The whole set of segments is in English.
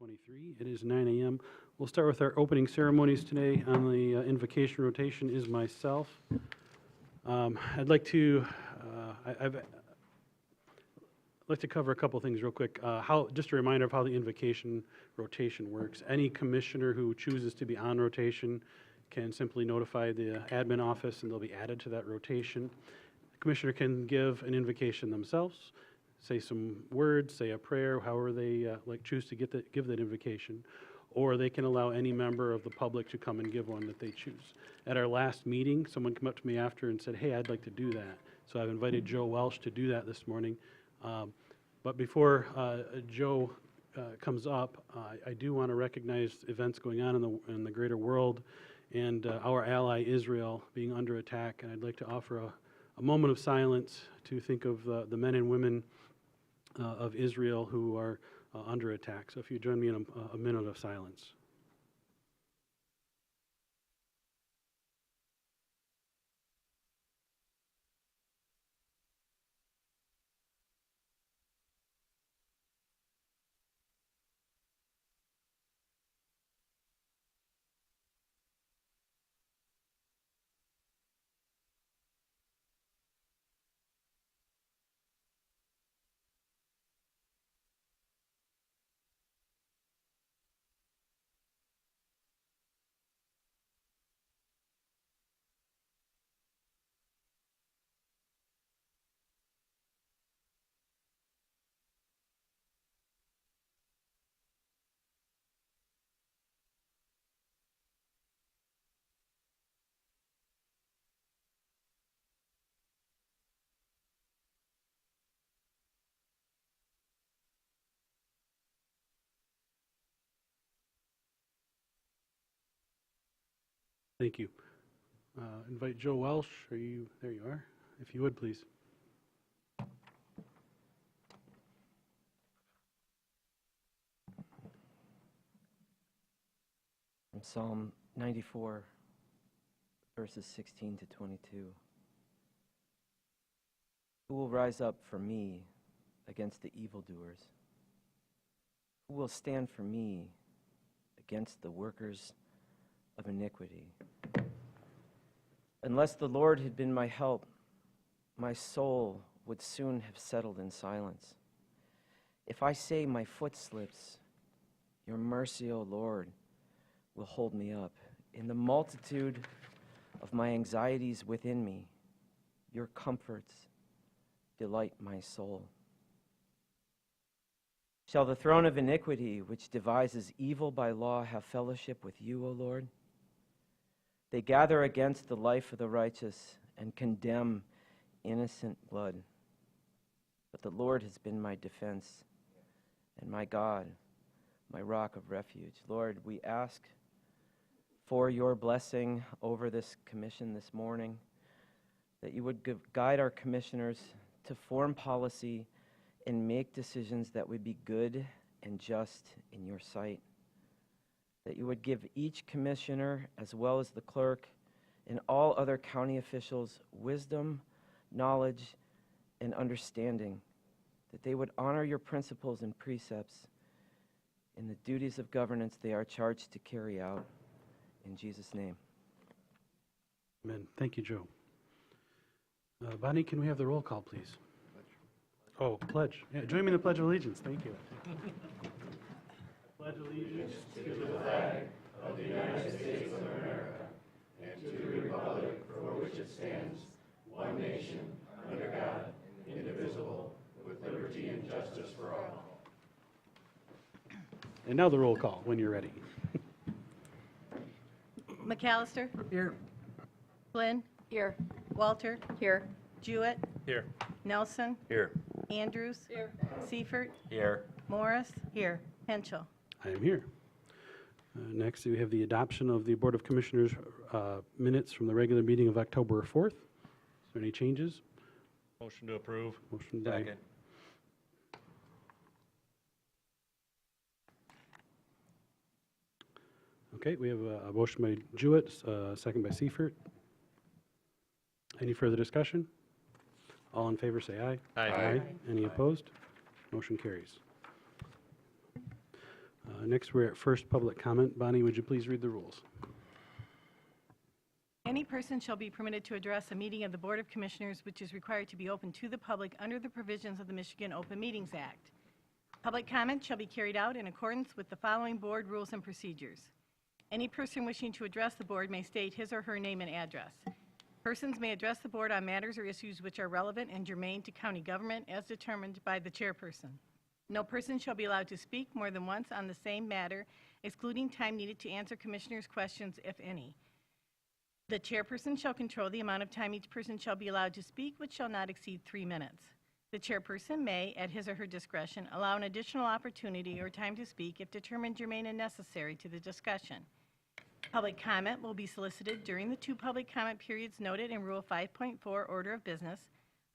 2023. It is 9 a.m. We'll start with our opening ceremonies today. On the invocation rotation is myself. I'd like to cover a couple things real quick. Just a reminder of how the invocation rotation works. Any commissioner who chooses to be on rotation can simply notify the admin office and they'll be added to that rotation. The commissioner can give an invocation themselves, say some words, say a prayer, however they choose to give that invocation, or they can allow any member of the public to come and give one that they choose. At our last meeting, someone came up to me after and said, hey, I'd like to do that. So I've invited Joe Welsh to do that this morning. But before Joe comes up, I do want to recognize events going on in the greater world and our ally Israel being under attack. And I'd like to offer a moment of silence to think of the men and women of Israel who are under attack. So if you join me in a minute of silence. Thank you. Invite Joe Welsh. There you are. If you would, please. From Psalm 94, verses 16 to 22. Who will rise up for me against the evildoers? Who will stand for me against the workers of iniquity? Unless the Lord had been my help, my soul would soon have settled in silence. If I say my foot slips, your mercy, O Lord, will hold me up. In the multitude of my anxieties within me, your comforts delight my soul. Shall the throne of iniquity, which devises evil by law, have fellowship with you, O Lord? They gather against the life of the righteous and condemn innocent blood. But the Lord has been my defense and my God, my rock of refuge. Lord, we ask for your blessing over this commission this morning, that you would guide our commissioners to form policy and make decisions that would be good and just in your sight. That you would give each commissioner, as well as the clerk and all other county officials, wisdom, knowledge, and understanding. That they would honor your principles and precepts in the duties of governance they are charged to carry out. In Jesus' name. Amen. Thank you, Joe. Bonnie, can we have the roll call, please? Oh, pledge. Yeah, join me in the Pledge of Allegiance. Thank you. Pledge allegiance to the flag of the United States of America and to the republic for which it stands, one nation, under God, indivisible, with liberty and justice for all. And now the roll call, when you're ready. McAllister? Here. Flynn? Here. Walter? Here. Jewett? Here. Nelson? Here. Andrews? Here. Seifert? Here. Morris? Here. Henschel? I am here. Next, we have the adoption of the Board of Commissioners minutes from the regular meeting of October 4th. Is there any changes? Motion to approve. Motion by Second. Okay, we have a motion by Jewett, second by Seifert. Any further discussion? All in favor say aye. Aye. Any opposed? Motion carries. Next, we're at first public comment. Bonnie, would you please read the rules? Any person shall be permitted to address a meeting of the Board of Commissioners which is required to be open to the public under the provisions of the Michigan Open Meetings Act. Public comment shall be carried out in accordance with the following board rules and procedures. Any person wishing to address the board may state his or her name and address. Persons may address the board on matters or issues which are relevant and germane to county government as determined by the chairperson. No person shall be allowed to speak more than once on the same matter, excluding time needed to answer commissioners' questions, if any. The chairperson shall control the amount of time each person shall be allowed to speak, which shall not exceed 3 minutes. The chairperson may, at his or her discretion, allow an additional opportunity or time to speak if determined germane and necessary to the discussion. Public comment will be solicited during the 2 public comment periods noted in Rule 5.4 Order of Business.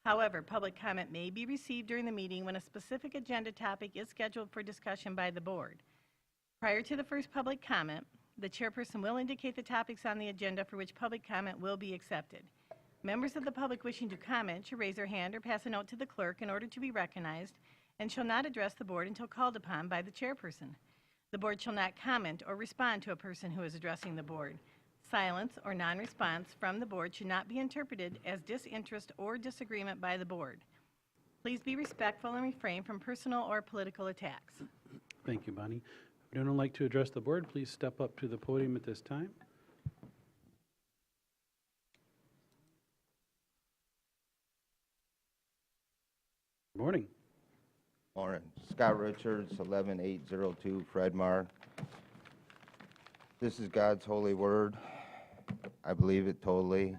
However, public comment may be received during the meeting when a specific agenda topic is scheduled for discussion by the board. Prior to the first public comment, the chairperson will indicate the topics on the agenda for which public comment will be accepted. Members of the public wishing to comment should raise their hand or pass a note to the clerk in order to be recognized and shall not address the board until called upon by the chairperson. The board shall not comment or respond to a person who is addressing the board. Silence or non-response from the board should not be interpreted as disinterest or disagreement by the board. Please be respectful and refrain from personal or political attacks. Thank you, Bonnie. If anyone would like to address the board, please step up to the podium at this time. Good morning. Morning. Scott Richards, 11802 Fredmar. This is God's holy word. I believe it totally.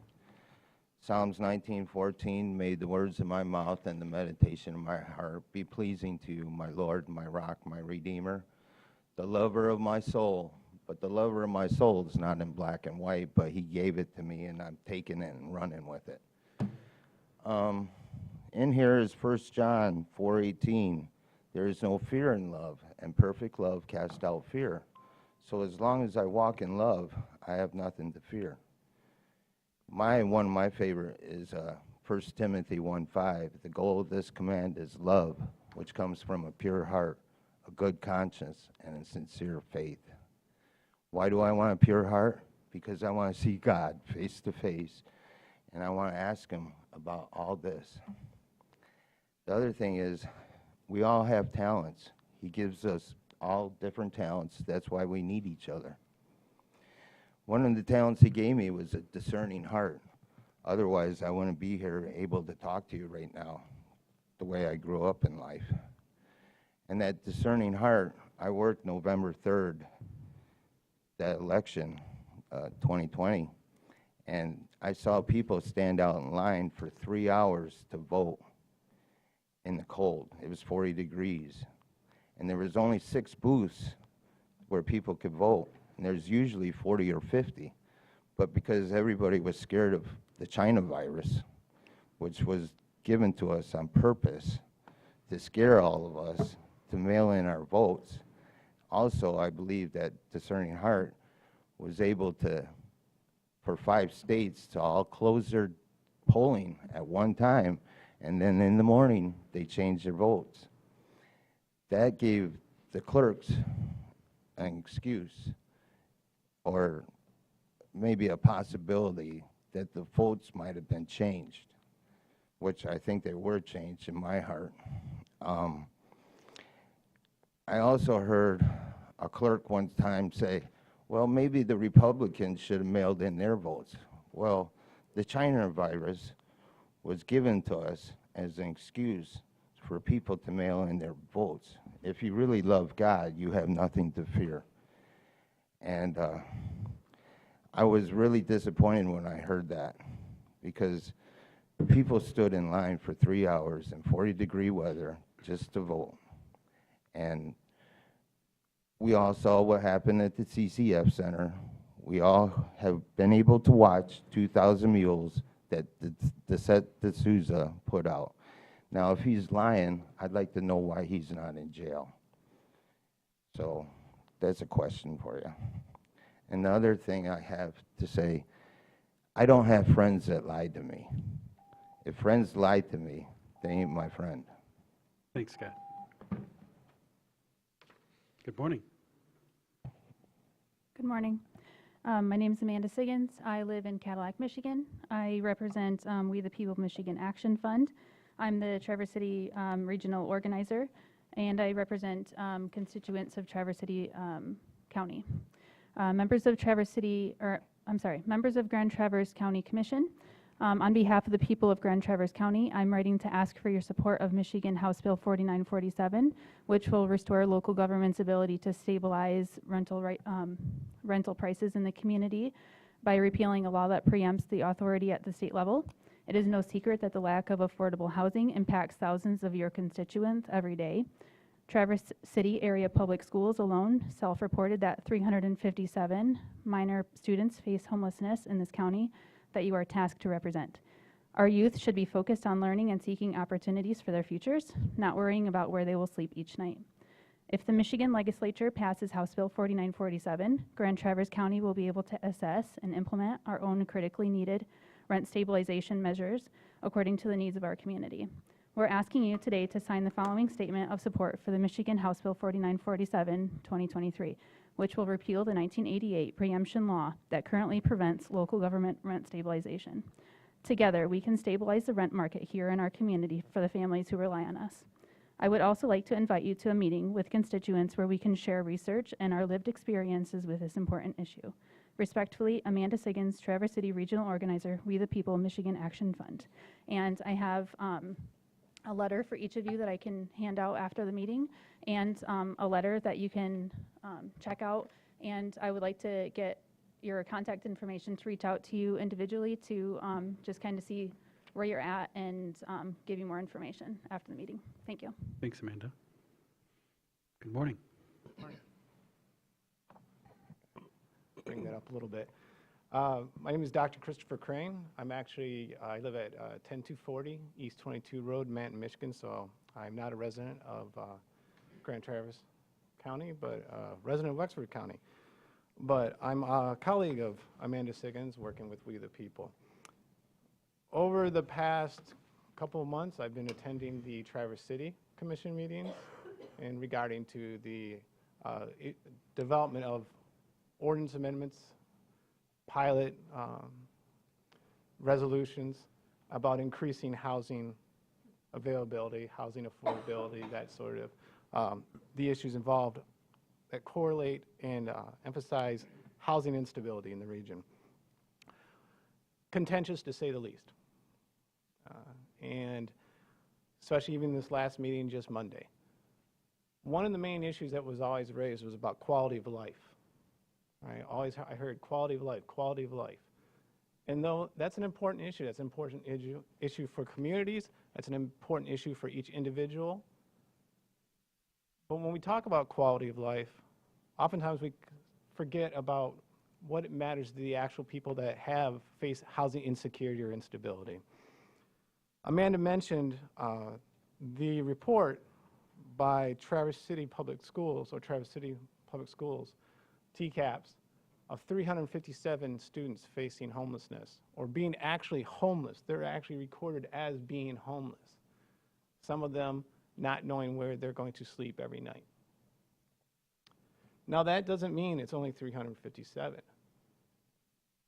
Psalms 19:14, may the words of my mouth and the meditation of my heart be pleasing to you, my Lord, my rock, my redeemer, the lover of my soul. But the lover of my soul is not in black and white, but he gave it to me, and I'm taking it and running with it. In here is 1 John 4:18. There is no fear in love, and perfect love casts out fear. So as long as I walk in love, I have nothing to fear. One of my favorite is 1 Timothy 1:5. The goal of this command is love, which comes from a pure heart, a good conscience, and a sincere faith. Why do I want a pure heart? Because I want to see God face to face, and I want to ask him about all this. The other thing is, we all have talents. He gives us all different talents. That's why we need each other. One of the talents he gave me was a discerning heart. Otherwise, I wouldn't be here able to talk to you right now, the way I grew up in life. And that discerning heart, I worked November 3rd, that election, 2020, and I saw people stand out in line for 3 hours to vote in the cold. It was 40 degrees. And there was only 6 booths where people could vote. And there's usually 40 or 50. But because everybody was scared of the China virus, which was given to us on purpose to scare all of us to mail in our votes, also I believe that Discerning Heart was able to, for 5 states, to all close their polling at one time, and then in the morning they changed their votes. That gave the clerks an excuse, or maybe a possibility that the votes might have been changed, which I think they were changed in my heart. I also heard a clerk one time say, well, maybe the Republicans should have mailed in their votes. Well, the China virus was given to us as an excuse for people to mail in their votes. If you really love God, you have nothing to fear. And I was really disappointed when I heard that, because people stood in line for 3 hours in 40-degree weather just to vote. And we all saw what happened at the CCF Center. We all have been able to watch 2,000 Mules that the Souza put out. Now, if he's lying, I'd like to know why he's not in jail. So that's a question for you. And the other thing I have to say, I don't have friends that lied to me. If friends lied to me, they ain't my friend. Thanks, Scott. Good morning. Good morning. My name is Amanda Siggins. I live in Cadillac, Michigan. I represent We the People Michigan Action Fund. I'm the Traverse City regional organizer, and I represent constituents of Traverse City County. Members of members of Grand Traverse County Commission. On behalf of the people of Grand Traverse County, I'm writing to ask for your support of Michigan House Bill 4947, which will restore local government's ability to stabilize rental prices in the community by repealing a law that preempts the authority at the state level. It is no secret that the lack of affordable housing impacts thousands of your constituents every day. Traverse City area public schools alone self-reported that 357 minor students face homelessness in this county that you are tasked to represent. Our youth should be focused on learning and seeking opportunities for their futures, not worrying about where they will sleep each night. If the Michigan Legislature passes House Bill 4947, Grand Traverse County will be able to assess and implement our own critically needed rent stabilization measures according to the needs of our community. We're asking you today to sign the following statement of support for the Michigan House Bill 4947, 2023, which will repeal the 1988 preemption law that currently prevents local government rent stabilization. Together, we can stabilize the rent market here in our community for the families who rely on us. I would also like to invite you to a meeting with constituents where we can share research and our lived experiences with this important issue. Respectfully, Amanda Siggins, Traverse City Regional Organizer, We the People Michigan Action Fund. And I have a letter for each of you that I can hand out after the meeting, and a letter that you can check out. And I would like to get your contact information to reach out to you individually to just kind of see where you're at and give you more information after the meeting. Thank you. Thanks, Amanda. Good morning. Bring that up a little bit. My name is Dr. Christopher Crane. I live at 10240 East 22 Road, Manton, Michigan, so I'm not a resident of Grand Traverse County, but a resident of Wexford County. But I'm a colleague of Amanda Siggins, working with We the People. Over the past couple of months, I've been attending the Traverse City Commission meetings and regarding to the development of ordinance amendments, pilot resolutions about increasing housing availability, housing affordability, that sort of the issues involved that correlate and emphasize housing instability in the region. Contentious to say the least. And especially even this last meeting just Monday. One of the main issues that was always raised was about quality of life. Right? I heard quality of life, quality of life. And though that's an important issue, that's an important issue for communities, that's an important issue for each individual. But when we talk about quality of life, oftentimes we forget about what matters to the actual people that face housing insecurity or instability. Amanda mentioned the report by Traverse City Public Schools, or Traverse City Public Schools, TCAPS, of 357 students facing homelessness, or being actually homeless. They're actually recorded as being homeless. Some of them not knowing where they're going to sleep every night. Now that doesn't mean it's only 357.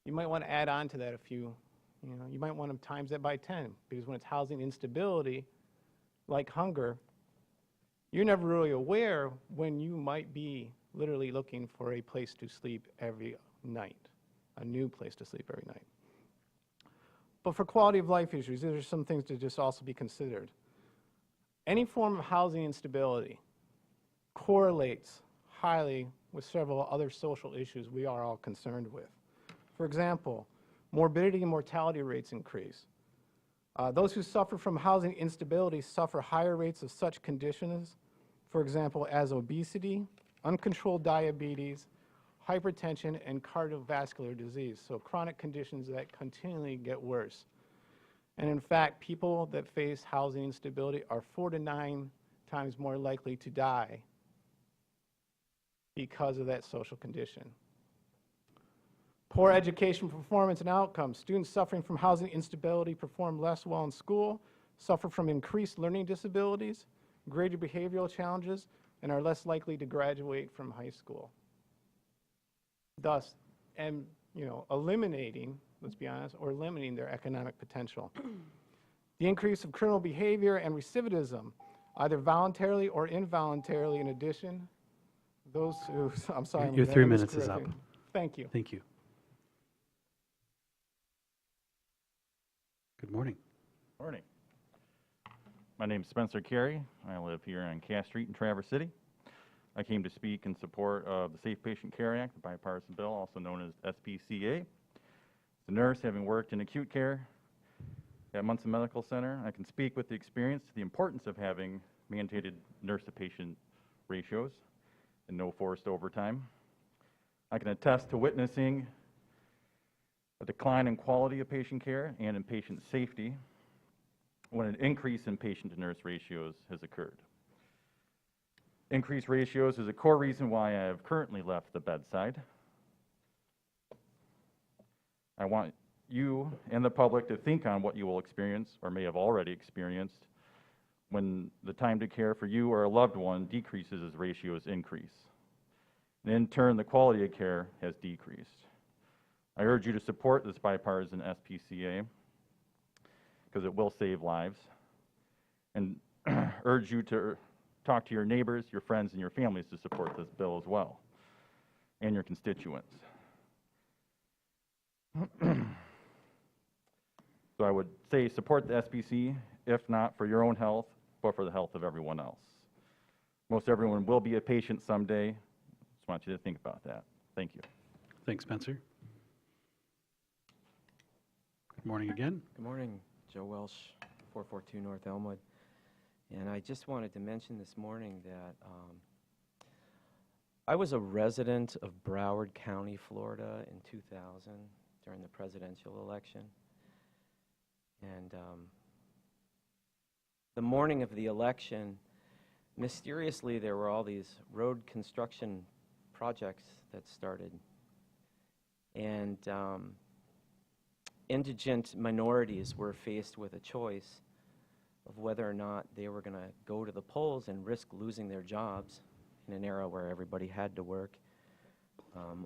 You might want to add on to that a few, you might want to times that by 10, because when it's housing instability, like hunger, you're never really aware when you might be literally looking for a place to sleep every night, a new place to sleep every night. But for quality of life issues, these are some things to just also be considered. Any form of housing instability correlates highly with several other social issues we are all concerned with. For example, morbidity and mortality rates increase. Those who suffer from housing instability suffer higher rates of such conditions, for example, as obesity, uncontrolled diabetes, hypertension, and cardiovascular disease, so chronic conditions that continually get worse. And in fact, people that face housing instability are 4 to 9 times more likely to die because of that social condition. Poor education performance and outcomes. Students suffering from housing instability perform less well in school, suffer from increased learning disabilities, greater behavioral challenges, and are less likely to graduate from high school. thus, and, eliminating, let's be honest, or limiting their economic potential. The increase of criminal behavior and recidivism, either voluntarily or involuntarily. In addition, those who, I'm sorry, Your I'm 3 Miss minutes is up. Griffin. Thank you. Thank you. Good morning. Morning. My name is Spencer Carey. I live here on Cass Street in Traverse City. I came to speak in support of the Safe Patient Care Act, the bipartisan bill, also known as SPCA. As a nurse, having worked in acute care at Munson Medical Center, I can speak with the experience to the importance of having mandated nurse-to-patient ratios and no forced overtime. I can attest to witnessing a decline in quality of patient care and in patient safety when an increase in patient-to-nurse ratios has occurred. Increased ratios is a core reason why I have currently left the bedside. I want you and the public to think on what you will experience or may have already experienced when the time to care for you or a loved one decreases as ratios increase. And in turn, the quality of care has decreased. I urge you to support this bipartisan SPCA because it will save lives, and urge you to talk to your neighbors, your friends, and your families to support this bill as well, and your constituents. So I would say support the SPC, if not for your own health, but for the health of everyone else. Most everyone will be a patient someday. Just want you to think about that. Thank you. Thanks, Spencer. Good morning again. Good morning, Joe Welsh, 442 North Elmwood. And I just wanted to mention this morning that I was a resident of Broward County, Florida in 2000 during the presidential election. And the morning of the election, mysteriously there were all these road construction projects that started. And indigent minorities were faced with a choice of whether or not they were going to go to the polls and risk losing their jobs in an era where everybody had to work,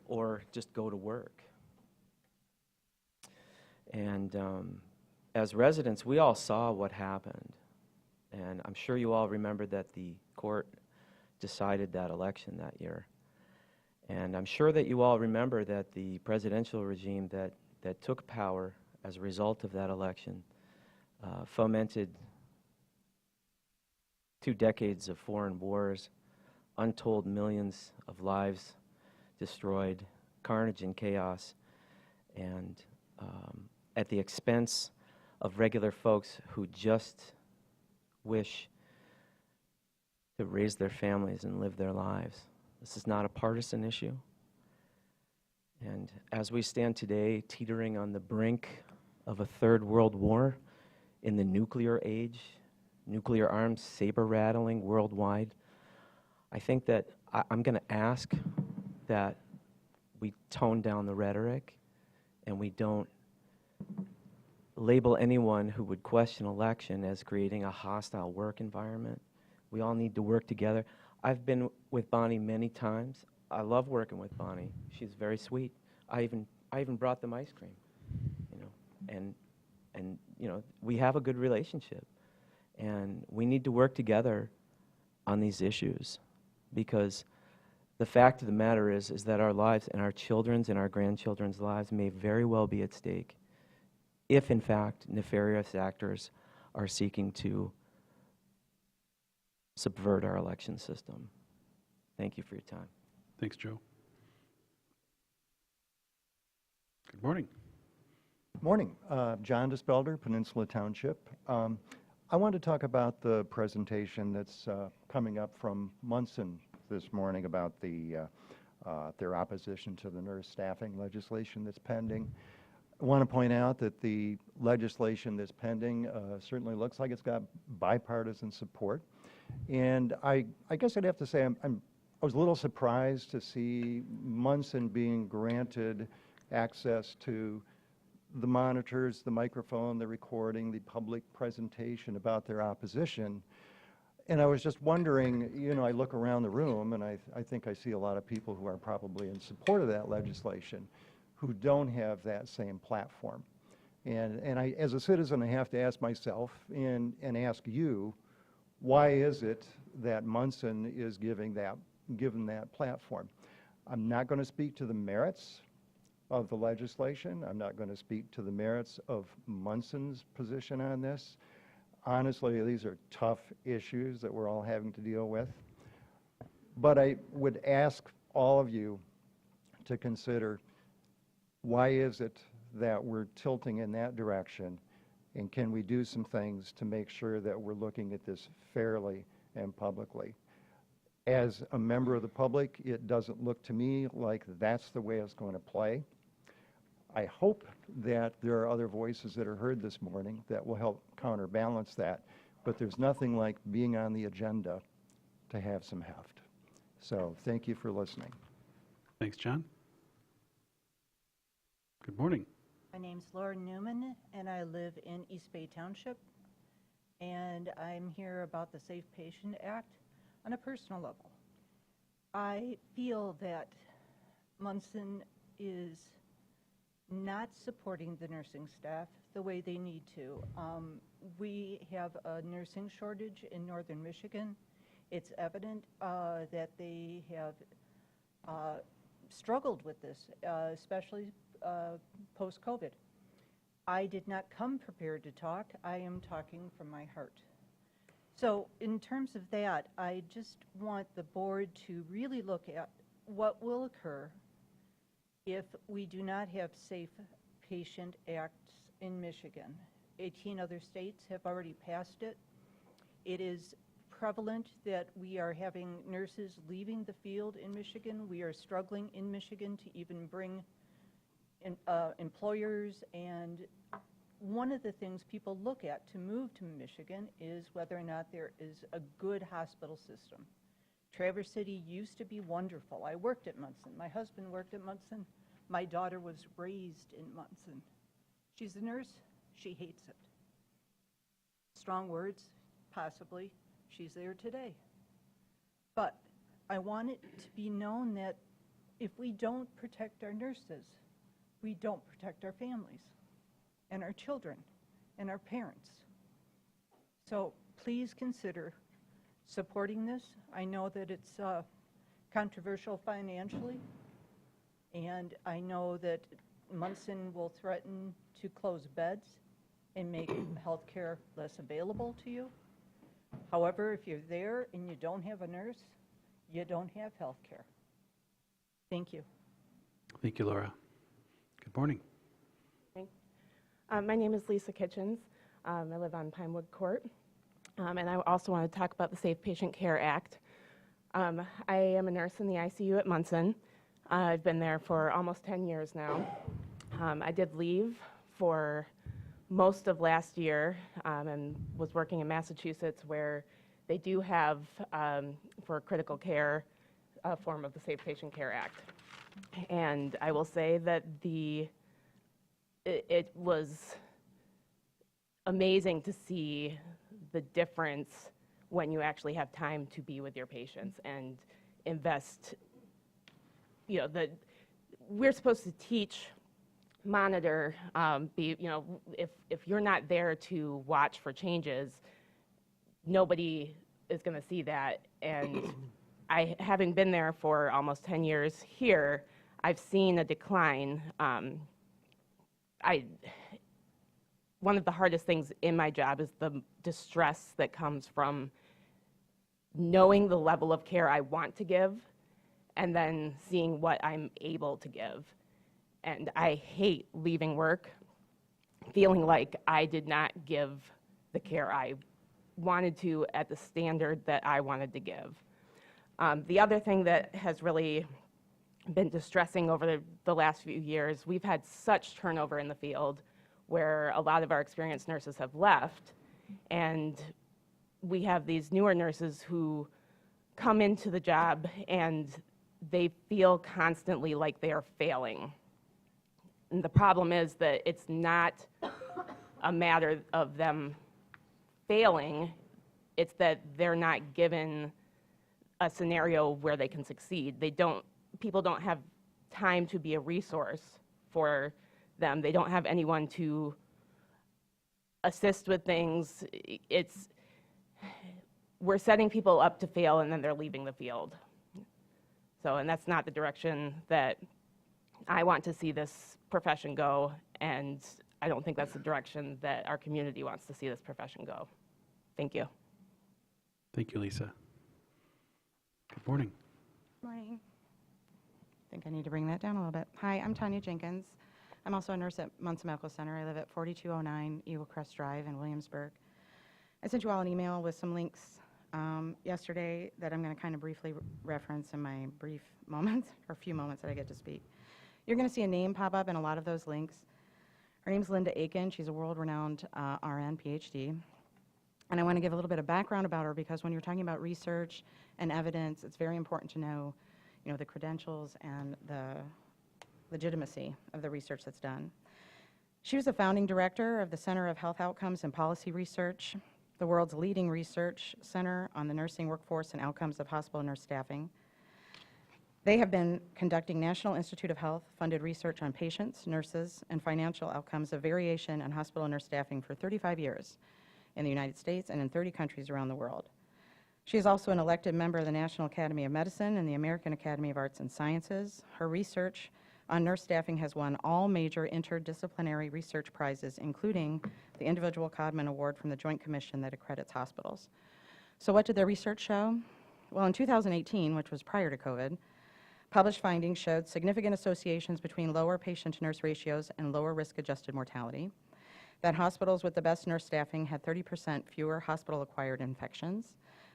or just go to work. And as residents, we all saw what happened. And I'm sure you all remember that the court decided that election that year. And I'm sure that you all remember that the presidential regime that took power as a result of that election fomented 2 decades of foreign wars, untold millions of lives destroyed, carnage and chaos, and at the expense of regular folks who just wish to raise their families and live their lives. This is not a partisan issue. And as we stand today, teetering on the brink of a third world war in the nuclear age, nuclear arms saber-rattling worldwide, I think that I'm going to ask that we tone down the rhetoric and we don't label anyone who would question election as creating a hostile work environment. We all need to work together. I've been with Bonnie many times. I love working with Bonnie. She's very sweet. I even brought them ice cream, and we have a good relationship, and we need to work together on these issues, because the fact of the matter is that our lives and our children's and our grandchildren's lives may very well be at stake if, in fact, nefarious actors are seeking to subvert our election system. Thank you for your time. Thanks, Joe. Good morning. Morning. John Dispelder, Peninsula Township. I want to talk about the presentation that's coming up from Munson this morning about their opposition to the nurse staffing legislation that's pending. I want to point out that the legislation that's pending certainly looks like it's got bipartisan support. And I guess I'd have to say I was a little surprised to see Munson being granted access to the monitors, the microphone, the recording, the public presentation about their opposition. And I was just wondering, you know, I look around the room, and I think I see a lot of people who are probably in support of that legislation who don't have that same platform. And I, as a citizen, I have to ask myself and ask you, why is it that Munson is given that platform? I'm not going to speak to the merits of the legislation. I'm not going to speak to the merits of Munson's position on this. Honestly, these are tough issues that we're all having to deal with. But I would ask all of you to consider, why is it that we're tilting in that direction? And can we do some things to make sure that we're looking at this fairly and publicly? As a member of the public, it doesn't look to me like that's the way it's going to play. I hope that there are other voices that are heard this morning that will help counterbalance that, but there's nothing like being on the agenda to have some heft. So thank you for listening. Thanks, John. Good morning. My name's Laura Newman, and I live in East Bay Township, and I'm here about the Safe Patient Act on a personal level. I feel that Munson is not supporting the nursing staff the way they need to. We have a nursing shortage in northern Michigan. It's evident that they have struggled with this, especially post-COVID. I did not come prepared to talk. I am talking from my heart. So in terms of that, I just want the board to really look at what will occur if we do not have Safe Patient Acts in Michigan. 18 other states have already passed it. It is prevalent that we are having nurses leaving the field in Michigan. We are struggling in Michigan to even bring employers, and one of the things people look at to move to Michigan is whether or not there is a good hospital system. Traverse City used to be wonderful. I worked at Munson. My husband worked at Munson. My daughter was raised in Munson. She's a nurse. She hates it. Strong words, possibly. She's there today. But I want it to be known that if we don't protect our nurses, we don't protect our families and our children and our parents. So please consider supporting this. I know that it's controversial financially, and I know that Munson will threaten to close beds and make health care less available to you. However, if you're there and you don't have a nurse, you don't have health care. Thank you. Thank you, Laura. Good morning. My name is Lisa Kitchens. I live on Pinewood Court. And I also want to talk about the Safe Patient Care Act. I am a nurse in the ICU at Munson. I've been there for almost 10 years now. I did leave for most of last year and was working in Massachusetts, where they do have, for critical care, a form of the Safe Patient Care Act. And I will say that it was amazing to see the difference when you actually have time to be with your patients and invest. You know, we're supposed to teach, monitor, if you're not there to watch for changes, nobody is going to see that. And having been there for almost 10 years here, I've seen a decline. One of the hardest things in my job is the distress that comes from knowing the level of care I want to give and then seeing what I'm able to give. And I hate leaving work feeling like I did not give the care I wanted to at the standard that I wanted to give. The other thing that has really been distressing over the last few years, we've had such turnover in the field where a lot of our experienced nurses have left, and we have these newer nurses who come into the job and they feel constantly like they are failing. And the problem is that it's not a matter of them failing. It's that they're not given a scenario where they can succeed. People don't have time to be a resource for them. They don't have anyone to assist with things. We're setting people up to fail, and then they're leaving the field. So, and that's not the direction that I want to see this profession go, and I don't think that's the direction that our community wants to see this profession go. Thank you. Thank you, Lisa. Good morning. Morning. I think I need to bring that down a little bit. Hi, I'm Tanya Jenkins. I'm also a nurse at Munson Medical Center. I live at 4209 Eagle Crest Drive in Williamsburg. I sent you all an email with some links yesterday that I'm going to kind of briefly reference in my brief moments, or few moments that I get to speak. You're going to see a name pop up in a lot of those links. Her name's Linda Aiken. She's a world-renowned RN, PhD. And I want to give a little bit of background about her because when you're talking about research and evidence, it's very important to know, the credentials and the legitimacy of the research that's done. She was the founding director of the Center of Health Outcomes and Policy Research, the world's leading research center on the nursing workforce and outcomes of hospital nurse staffing. They have been conducting National Institute of Health funded research on patients, nurses, and financial outcomes of variation in hospital nurse staffing for 35 years in the United States and in 30 countries around the world. She is also an elected member of the National Academy of Medicine and the American Academy of Arts and Sciences. Her research on nurse staffing has won all major interdisciplinary research prizes, including the Individual Codman Award from the Joint Commission that accredits hospitals. So what did their research show? Well, in 2018, which was prior to COVID, published findings showed significant associations between lower patient-to-nurse ratios and lower risk-adjusted mortality, that hospitals with the best nurse staffing had 30% fewer hospital-acquired infections,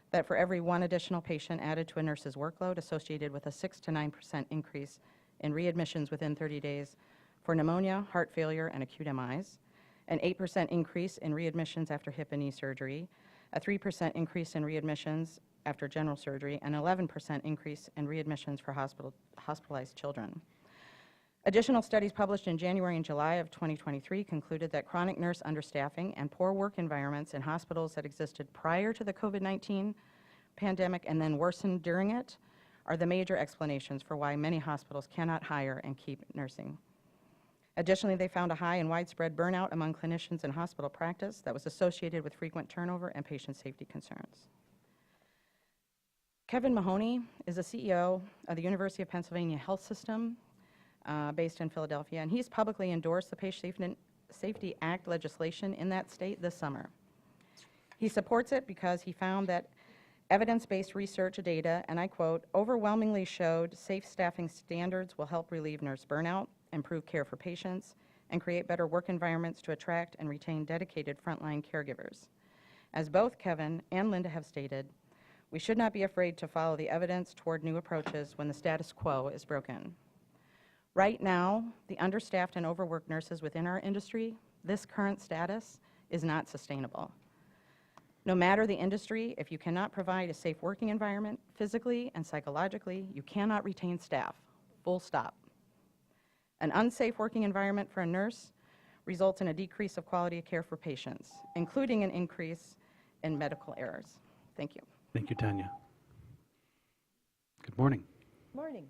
that for every one additional patient added to a nurse's workload associated with a 6 to 9% increase in readmissions within 30 days for pneumonia, heart failure, and acute MIs, an 8% increase in readmissions after hip and knee surgery, a 3% increase in readmissions after general surgery, and 11% increase in readmissions for hospitalized children. Additional studies published in January and July of 2023 concluded that chronic nurse understaffing and poor work environments in hospitals that existed prior to the COVID-19 pandemic and then worsened during it are the major explanations for why many hospitals cannot hire and keep nursing. Additionally, they found a high and widespread burnout among clinicians in hospital practice that was associated with frequent turnover and patient safety concerns. Kevin Mahoney is the CEO of the University of Pennsylvania Health System, based in Philadelphia, and he's publicly endorsed the Patient Safety Act legislation in that state this summer. He supports it because he found that evidence-based research data, and I quote, overwhelmingly showed safe staffing standards will help relieve nurse burnout, improve care for patients, and create better work environments to attract and retain dedicated frontline caregivers. As both Kevin and Linda have stated, we should not be afraid to follow the evidence toward new approaches when the status quo is broken. Right now, the understaffed and overworked nurses within our industry, this current status is not sustainable. No matter the industry, if you cannot provide a safe working environment, physically and psychologically, you cannot retain staff, full stop. An unsafe working environment for a nurse results in a decrease of quality of care for patients, including an increase in medical errors. Thank you. Thank you, Tanya. Good morning. Morning.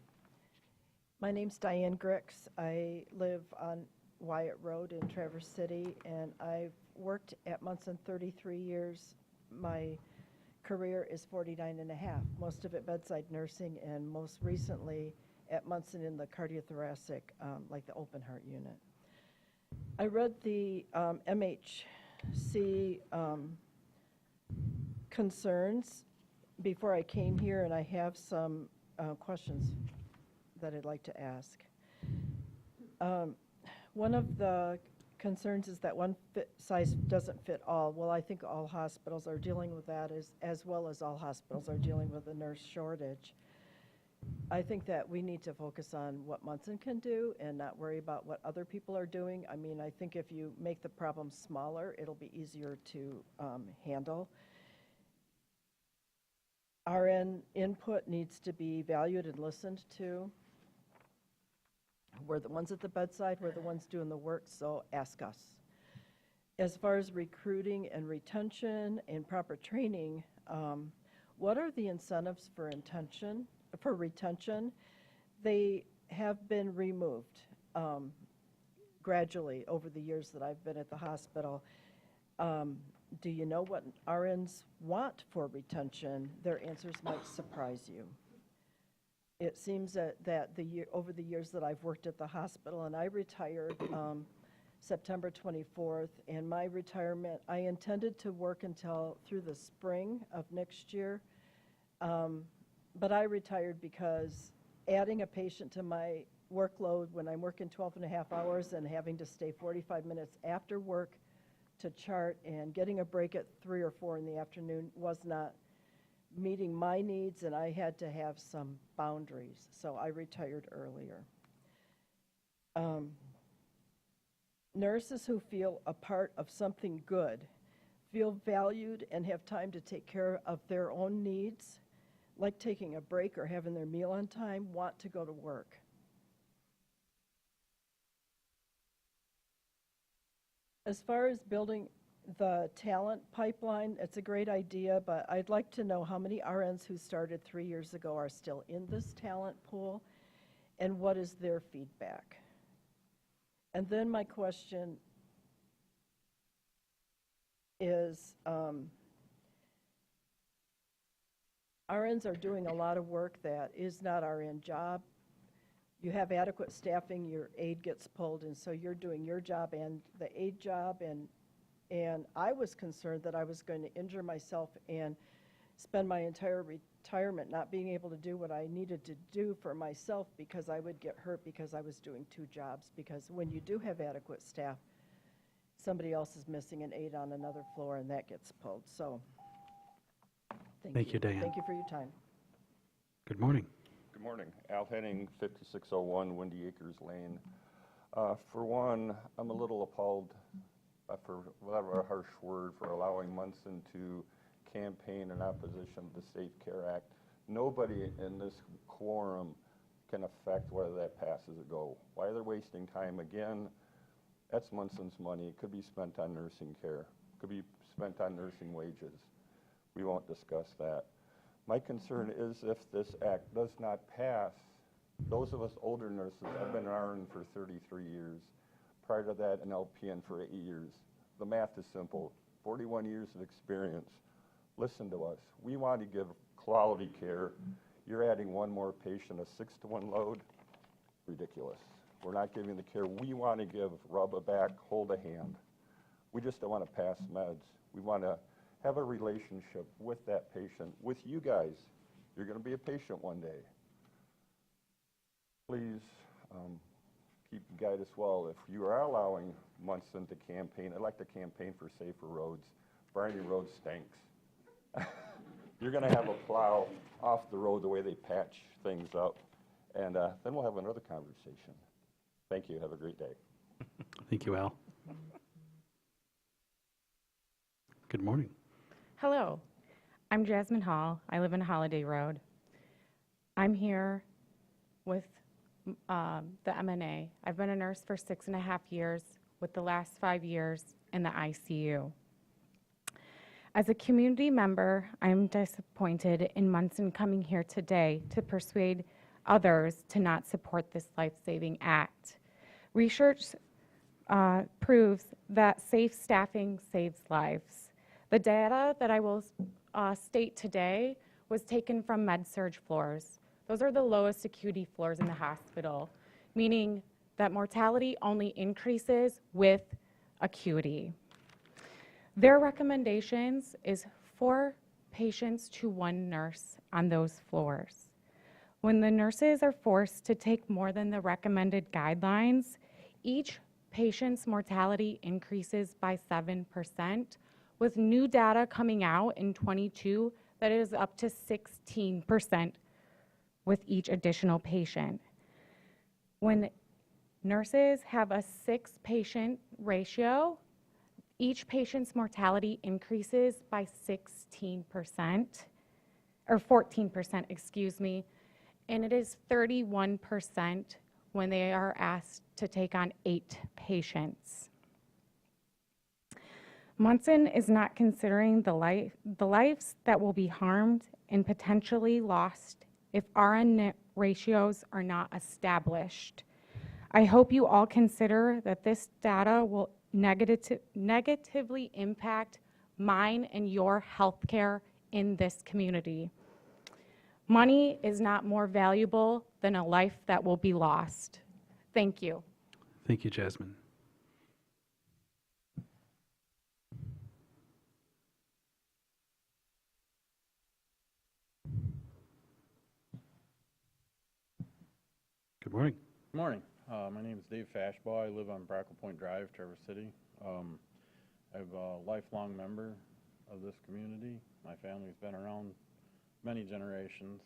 My name's Diane Grix. I live on Wyatt Road in Traverse City, and I've worked at Munson 33 years. My career is 49 and a half, most of it bedside nursing, and most recently at Munson in the cardiothoracic, like the open heart unit. I read the MHC concerns before I came here, and I have some questions that I'd like to ask. One of the concerns is that one size doesn't fit all. Well, I think all hospitals are dealing with that, as well as all hospitals are dealing with a nurse shortage. I think that we need to focus on what Munson can do and not worry about what other people are doing. I mean, I think if you make the problem smaller, it'll be easier to handle. RN input needs to be valued and listened to. We're the ones at the bedside, we're the ones doing the work, so ask us. as far as recruiting and retention and proper training, what are the incentives for retention? They have been removed gradually over the years that I've been at the hospital. Do you know what RNs want for retention? Their answers might surprise you. It seems that over the years that I've worked at the hospital, and I retired September 24th, and my retirement, I intended to work until through the spring of next year, but I retired because adding a patient to my workload when I'm working 12 and a half hours and having to stay 45 minutes after work to chart and getting a break at 3 or 4 in the afternoon was not meeting my needs, and I had to have some boundaries, so I retired earlier. Nurses who feel a part of something good, feel valued, and have time to take care of their own needs, like taking a break or having their meal on time, want to go to work. As far as building the talent pipeline, it's a great idea, but I'd like to know how many RNs who started 3 years ago are still in this talent pool, and what is their feedback? And then my question is, RNs are doing a lot of work that is not RN job. You have adequate staffing, your aide gets pulled, and so you're doing your job and the aide job, and I was concerned that I was going to injure myself and spend my entire retirement not being able to do what I needed to do for myself because I would get hurt because I was doing 2 jobs. Because when you do have adequate staff, somebody else is missing an aide on another floor and that gets pulled. So Thank you, Diane. Thank you for your time. Good morning. Good morning. Al Henning, 5601 Windy Acres Lane. For one, I'm a little appalled, for whatever a harsh word, for allowing Munson to campaign in opposition to the Safe Care Act. Nobody in this quorum can affect whether that passes or go. Why they're wasting time again, that's Munson's money. It could be spent on nursing care. It could be spent on nursing wages. We won't discuss that. My concern is if this act does not pass, those of us older nurses, I've been an RN for 33 years. Prior to that, an LPN for 8 years. The math is simple. 41 years of experience. Listen to us. We want to give quality care. You're adding one more patient, a 6-to-1 load. Ridiculous. We're not giving the care we want to give. Rub a back, hold a hand. We just don't want to pass meds. We want to have a relationship with that patient, with you guys. You're going to be a patient one day. Please guide us well. If you are allowing Munson to campaign, I'd like to campaign for safer roads. Briny Road stinks. You're going to have a plow off the road the way they patch things up, and then we'll have another conversation. Thank you. Have a great day. Thank you, Al. Good morning. Hello, I'm Jasmine Hall. I live in Holiday Road. I'm here with the MNA. I've been a nurse for 6.5 years, with the last 5 years in the ICU. As a community member, I'm disappointed in Munson coming here today to persuade others to not support this life-saving act. Research proves that safe staffing saves lives. The data that I will state today was taken from med-surg floors. Those are the lowest acuity floors in the hospital, meaning that mortality only increases with acuity. Their recommendations is 4 patients to 1 nurse on those floors. When the nurses are forced to take more than the recommended guidelines, each patient's mortality increases by 7%, with new data coming out in 22 that is up to 16% with each additional patient. When nurses have a 6-patient ratio, each patient's mortality increases by 16%, or 14%, excuse me, and it is 31% when they are asked to take on 8 patients. Munson is not considering the lives that will be harmed and potentially lost if RN ratios are not established. I hope you all consider that this data will negatively impact mine and your healthcare in this community. Money is not more valuable than a life that will be lost. Thank you. Thank you, Jasmine. Good morning. Good morning. My name is Dave Fashbaugh. I live on Brackle Point Drive, Traverse City. I'm a lifelong member of this community. My family's been around many generations.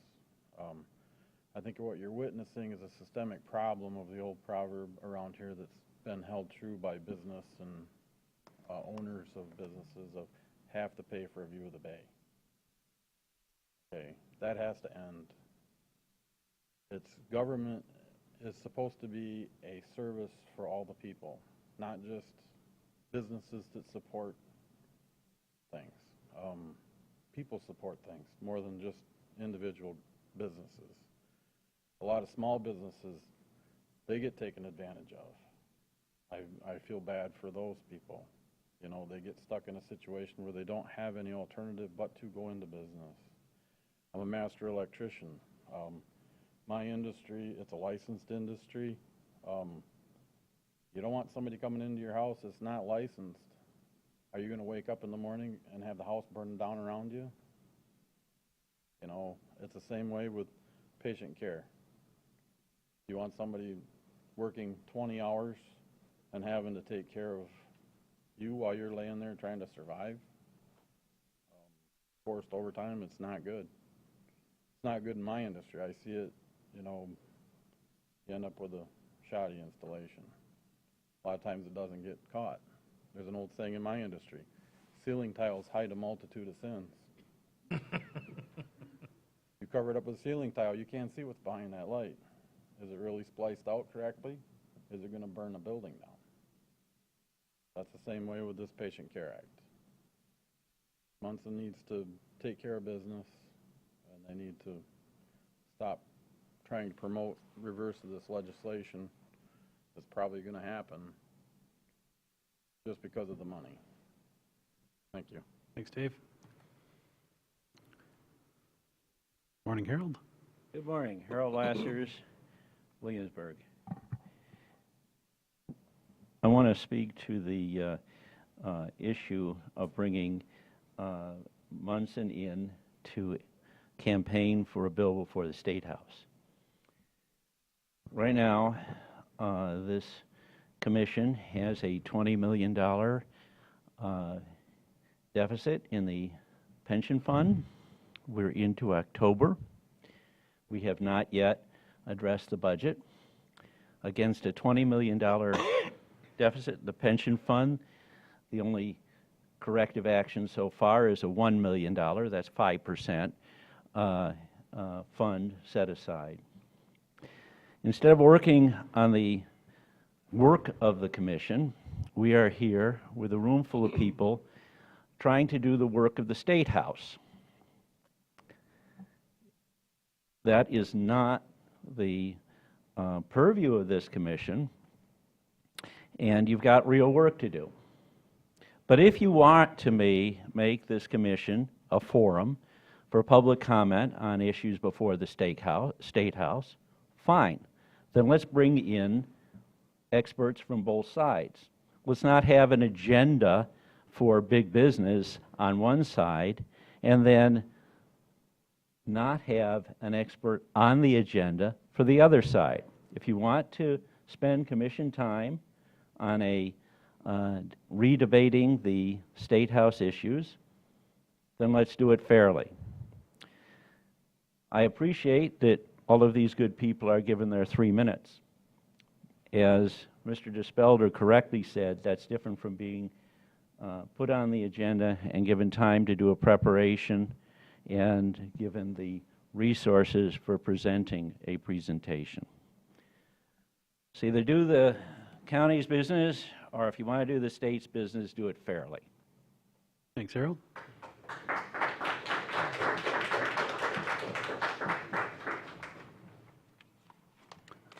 I think what you're witnessing is a systemic problem of the old proverb around here that's been held true by business and owners of businesses of have to pay for a view of the bay. Okay, that has to end. It's government is supposed to be a service for all the people, not just businesses that support things. People support things more than just individual businesses. A lot of small businesses, they get taken advantage of. I feel bad for those people. You know, they get stuck in a situation where they don't have any alternative but to go into business. I'm a master electrician. My industry, it's a licensed industry. You don't want somebody coming into your house that's not licensed. Are you going to wake up in the morning and have the house burning down around you? You know, it's the same way with patient care. You want somebody working 20 hours and having to take care of you while you're laying there trying to survive? Forced overtime, it's not good. It's not good in my industry. I see it, you know, you end up with a shoddy installation. A lot of times it doesn't get caught. There's an old saying in my industry, ceiling tiles hide a multitude of sins. You cover it up with a ceiling tile, you can't see what's behind that light. Is it really spliced out correctly? Is it going to burn a building down? That's the same way with this Patient Care Act. Munson needs to take care of business, and they need to stop trying to promote reverse of this legislation that's probably going to happen just because of the money. Thank you. Thanks, Dave. Morning, Harold. Good morning. Harold Lassers, Williamsburg. I want to speak to the issue of bringing Munson in to campaign for a bill before the State House. Right now, this commission has a $20 million deficit in the pension fund. We're into October. We have not yet addressed the budget. Against a $20 million deficit in the pension fund, the only corrective action so far is a $1 million, that's 5%, fund set aside. Instead of working on the work of the commission, we are here with a room full of people trying to do the work of the State House. That is not the purview of this commission, and you've got real work to do. But if you want to make this commission a forum for public comment on issues before the State House, fine. Then let's bring in experts from both sides. Let's not have an agenda for big business on one side and then not have an expert on the agenda for the other side. If you want to spend commission time on redebating the State House issues, then let's do it fairly. I appreciate that all of these good people are given their 3 minutes. As Mr. Dispelder correctly said, that's different from being put on the agenda and given time to do a preparation and given the resources for presenting a presentation. So either do the county's business, or if you want to do the state's business, do it fairly. Thanks, Harold.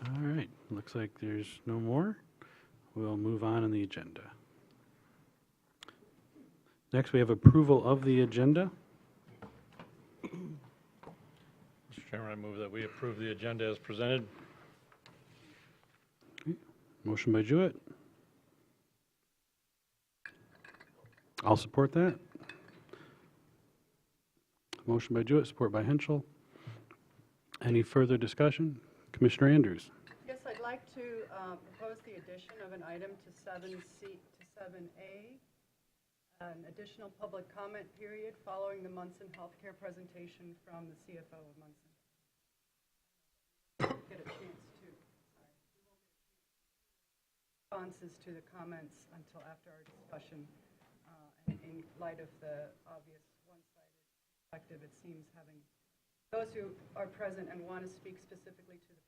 All right, looks like there's no more. We'll move on in the agenda. Next, we have approval of the agenda. Mr. Chairman, I move that we approve the agenda as presented. Motion by Jewett. I'll support that. Motion by Jewett, support by Henschel. Any further discussion? Commissioner Andrews. Yes, I'd like to propose the addition of an item to 7C to 7A, an additional public comment period following the Munson Healthcare presentation from the CFO of Munson. Get a chance to, responses to the comments until after our discussion. And in light of the obvious one-sided perspective, it seems having those who are present and want to speak specifically to the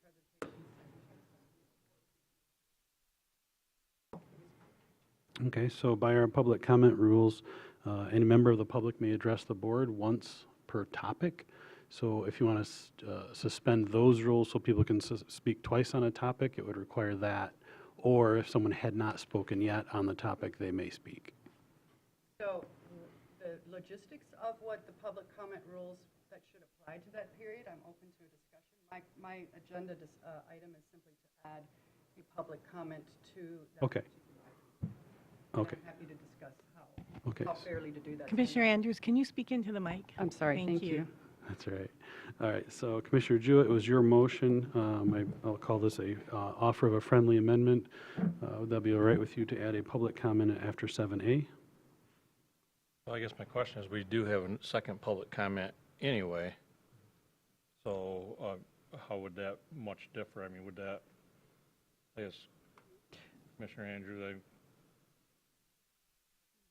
presentation. Okay, so by our public comment rules, any member of the public may address the board once per topic. So if you want to suspend those rules so people can speak twice on a topic, it would require that. Or if someone had not spoken yet on the topic, they may speak. So the logistics of what the public comment rules that should apply to that period, I'm open to a discussion. My agenda item is simply to add a public comment to that. Okay. Okay. I'm happy to discuss how fairly to do that. Commissioner Andrews, can you speak into the mic? I'm sorry, thank you. That's all right. All right, so Commissioner Jewett, it was your motion. I'll call this a offer of a friendly amendment. Would that be all right with you to add a public comment after 7A? Well, I guess my question is, we do have a second public comment anyway. So how would that much differ? I mean, would that, I guess, Commissioner Andrews,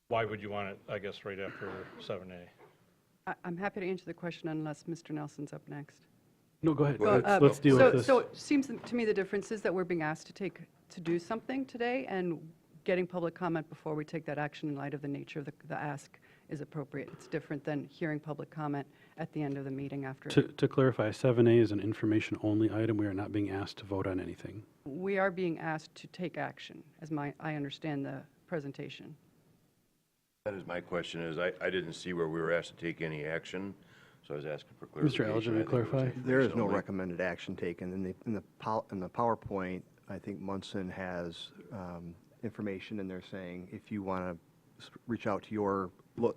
why would you want it, I guess, right after 7A? I'm happy to answer the question unless Mr. Nelson's up next. No, go ahead. Let's deal with this. So it seems to me the difference is that we're being asked to do something today, and getting public comment before we take that action in light of the nature of the ask is appropriate. It's different than hearing public comment at the end of the meeting after. To clarify, 7A is an information-only item. We are not being asked to vote on anything. We are being asked to take action, as I understand the presentation. That is my question, is I didn't see where we were asked to take any action, so I was asking for clarification. Mr. Elgin, to clarify? There is no recommended action taken. In the PowerPoint, I think Munson has information in there saying if you want to reach out to your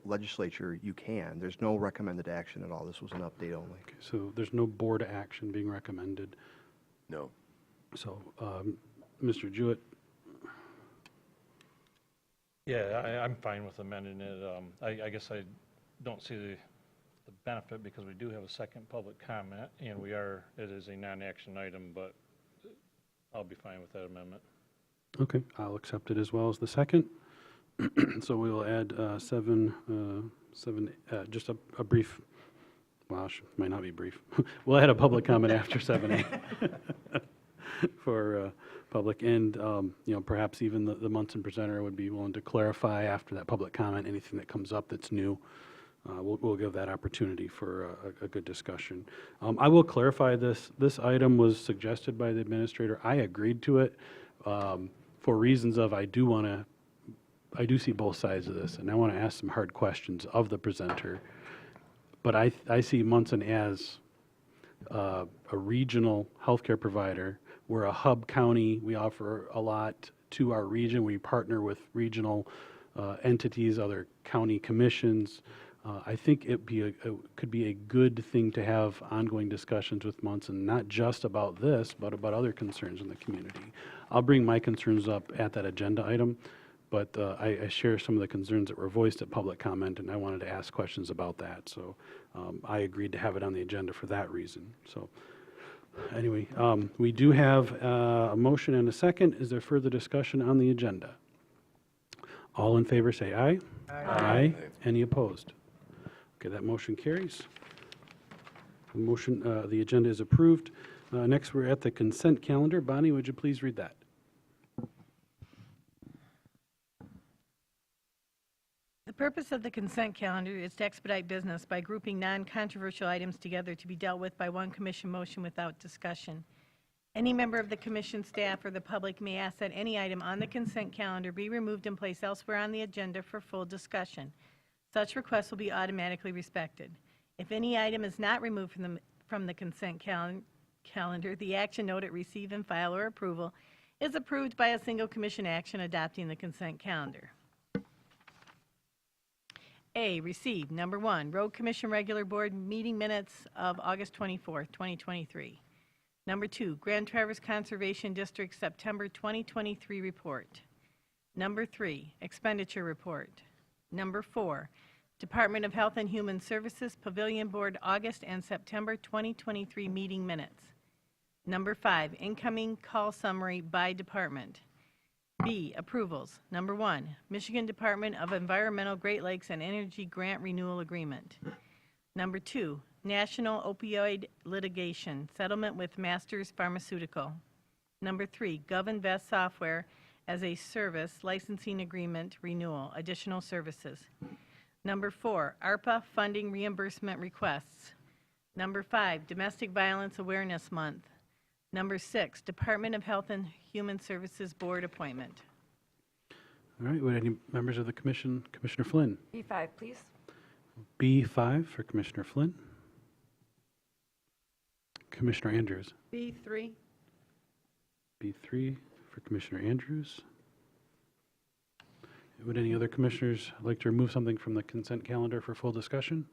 legislature, you can. There's no recommended action at all. This was an update only. Okay, so there's no board action being recommended. No. So, Mr. Jewett? Yeah, I'm fine with amending it. I guess I don't see the benefit because we do have a second public comment, and it is a non-action item, but I'll be fine with that amendment. Okay, I'll accept it as well as the second. So we will add just a brief, well, might not be brief. We'll add a public comment after 7A for public, and perhaps even the Munson presenter would be willing to clarify after that public comment anything that comes up that's new. We'll give that opportunity for a good discussion. I will clarify this. This item was suggested by the administrator. I agreed to it for reasons of I do see both sides of this, and I want to ask some hard questions of the presenter. But I see Munson as a regional healthcare provider. We're a hub county. We offer a lot to our region. We partner with regional entities, other county commissions. I think it could be a good thing to have ongoing discussions with Munson, not just about this, but about other concerns in the community. I'll bring my concerns up at that agenda item, but I share some of the concerns that were voiced at public comment, and I wanted to ask questions about that. So I agreed to have it on the agenda for that reason. So anyway, we do have a motion and a second. Is there further discussion on the agenda? All in favor say aye. Aye. Any opposed? Okay, that motion carries. The agenda is approved. Next, we're at the consent calendar. Bonnie, would you please read that? The purpose of the consent calendar is to expedite business by grouping non-controversial items together to be dealt with by one commission motion without discussion. Any member of the commission staff or the public may ask that any item on the consent calendar be removed and placed elsewhere on the agenda for full discussion. Such requests will be automatically respected. If any item is not removed from the consent calendar, the action noted receive and file or approval is approved by a single commission action adopting the consent calendar. A, receive. Number 1, Road Commission Regular Board Meeting Minutes of August 24th, 2023. Number 2, Grand Traverse Conservation District September 2023 Report. Number 3, Expenditure Report. Number 4, Department of Health and Human Services Pavilion Board August and September 2023 Meeting Minutes. Number 5, Incoming Call Summary by Department. B, approvals. Number 1, Michigan Department of Environmental, Great Lakes and Energy Grant Renewal Agreement. Number 2, National Opioid Litigation Settlement with Masters Pharmaceutical. Number 3, GovInvest Software as a Service Licensing Agreement Renewal, Additional Services. Number 4, ARPA Funding Reimbursement Requests. Number 5, Domestic Violence Awareness Month. Number 6, Department of Health and Human Services Board appointment. All right, would any members of the commission, Commissioner Flynn? B5, please. B5 for Commissioner Flynn. Commissioner Andrews. B3. B3 for Commissioner Andrews. Would any other commissioners like to remove something from the consent calendar for full discussion?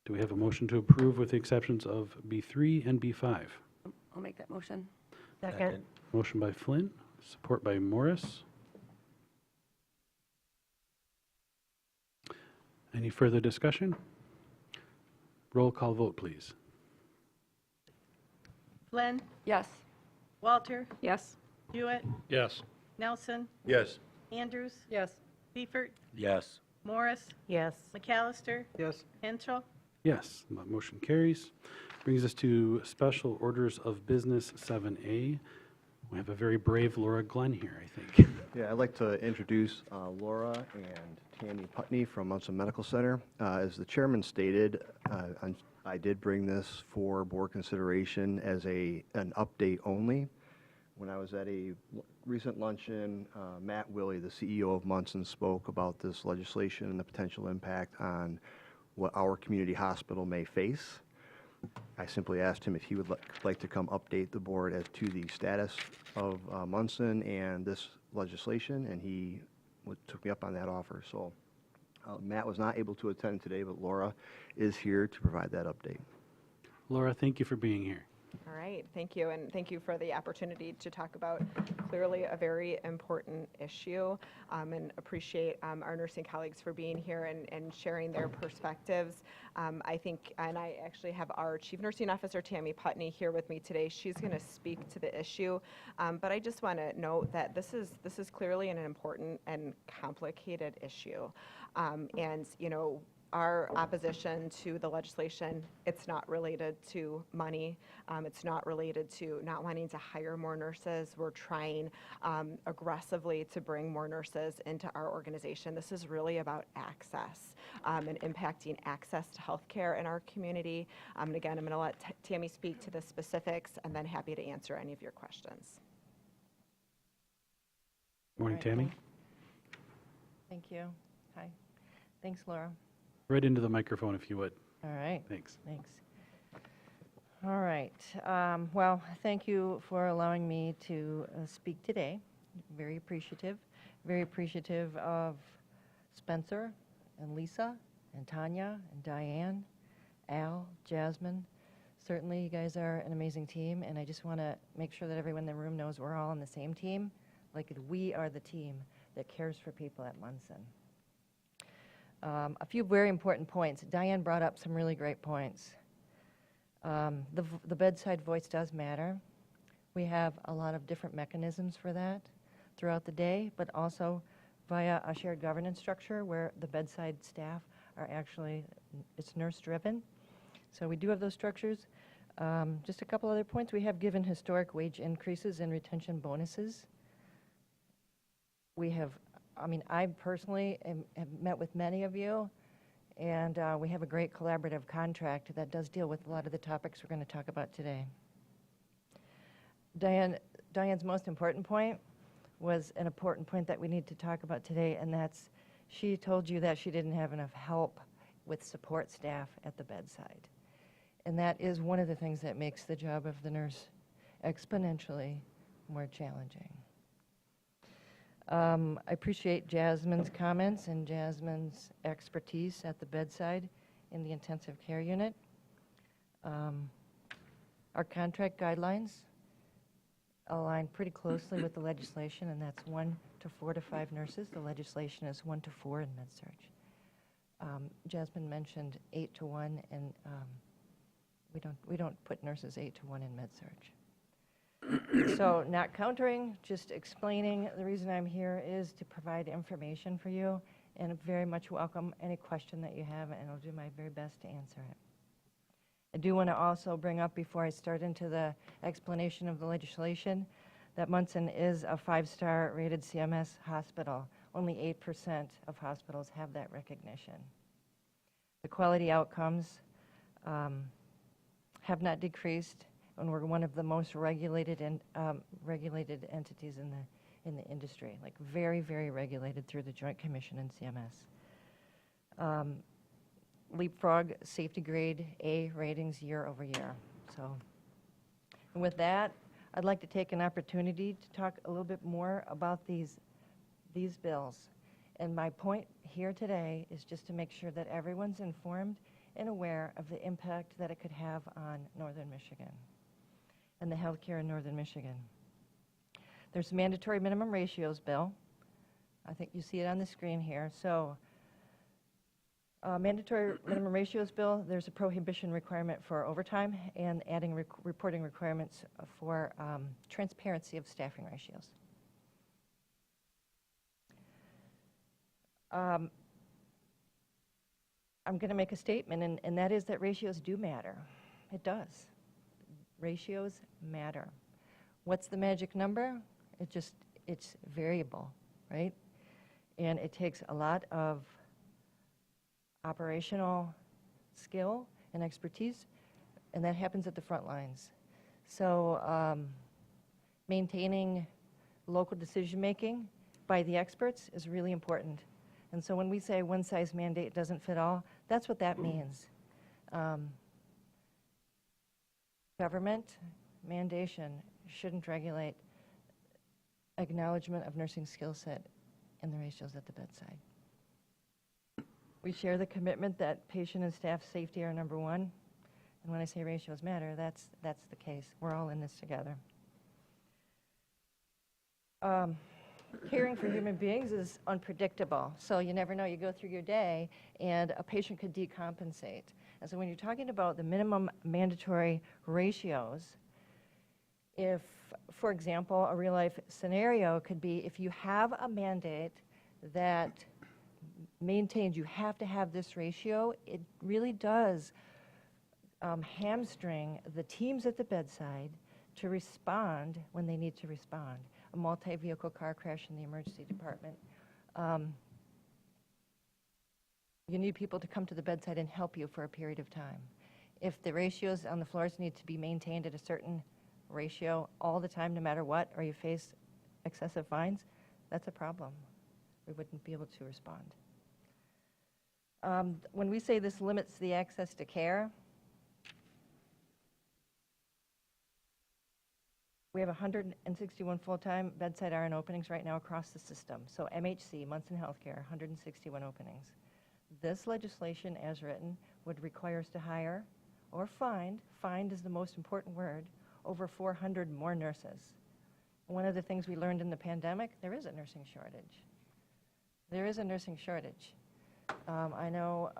Do we have a motion to approve with the exceptions of B3 and B5? I'll make that motion. Second. Motion by Flynn, support by Morris. Any further discussion? Roll call vote, please. Flynn. Yes. Walter. Yes. Jewett. Yes. Nelson. Yes. Andrews. Yes. Seifert. Yes. Morris. Yes. McAllister. Yes. Henschel. Yes, that motion carries. Brings us to special orders of business 7A. We have a very brave Laura Glenn here, I think. Yeah, I'd like to introduce Laura and Tammy Putney from Munson Medical Center. As the chairman stated, I did bring this for board consideration as an update only. When I was at a recent luncheon, Matt Willey, the CEO of Munson, spoke about this legislation and the potential impact on what our community hospital may face. I simply asked him if he would like to come update the board as to the status of Munson and this legislation, and he took me up on that offer. So Matt was not able to attend today, but Laura is here to provide that update. Laura, thank you for being here. All right, thank you, and thank you for the opportunity to talk about clearly a very important issue, and appreciate our nursing colleagues for being here and sharing their perspectives. I think, and I actually have our Chief Nursing Officer, Tammy Putney, here with me today. She's going to speak to the issue, but I just want to note that this is clearly an important and complicated issue, and you know, our opposition to the legislation, it's not related to money. It's not related to not wanting to hire more nurses. We're trying aggressively to bring more nurses into our organization. This is really about access and impacting access to healthcare in our community. And again, I'm going to let Tammy speak to the specifics and then happy to answer any of your questions. Morning, Tammy. Thank you. Hi. Thanks, Laura. Right into the microphone if you would. All right. Thanks. Thanks. All right. Well, thank you for allowing me to speak today. Very appreciative. Very appreciative of Spencer and Lisa and Tanya and Diane, Al, Jasmine. Certainly, you guys are an amazing team, and I just want to make sure that everyone in the room knows we're all on the same team. Like we are the team that cares for people at Munson. A few very important points. Diane brought up some really great points. The bedside voice does matter. We have a lot of different mechanisms for that throughout the day, but also via a shared governance structure where the bedside staff are actually, it's nurse-driven. So we do have those structures. Just a couple other points. We have given historic wage increases and retention bonuses. We have I mean, I personally have met with many of you, and we have a great collaborative contract that does deal with a lot of the topics we're going to talk about today. Diane's most important point was an important point that we need to talk about today, and that's she told you that she didn't have enough help with support staff at the bedside. And that is one of the things that makes the job of the nurse exponentially more challenging. I appreciate Jasmine's comments and Jasmine's expertise at the bedside in the intensive care unit. Our contract guidelines align pretty closely with the legislation, and that's 1 to 4 to 5 nurses. The legislation is 1 to 4 in med-surg. Jasmine mentioned 8 to 1, and we don't put nurses 8 to 1 in med-surg. So not countering, just explaining. The reason I'm here is to provide information for you, and very much welcome any question that you have, and I'll do my very best to answer it. I do want to also bring up, before I start into the explanation of the legislation, that Munson is a 5-star rated CMS hospital. Only 8% of hospitals have that recognition. The quality outcomes have not decreased, and we're one of the most regulated regulated entities in the industry, like very, very regulated through the Joint Commission and CMS. Leapfrog safety grade A ratings year over year. So, and with that, I'd like to take an opportunity to talk a little bit more about these bills. And my point here today is just to make sure that everyone's informed and aware of the impact that it could have on Northern Michigan and the healthcare in Northern Michigan. There's a mandatory minimum ratios bill. I think you see it on the screen here. So, mandatory minimum ratios bill, there's a prohibition requirement for overtime and adding reporting requirements for transparency of staffing ratios. I'm going to make a statement, and that is that ratios do matter. It does. Ratios matter. What's the magic number? It's variable, right? And it takes a lot of operational skill and expertise, and that happens at the front lines. So maintaining local decision-making by the experts is really important. And so when we say one size mandate doesn't fit all, that's what that means. Government mandation shouldn't regulate acknowledgement of nursing skill set and the ratios at the bedside. We share the commitment that patient and staff safety are number one. And when I say ratios matter, that's the case. We're all in this together. Caring for human beings is unpredictable. So you never know. You go through your day, and a patient could decompensate. And so when you're talking about the minimum mandatory ratios, if, for example, a real-life scenario could be if you have a mandate that maintains you have to have this ratio, it really does hamstring the teams at the bedside to respond when they need to respond. A multi-vehicle car crash in the emergency department. You need people to come to the bedside and help you for a period of time. If the ratios on the floors need to be maintained at a certain ratio all the time, no matter what, or you face excessive fines, that's a problem. We wouldn't be able to respond. When we say this limits the access to care, we have 161 full-time bedside RN openings right now across the system. So MHC, Munson Healthcare, 161 openings. This legislation, as written, would require us to hire or find is the most important word, over 400 more nurses. One of the things we learned in the pandemic, there is a nursing shortage. There is a nursing shortage. I know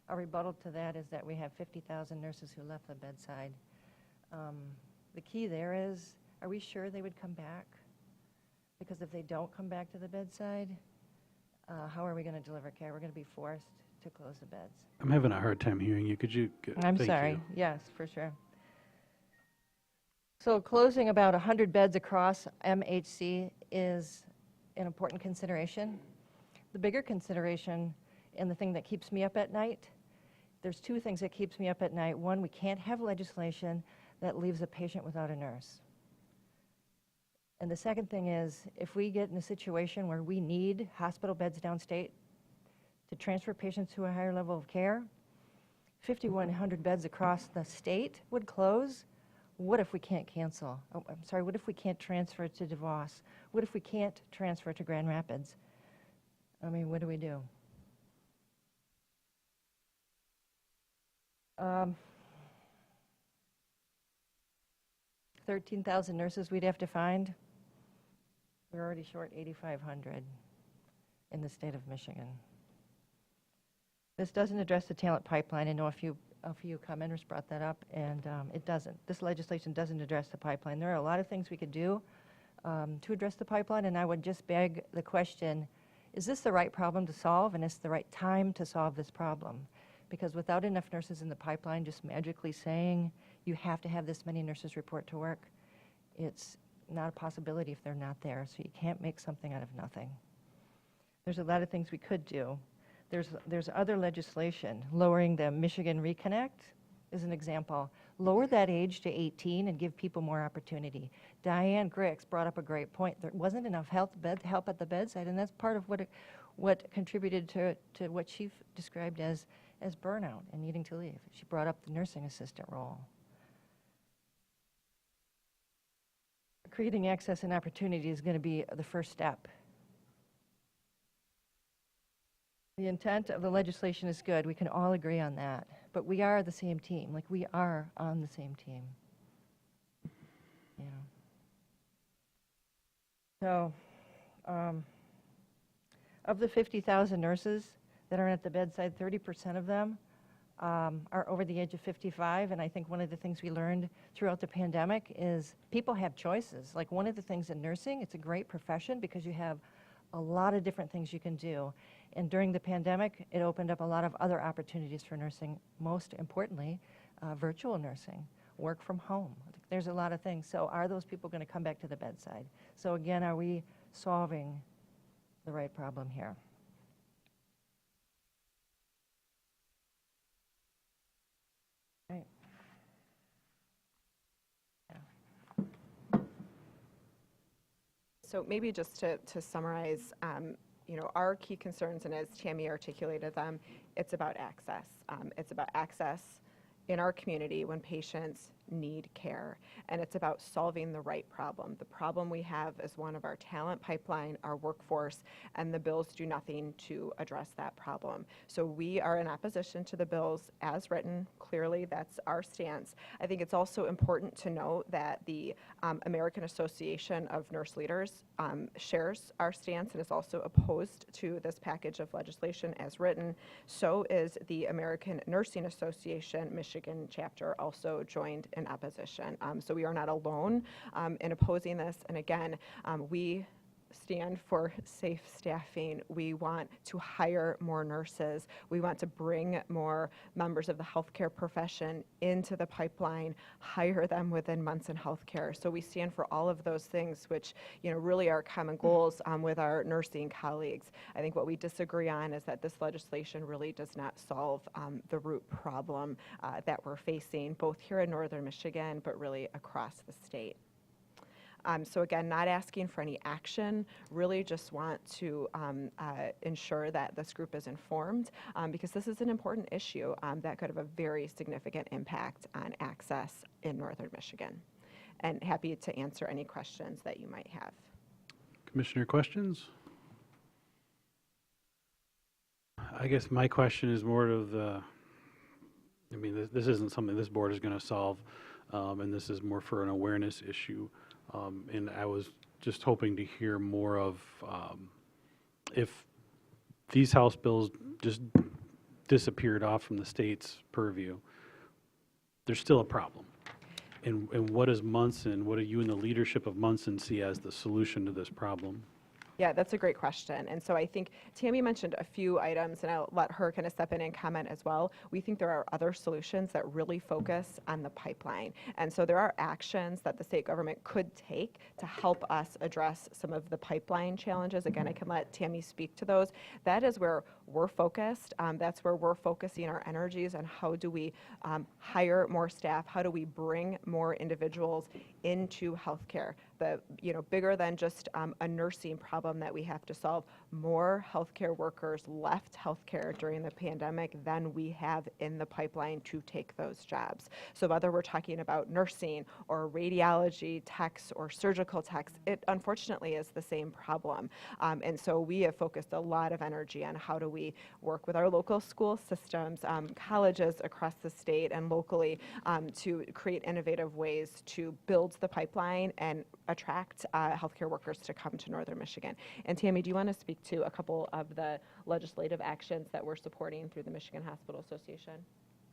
a rebuttal to that is that we have 50,000 nurses who left the bedside. The key there is, are we sure they would come back? Because if they don't come back to the bedside, how are we going to deliver care? We're going to be forced to close the beds. I'm having a hard time hearing you. Could you? I'm sorry. Yes, for sure. So closing about 100 beds across MHC is an important consideration. The bigger consideration, and the thing that keeps me up at night, there's two things that keeps me up at night. One, we can't have legislation that leaves a patient without a nurse. And the second thing is, if we get in a situation where we need hospital beds downstate to transfer patients to a higher level of care, 5,100 beds across the state would close. What if we can't cancel? Oh, I'm sorry, what if we can't transfer to DeVos? What if we can't transfer to Grand Rapids? I mean, what do we do? 13,000 nurses we'd have to find. We're already short 8,500 in the state of Michigan. This doesn't address the talent pipeline. I know a few commenters brought that up, and it doesn't. This legislation doesn't address the pipeline. There are a lot of things we could do to address the pipeline, and I would just beg the question, is this the right problem to solve, and is it the right time to solve this problem? Because without enough nurses in the pipeline, just magically saying you have to have this many nurses report to work, it's not a possibility if they're not there. So you can't make something out of nothing. There's a lot of things we could do. There's other legislation. Lowering the Michigan Reconnect is an example. Lower that age to 18 and give people more opportunity. Diane Grix brought up a great point. There wasn't enough help at the bedside, and that's part of what contributed to what she described as burnout and needing to leave. She brought up the nursing assistant role. Creating access and opportunity is going to be the first step. The intent of the legislation is good. We can all agree on that. But we are the same team. Like, we are on the same team. Yeah. So, of the 50,000 nurses that are at the bedside, 30% of them are over the age of 55. And I think one of the things we learned throughout the pandemic is people have choices. Like, one of the things in nursing, it's a great profession because you have a lot of different things you can do. And during the pandemic, it opened up a lot of other opportunities for nursing, most importantly, virtual nursing, work from home. There's a lot of things. So are those people going to come back to the bedside? So again, are we solving the right problem here? Right. So maybe just to summarize, our key concerns, and as Tammy articulated them, it's about access. It's about access in our community when patients need care, and it's about solving the right problem. The problem we have is one of our talent pipeline, our workforce, and the bills do nothing to address that problem. So we are in opposition to the bills as written. Clearly, that's our stance. I think it's also important to note that the American Association of Nurse Leaders shares our stance and is also opposed to this package of legislation as written. So is the American Nursing Association Michigan chapter, also joined in opposition. So we are not alone in opposing this. And again, we stand for safe staffing. We want to hire more nurses. We want to bring more members of the healthcare profession into the pipeline, hire them within months in healthcare. So we stand for all of those things, which really are common goals with our nursing colleagues. I think what we disagree on is that this legislation really does not solve the root problem that we're facing, both here in northern Michigan, but really across the state. So again, not asking for any action, really just want to ensure that this group is informed because this is an important issue that could have a very significant impact on access in northern Michigan. And happy to answer any questions that you might have. Commissioner, questions? I guess my question is more of the, this isn't something this board is going to solve, and this is more for an awareness issue. And I was just hoping to hear more of if these House bills just disappeared off from the state's purview, there's still a problem. And what does Munson, what do you and the leadership of Munson see as the solution to this problem? Yeah, that's a great question. And so I think Tammy mentioned a few items, and I'll let her kind of step in and comment as well. We think there are other solutions that really focus on the pipeline. And so there are actions that the state government could take to help us address some of the pipeline challenges. Again, I can let Tammy speak to those. That is where we're focused. That's where we're focusing our energies on how do we hire more staff, how do we bring more individuals into healthcare. Bigger than just a nursing problem that we have to solve. More healthcare workers left healthcare during the pandemic than we have in the pipeline to take those jobs. So whether we're talking about nursing or radiology techs or surgical techs, it unfortunately is the same problem. And so we have focused a lot of energy on how do we work with our local school systems, colleges across the state and locally to create innovative ways to build the pipeline and attract healthcare workers to come to Northern Michigan. And Tammy, do you want to speak to a couple of the legislative actions that we're supporting through the Michigan Hospital Association?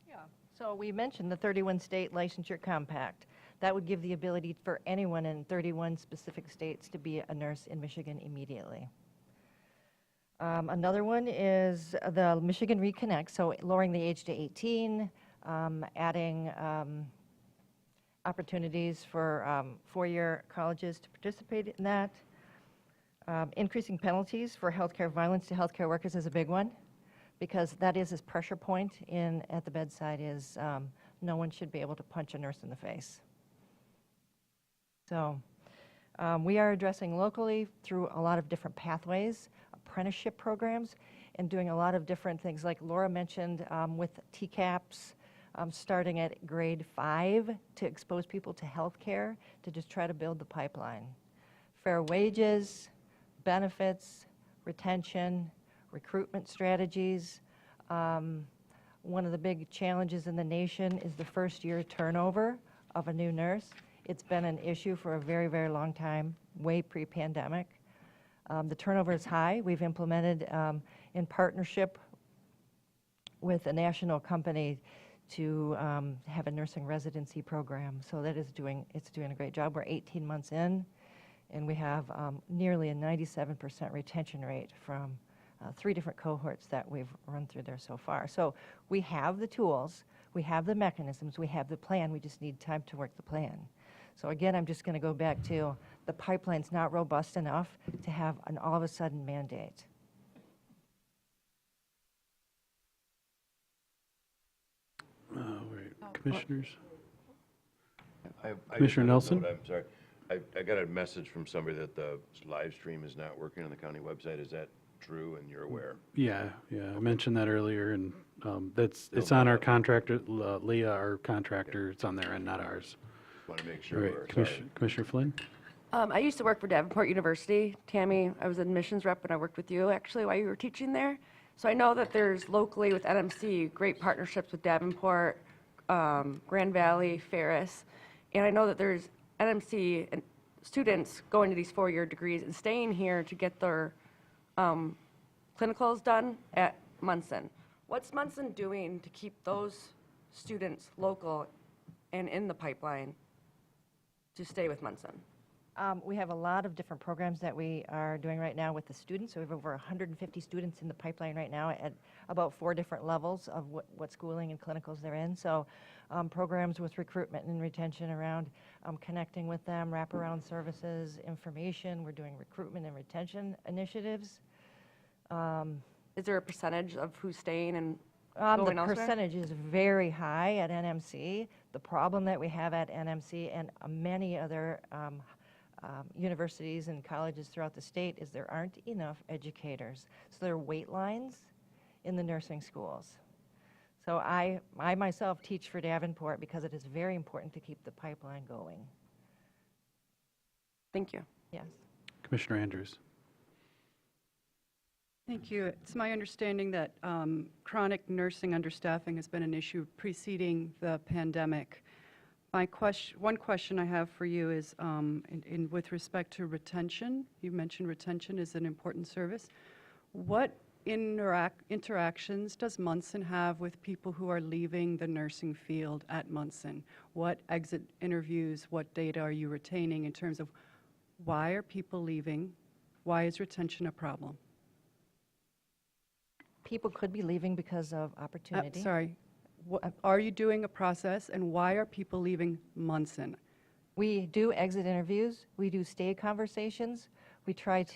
Yeah. So we mentioned the 31 state licensure compact. That would give the ability for anyone in 31 specific states to be a nurse in Michigan immediately. Another one is the Michigan Reconnect, so lowering the age to 18, adding opportunities for four-year colleges to participate in that. Increasing penalties for healthcare violence to healthcare workers is a big one, because that is his pressure point at the bedside is no one should be able to punch a nurse in the face. So we are addressing locally through a lot of different pathways, apprenticeship programs, and doing a lot of different things like Laura mentioned with TCAPs, starting at grade 5 to expose people to healthcare to just try to build the pipeline. Fair wages, benefits, retention, recruitment strategies. One of the big challenges in the nation is the first-year turnover of a new nurse. It's been an issue for a very, very long time, way pre-pandemic. The turnover is high. We've implemented in partnership with a national company to have a nursing residency program. So that is doing a great job. We're 18 months in, and we have nearly a 97% retention rate from 3 different cohorts that we've run through there so far. So we have the tools, we have the mechanisms, we have the plan, we just need time to work the plan. So again, I'm just going to go back to the pipeline's not robust enough to have an all of a sudden mandate. Commissioners? Commissioner Nelson? I'm sorry. I got a message from somebody that the live stream is not working on the county website. Is that true and you're aware? Yeah, I mentioned that earlier, and it's on our contractor, Leah, our contractor. It's on their end, not ours. Want to make sure. Right. Commissioner Flynn? I used to work for Davenport University. Tammy, I was an admissions rep and I worked with you actually while you were teaching there. So I know that there's locally with NMC great partnerships with Davenport, Grand Valley, Ferris, and I know that there's NMC and students going to these 4-year degrees and staying here to get their clinicals done at Munson. What's Munson doing to keep those students local and in the pipeline to stay with Munson? We have a lot of different programs that we are doing right now with the students. So we have over 150 students in the pipeline right now at about 4 different levels of what schooling and clinicals they're in. So programs with recruitment and retention around connecting with them, wraparound services, information. We're doing recruitment and retention initiatives. Is there a percentage of who's staying and the going elsewhere? percentage is very high at NMC. The problem that we have at NMC and many other universities and colleges throughout the state is there aren't enough educators. So there are wait lines in the nursing schools. So I myself teach for Davenport because it is very important to keep the pipeline going. Thank you. Yes. Commissioner Andrews? Thank you. It's my understanding that chronic nursing understaffing has been an issue preceding the pandemic. One question I have for you is with respect to retention. You mentioned retention is an important service. What interactions does Munson have with people who are leaving the nursing field at Munson? What exit interviews, what data are you retaining in terms of why are people leaving? Why is retention a problem? People could be leaving because of opportunity. Sorry. Are you doing a process, and why are people leaving Munson? We do exit interviews. We do stay conversations. We talk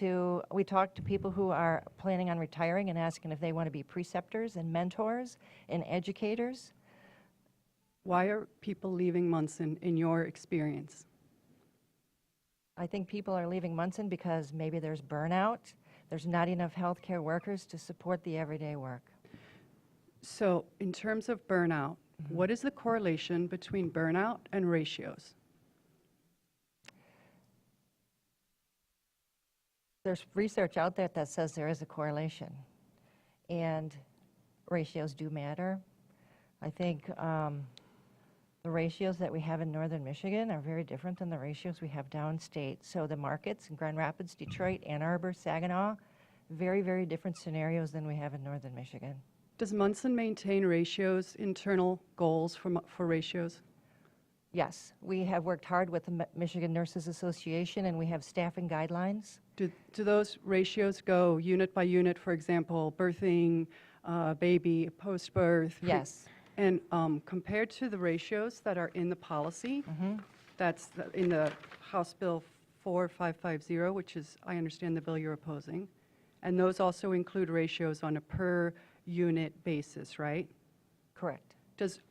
to people who are planning on retiring and asking if they want to be preceptors and mentors and educators. Why are people leaving Munson in your experience? I think people are leaving Munson because maybe there's burnout. There's not enough healthcare workers to support the everyday work. So in terms of burnout, what is the correlation between burnout and ratios? There's research out there that says there is a correlation, and ratios do matter. I think the ratios that we have in northern Michigan are very different than the ratios we have downstate. So the markets in Grand Rapids, Detroit, Ann Arbor, Saginaw, very, very different scenarios than we have in northern Michigan. Does Munson maintain ratios, internal goals for ratios? Yes, we have worked hard with the Michigan Nurses Association, and we have staffing guidelines. Do those ratios go unit by unit, for example, birthing, baby, post-birth? Yes. And compared to the ratios that are in the policy, that's in the House Bill 4550, which is, I understand, the bill you're opposing, and those also include ratios on a per unit basis, right? Correct.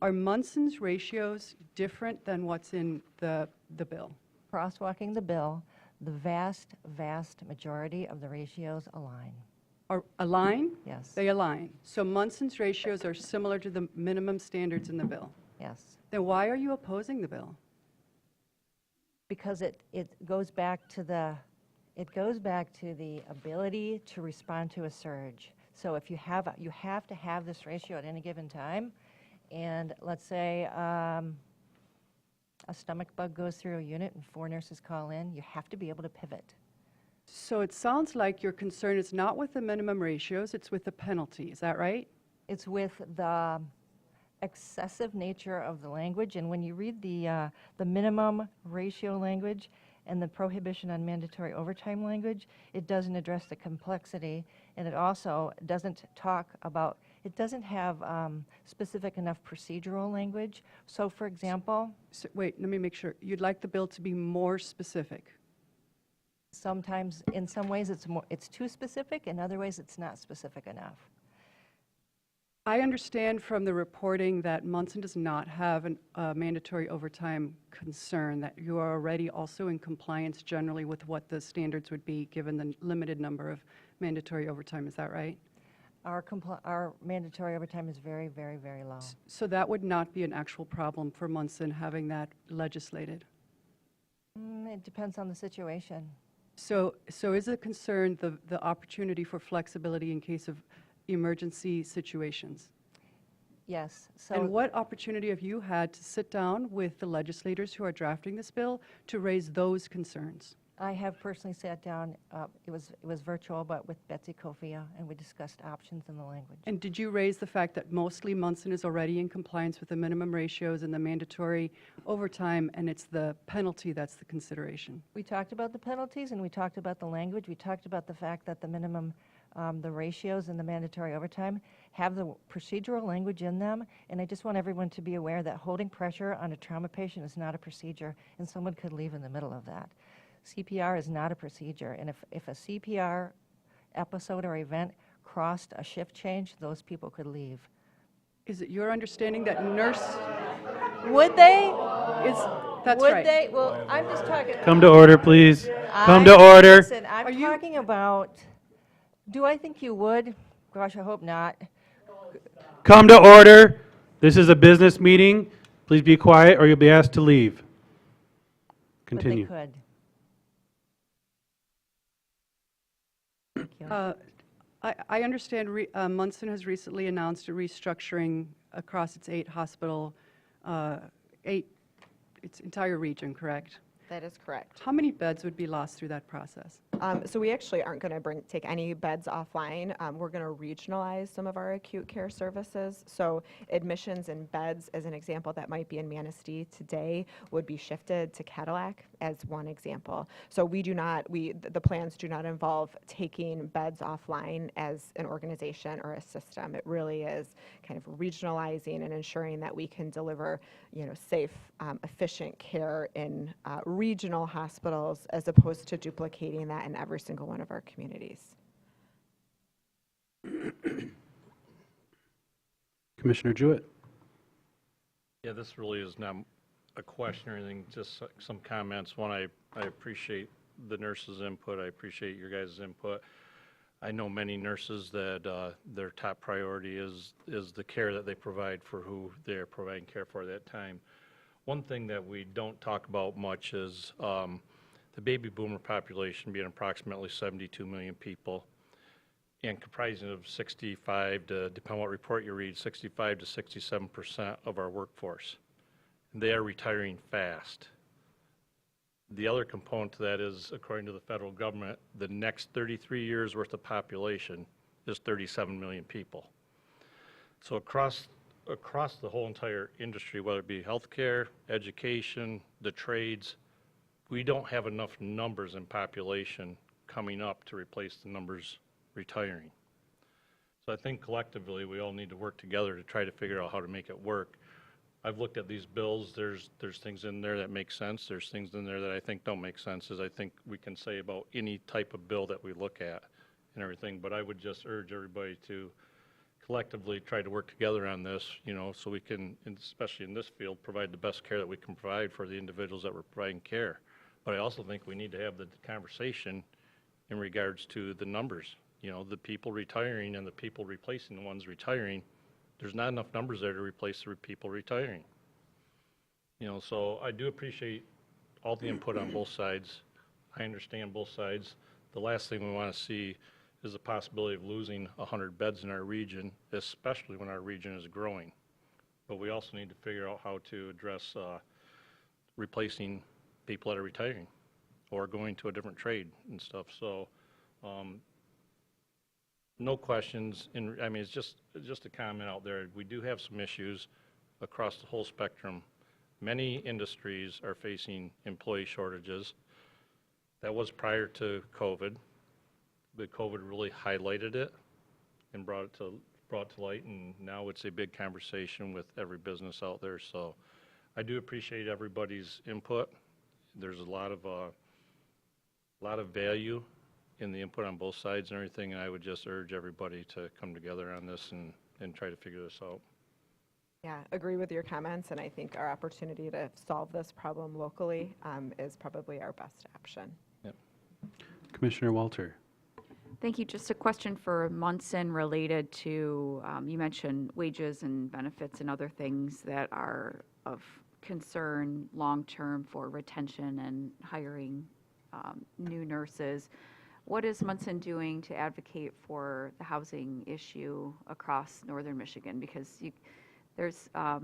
Are Munson's ratios different than what's in the bill? Crosswalking the bill, the vast, vast majority of the ratios align. Align? Yes. They align. So Munson's ratios are similar to the minimum standards in the bill. Yes. Then why are you opposing the bill? Because it goes back to the ability to respond to a surge. So if you have to have this ratio at any given time, and let's say a stomach bug goes through a unit and 4 nurses call in, you have to be able to pivot. So it sounds like your concern is not with the minimum ratios, it's with the penalty. Is that right? It's with the excessive nature of the language, and when you read the minimum ratio language and the prohibition on mandatory overtime language, it doesn't address the complexity, and it also doesn't have specific enough procedural language. So, for example... wait, let me make sure. You'd like the bill to be more specific? Sometimes, in some ways, it's too specific. In other ways, it's not specific enough. I understand from the reporting that Munson does not have a mandatory overtime concern, that you are already also in compliance generally with what the standards would be given the limited number of mandatory overtime. Is that right? Our mandatory overtime is very, very, very low. So that would not be an actual problem for Munson having that legislated? It depends on the situation. So is a concern the opportunity for flexibility in case of emergency situations? Yes. And what opportunity have you had to sit down with the legislators who are drafting this bill to raise those concerns? I have personally sat down, it was virtual, but with Betsy Kofia, and we discussed options in the language. And did you raise the fact that mostly Munson is already in compliance with the minimum ratios and the mandatory overtime, and it's the penalty that's the consideration? We talked about the penalties, and we talked about the language. We talked about the fact that the minimum, the ratios and the mandatory overtime have the procedural language in them, and I just want everyone to be aware that holding pressure on a trauma patient is not a procedure, and someone could leave in the middle of that. CPR is not a procedure, and if a CPR episode or event crossed a shift change, those people could leave. Is it your understanding that nurse... Would they? That's Would right. they? Well, I'm just talking... Come to order, please. Come to order. Listen, I'm talking about... Do I think you would? Gosh, I hope not. Come to order. This is a business meeting. Please be quiet or you'll be asked to leave. Continue. But they could. I understand Munson has recently announced a restructuring across its 8 hospital, its entire region, correct? That is correct. How many beds would be lost through that process? So we actually aren't going to take any beds offline. We're going to regionalize some of our acute care services. So admissions and beds, as an example, that might be in Manistee today would be shifted to Cadillac as one example. So the plans do not involve taking beds offline as an organization or a system. It really is kind of regionalizing and ensuring that we can deliver, safe, efficient care in regional hospitals as opposed to duplicating that in every single one of our communities. Commissioner Jewett. Yeah, this really is not a question or anything, just some comments. One, I appreciate the nurses' input. I appreciate your guys' input. I know many nurses that their top priority is the care that they provide for who they're providing care for at that time. One thing that we don't talk about much is the baby boomer population being approximately 72 million people and comprising of 65 to, depending on what report you read, 65 to 67% of our workforce. They are retiring fast. The other component to that is, according to the federal government, the next 33 years worth of population is 37 million people. So across the whole entire industry, whether it be healthcare, education, the trades, we don't have enough numbers in population coming up to replace the numbers retiring. So I think collectively we all need to work together to try to figure out how to make it work. I've looked at these bills. There's things in there that make sense. There's things in there that I think don't make sense, as I think we can say about any type of bill that we look at and everything. But I would just urge everybody to collectively try to work together on this, so we can, especially in this field, provide the best care that we can provide for the individuals that we're providing care. But I also think we need to have the conversation in regards to the numbers. The people retiring and the people replacing the ones retiring. There's not enough numbers there to replace the people retiring. So I do appreciate all the input on both sides. I understand both sides. The last thing we want to see is the possibility of losing 100 beds in our region, especially when our region is growing. But we also need to figure out how to address replacing people that are retiring or going to a different trade and stuff. So no questions. It's just a comment out there. We do have some issues across the whole spectrum. Many industries are facing employee shortages. That was prior to COVID, but COVID really highlighted it and brought it to light, and now it's a big conversation with every business out there. So I do appreciate everybody's input. There's a lot of value in the input on both sides and everything, and I would just urge everybody to come together on this and try to figure this out. Yeah, agree with your comments, and I think our opportunity to solve this problem locally is probably our best option. Yep. Commissioner Walter. Thank you. Just a question for Munson related to, you mentioned wages and benefits and other things that are of concern long-term for retention and hiring new nurses. What is Munson doing to advocate for the housing issue across northern Michigan? Because there's not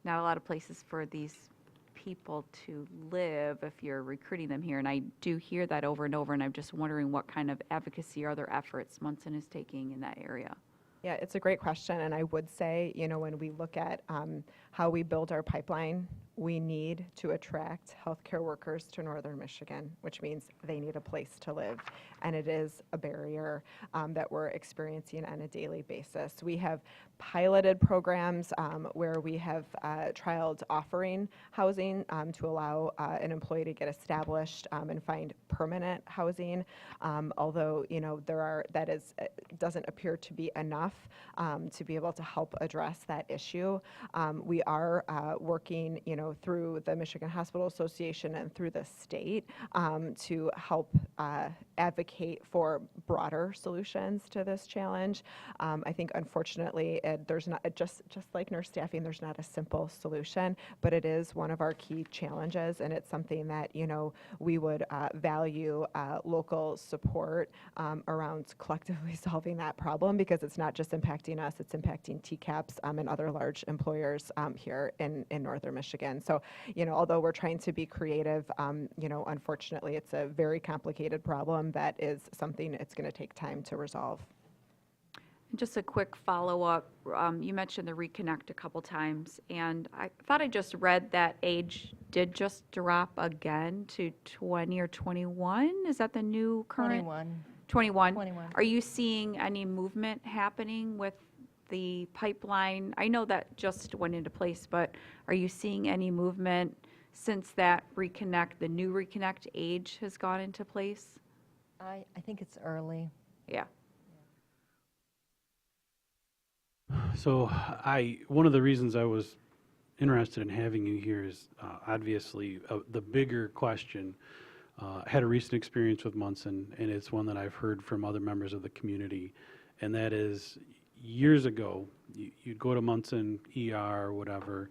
a lot of places for these people to live if you're recruiting them here. And I do hear that over and over, and I'm just wondering what kind of advocacy or other efforts Munson is taking in that area. Yeah, it's a great question, and I would say, when we look at how we build our pipeline, we need to attract healthcare workers to northern Michigan, which means they need a place to live, and it is a barrier that we're experiencing on a daily basis. We have piloted programs where we have trialed offering housing to allow an employee to get established and find permanent housing, although that doesn't appear to be enough to be able to help address that issue. We are working, through the Michigan Hospital Association and through the state to help advocate for broader solutions to this challenge. I think, unfortunately, there's not just like nurse staffing. There's not a simple solution, but it is one of our key challenges, and it's something that we would value local support around collectively solving that problem, because it's not just impacting us; it's impacting TCAPS and other large employers here in northern Michigan. Michigan. So, although we're trying to be creative, unfortunately, it's a very complicated problem that is something it's going to take time to resolve. Just a quick follow-up. You mentioned the reconnect a couple times, and I thought I just read that age did just drop again to 20 or 21. Is that the new current? 21. 21. Are you seeing any movement happening with the pipeline? I know that just went into place, but are you seeing any movement since that reconnect, the new reconnect age has gone into place? I think it's early. Yeah. So one of the reasons I was interested in having you here is obviously the bigger question. Had a recent experience with Munson, and it's one that I've heard from other members of the community, and that is years ago, you'd go to Munson, ER, whatever,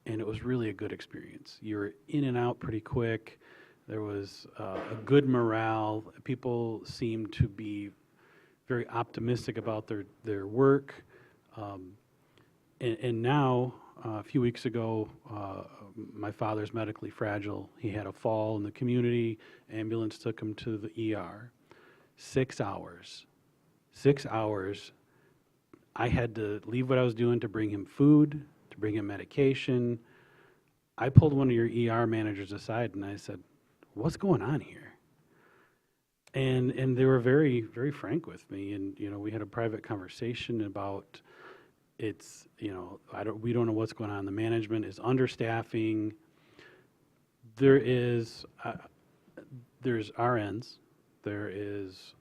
and it was really a good experience. You were in and out pretty quick. There was a good morale. People seemed to be very optimistic about their work. And now, a few weeks ago, my father's medically fragile. He had a fall in the community. Ambulance took him to the ER. 6 hours. 6 hours. I had to leave what I was doing to bring him food, to bring him medication. I pulled one of your ER managers aside and I said, "What's going on here?" And they were very, very frank with me. And, we had a private conversation about it's, we don't know what's going on. The management is understaffing. There's RNs, there is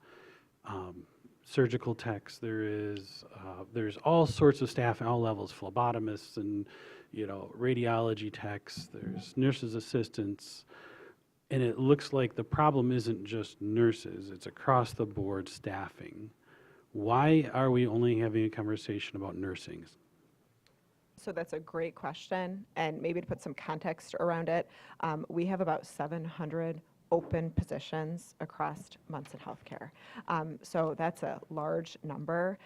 surgical techs, there's all sorts of staff at all levels, phlebotomists and, radiology techs, there's nurses assistants, and it looks like the problem isn't just nurses, it's across the board staffing. Why are we only having a conversation about nursing? So that's a great question, and maybe to put some context around it, we have about 700 open positions across Munson Healthcare. So that's a large number.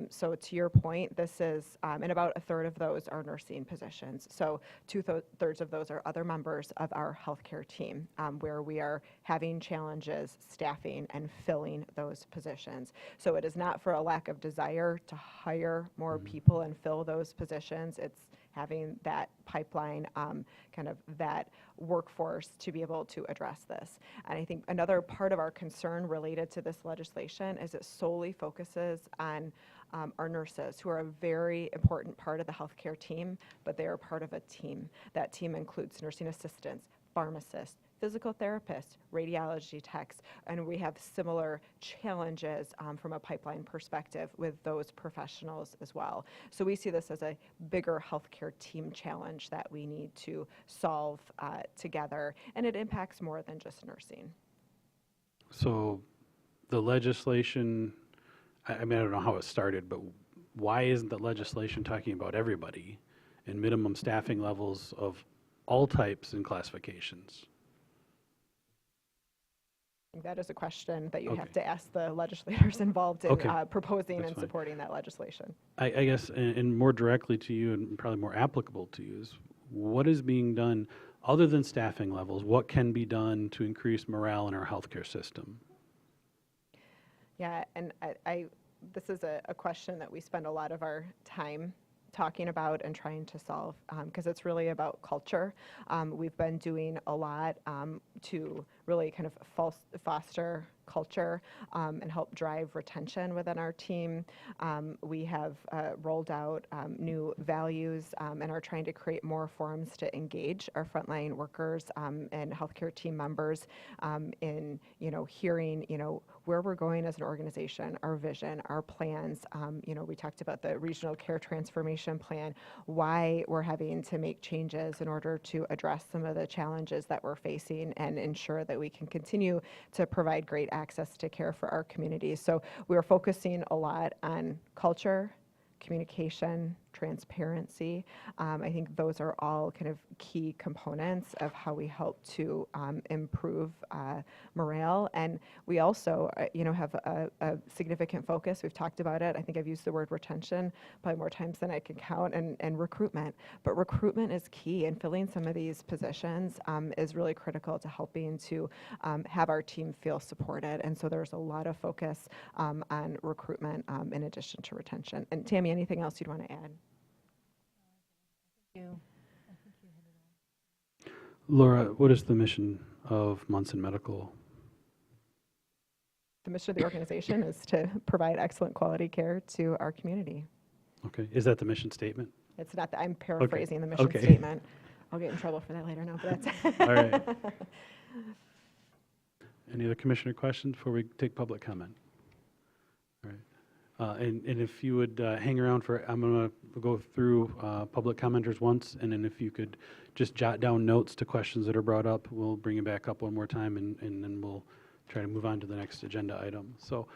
So to your point, this is, and about a third of those are nursing positions. So two-thirds of those are other members of our healthcare team, where we are having challenges staffing and filling those positions. So it is not for a lack of desire to hire more people and fill those positions. It's having that pipeline, kind of that workforce to be able to address this. And I think another part of our concern related to this legislation is it solely focuses on our nurses, who are a very important part of the healthcare team, but they are part of a team. That team includes nursing assistants, pharmacists, physical therapists, radiology techs, and we have similar challenges from a pipeline perspective with those professionals as well. So we see this as a bigger healthcare team challenge that we need to solve together, and it impacts more than just nursing. So the legislation, I mean, I don't know how it started, but why isn't the legislation talking about everybody and minimum staffing levels of all types and classifications? That is a question that you have to ask the legislators involved in proposing and supporting that legislation. I guess, and more directly to you and probably more applicable to you, is what is being done other than staffing levels? What can be done to increase morale in our healthcare system? Yeah, and this is a question that we spend a lot of our time talking about and trying to solve, because it's really about culture. We've been doing a lot to really kind of foster culture and help drive retention within our team. We have rolled out new values and are trying to create more forums to engage our frontline workers and healthcare team members in hearing where we're going as an organization, our vision, our plans. We talked about the regional care transformation plan, why we're having to make changes in order to address some of the challenges that we're facing and ensure that we can continue to provide great access to care for our communities. So we're focusing a lot on culture, communication, transparency. I think those are all kind of key components of how we help to improve morale. And we also, have a significant focus. We've talked about it. I think I've used the word retention probably more times than I can count, and recruitment. But recruitment is key, and filling some of these positions is really critical to helping to have our team feel supported. And so there's a lot of focus on recruitment in addition to retention. And Tammy, anything else you'd want to add? Laura, what is the mission of Munson Medical? The mission of the organization is to provide excellent quality care to our community. Okay, is that the mission statement? It's not that, I'm paraphrasing the mission Okay. statement. I'll get in trouble for that later, no, but that's. All right. Any other commissioner questions before we take public comment? All right. And if you would hang around for, I'm going to go through public commenters once, and then if you could just jot down notes to questions that are brought up, we'll bring it back up one more time, and then we'll try to move on to the next agenda item. So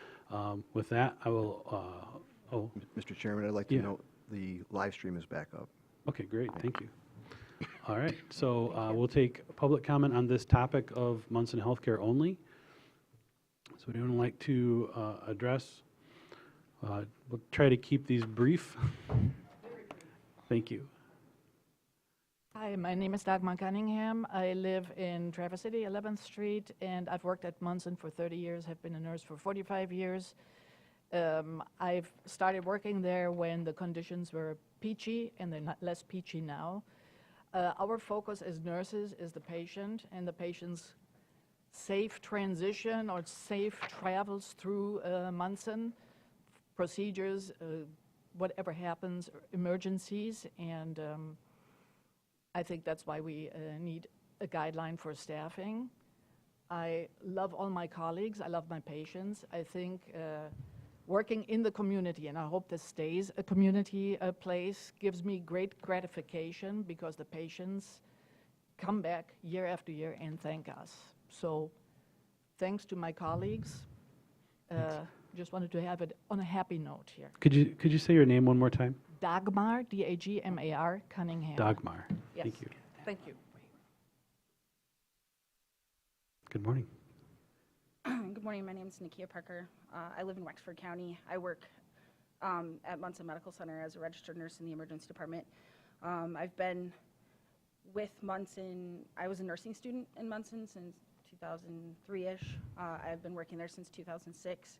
with that, I will, Mr. Chairman, I'd like to note the live stream is back up. Okay, great, thank you. All right, so we'll take public comment on this topic of Munson Healthcare only. So would anyone like to address? We'll try to keep these brief. Thank you. Hi, my name is Dagmar Cunningham. I live in Traverse City, 11th Street, and I've worked at Munson for 30 years, have been a nurse for 45 years. I've started working there when the conditions were peachy, and they're not less peachy now. Our focus as nurses is the patient and the patient's safe transition or safe travels through Munson, procedures, whatever happens, emergencies, and I think that's why we need a guideline for staffing. I love all my colleagues. I love my patients. I think working in the community, and I hope this stays a community place, gives me great gratification because the patients come back year after year and thank us. So thanks to my colleagues. Just wanted to have it on a happy note here. Could you say your name one more time? Dagmar, D-A-G-M-A-R, Cunningham. Dagmar. Yes. Thank you. Thank you. Good morning. Good morning. My name is Nakia Parker. I live in Wexford County. I work at Munson Medical Center as a registered nurse in the emergency department. I've been with Munson. I was a nursing student in Munson since 2003-ish. I've been working there since 2006.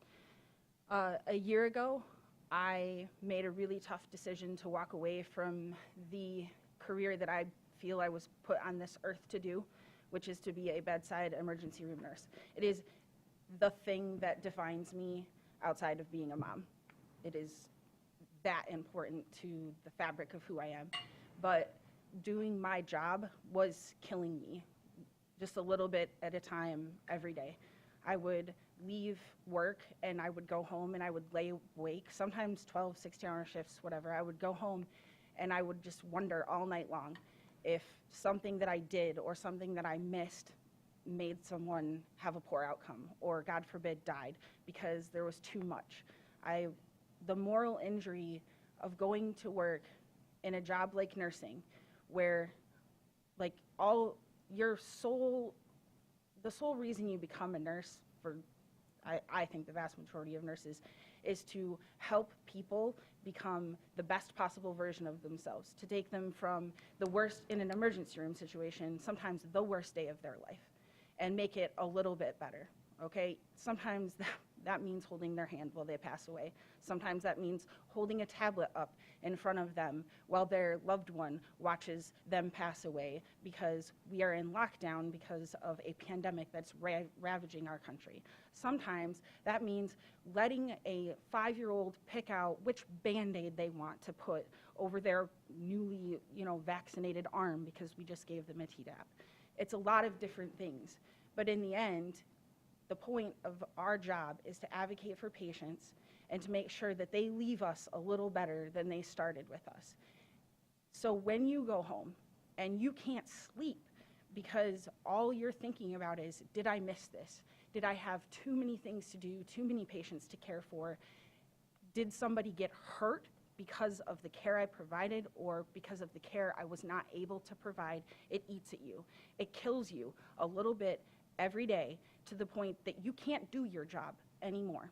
A year ago, I made a really tough decision to walk away from the career that I feel I was put on this earth to do, which is to be a bedside emergency room nurse. It is the thing that defines me outside of being a mom. It is that important to the fabric of who I am. But doing my job was killing me, just a little bit at a time every day. I would leave work and I would go home and I would lay awake, sometimes 12, 16-hour shifts, whatever. I would go home and I would just wonder all night long if something that I did or something that I missed made someone have a poor outcome or, God forbid, died because there was too much. The moral injury of going to work in a job like nursing where like the sole reason you become a nurse, for I think the vast majority of nurses, is to help people become the best possible version of themselves, to take them from the worst in an emergency room situation, sometimes the worst day of their life, and make it a little bit better, okay? Sometimes that means holding their hand while they pass away. Sometimes that means holding a tablet up in front of them while their loved one watches them pass away because we are in lockdown because of a pandemic that's ravaging our country. Sometimes that means letting a 5-year-old pick out which Band-Aid they want to put over their newly, vaccinated arm because we just gave them a Tdap. It's a lot of different things. But in the end, the point of our job is to advocate for patients and to make sure that they leave us a little better than they started with us. So when you go home and you can't sleep because all you're thinking about is, did I miss this? Did I have too many things to do, too many patients to care for? Did somebody get hurt because of the care I provided or because of the care I was not able to provide, it eats at you. It kills you a little bit every day to the point that you can't do your job anymore.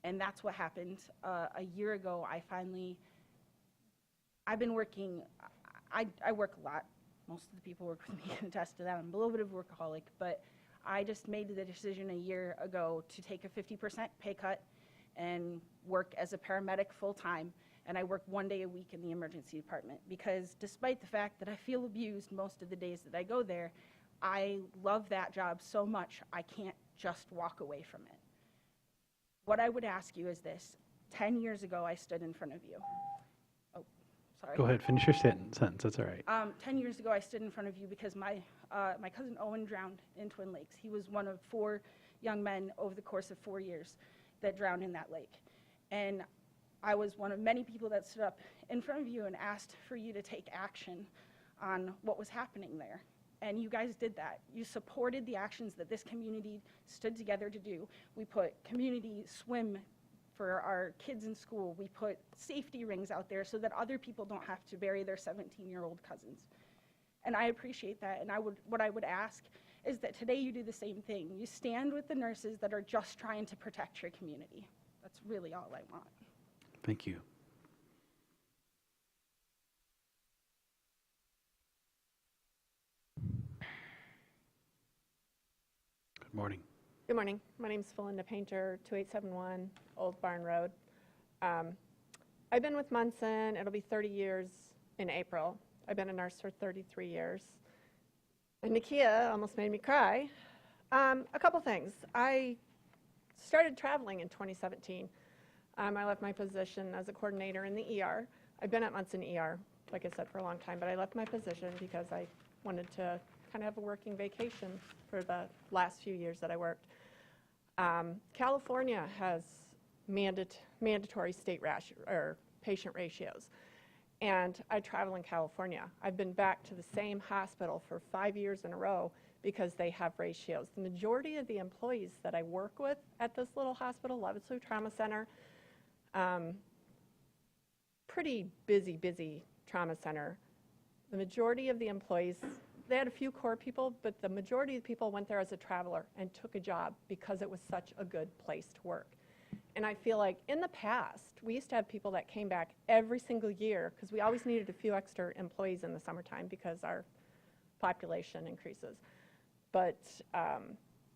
And that's what happened. A year ago, I've been working, I work a lot. Most of the people who work with me can attest to that. I'm a little bit of a workaholic, but I just made the decision a year ago to take a 50% pay cut and work as a paramedic full-time, and I work 1 day a week in the emergency department because despite the fact that I feel abused most of the days that I go there, I love that job so much I can't just walk away from it. What I would ask you is this. 10 years ago, I stood in front of you. Oh, sorry. Go ahead, finish your sentence, that's all right. 10 years ago, I stood in front of you because my cousin Owen drowned in Twin Lakes. He was one of 4 young men over the course of 4 years that drowned in that lake. And I was one of many people that stood up in front of you and asked for you to take action on what was happening there. And you guys did that. You supported the actions that this community stood together to do. We put community swim for our kids in school. We put safety rings out there so that other people don't have to bury their 17-year-old cousins. And I appreciate that. And what I would ask is that today you do the same thing. You stand with the nurses that are just trying to protect your community. That's really all I want. Thank you. Good morning. Good morning. My name is Felinda Painter, 2871 Old Barn Road. I've been with Munson. It'll be 30 years in April. I've been a nurse for 33 years. And Nakia almost made me cry. A couple things. I started traveling in 2017. I left my position as a coordinator in the ER. I've been at Munson ER, like I said, for a long time, but I left my position because I wanted to kind of have a working vacation for the last few years that I worked. California has mandatory state patient ratios, and I travel in California. I've been back to the same hospital for 5 years in a row because they have ratios. The majority of the employees that I work with at this little hospital, Leelanau Trauma Center, pretty busy trauma center. The majority of the employees, they had a few core people, but the majority of the people went there as a traveler and took a job because it was such a good place to work. And I feel like in the past, we used to have people that came back every single year because we always needed a few extra employees in the summertime because our population increases. But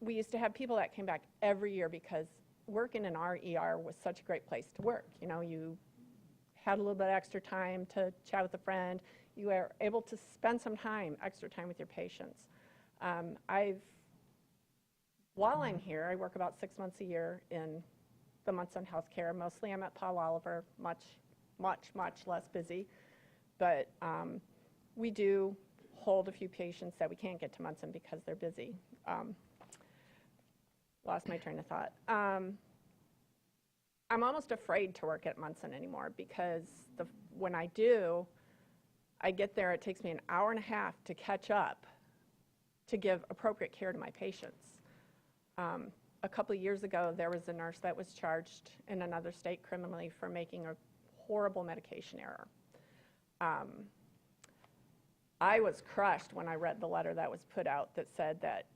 we used to have people that came back every year because working in our ER was such a great place to work. You know, you had a little bit of extra time to chat with a friend. You were able to spend some extra time with your patients. While I'm here, I work about 6 months a year in the Munson Healthcare. Mostly I'm at Paul Oliver, much less busy. But we do hold a few patients that we can't get to Munson because they're busy. Lost my train of thought. I'm almost afraid to work at Munson anymore because when I do, I get there, it takes me an hour and a half to catch up to give appropriate care to my patients. A couple of years ago, there was a nurse that was charged in another state criminally for making a horrible medication error. I was crushed when I read the letter that was put out that said that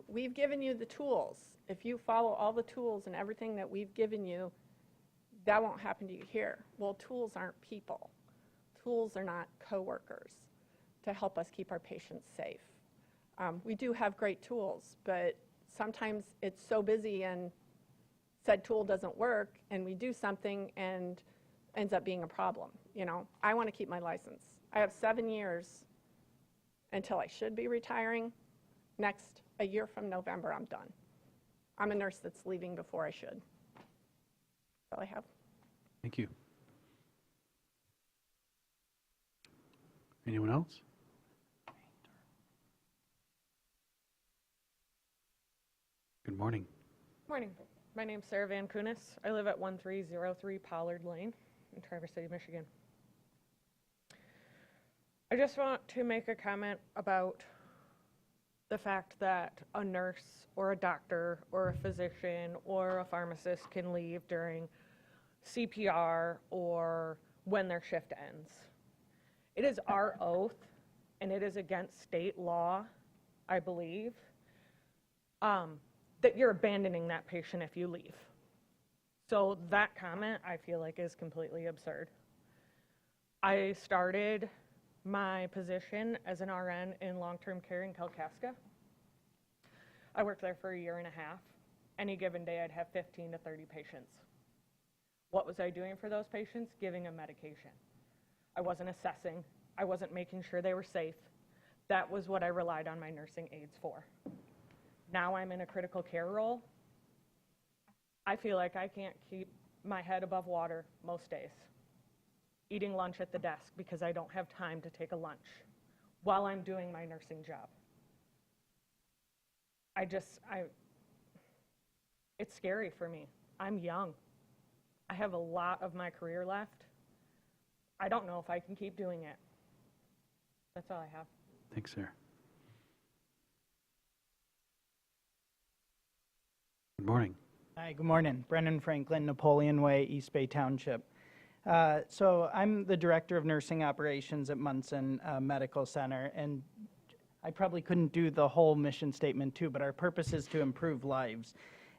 we've given you the tools. If you follow all the tools and everything that we've given you, that won't happen to you here. Well, tools aren't people. Tools are not coworkers to help us keep our patients safe. We do have great tools, but sometimes it's so busy and said tool doesn't work and we do something and ends up being a problem. You know, I want to keep my license. I have 7 years until I should be retiring. A year from November, I'm done. I'm a nurse that's leaving before I should. That's all I have. Thank you. Anyone else? Good morning. Morning. My name's Sarah Van Kunis. I live at 1303 Pollard Lane in Traverse City, Michigan. I just want to make a comment about the fact that a nurse or a doctor or a physician or a pharmacist can leave during CPR or when their shift ends. It is our oath, and it is against state law, I believe, that you're abandoning that patient if you leave. So that comment, I feel like, is completely absurd. I started my position as an RN in long-term care in Kalkaska. I worked there for a year and a half. Any given day, I'd have 15 to 30 patients. What was I doing for those patients? Giving them medication. I wasn't assessing. I wasn't making sure they were safe. That was what I relied on my nursing aides for. Now I'm in a critical care role. I feel like I can't keep my head above water most days, eating lunch at the desk because I don't have time to take a lunch while I'm doing my nursing job. It's scary for me. I'm young. I have a lot of my career left. I don't know if I can keep doing it. That's all I have. Thanks, Sarah. Good morning. Hi, good morning. Brendan Franklin, Napoleon Way, East Bay Township. So I'm the Director of Nursing Operations at Munson Medical Center, and I probably couldn't do the whole mission statement too, but our purpose is to improve lives.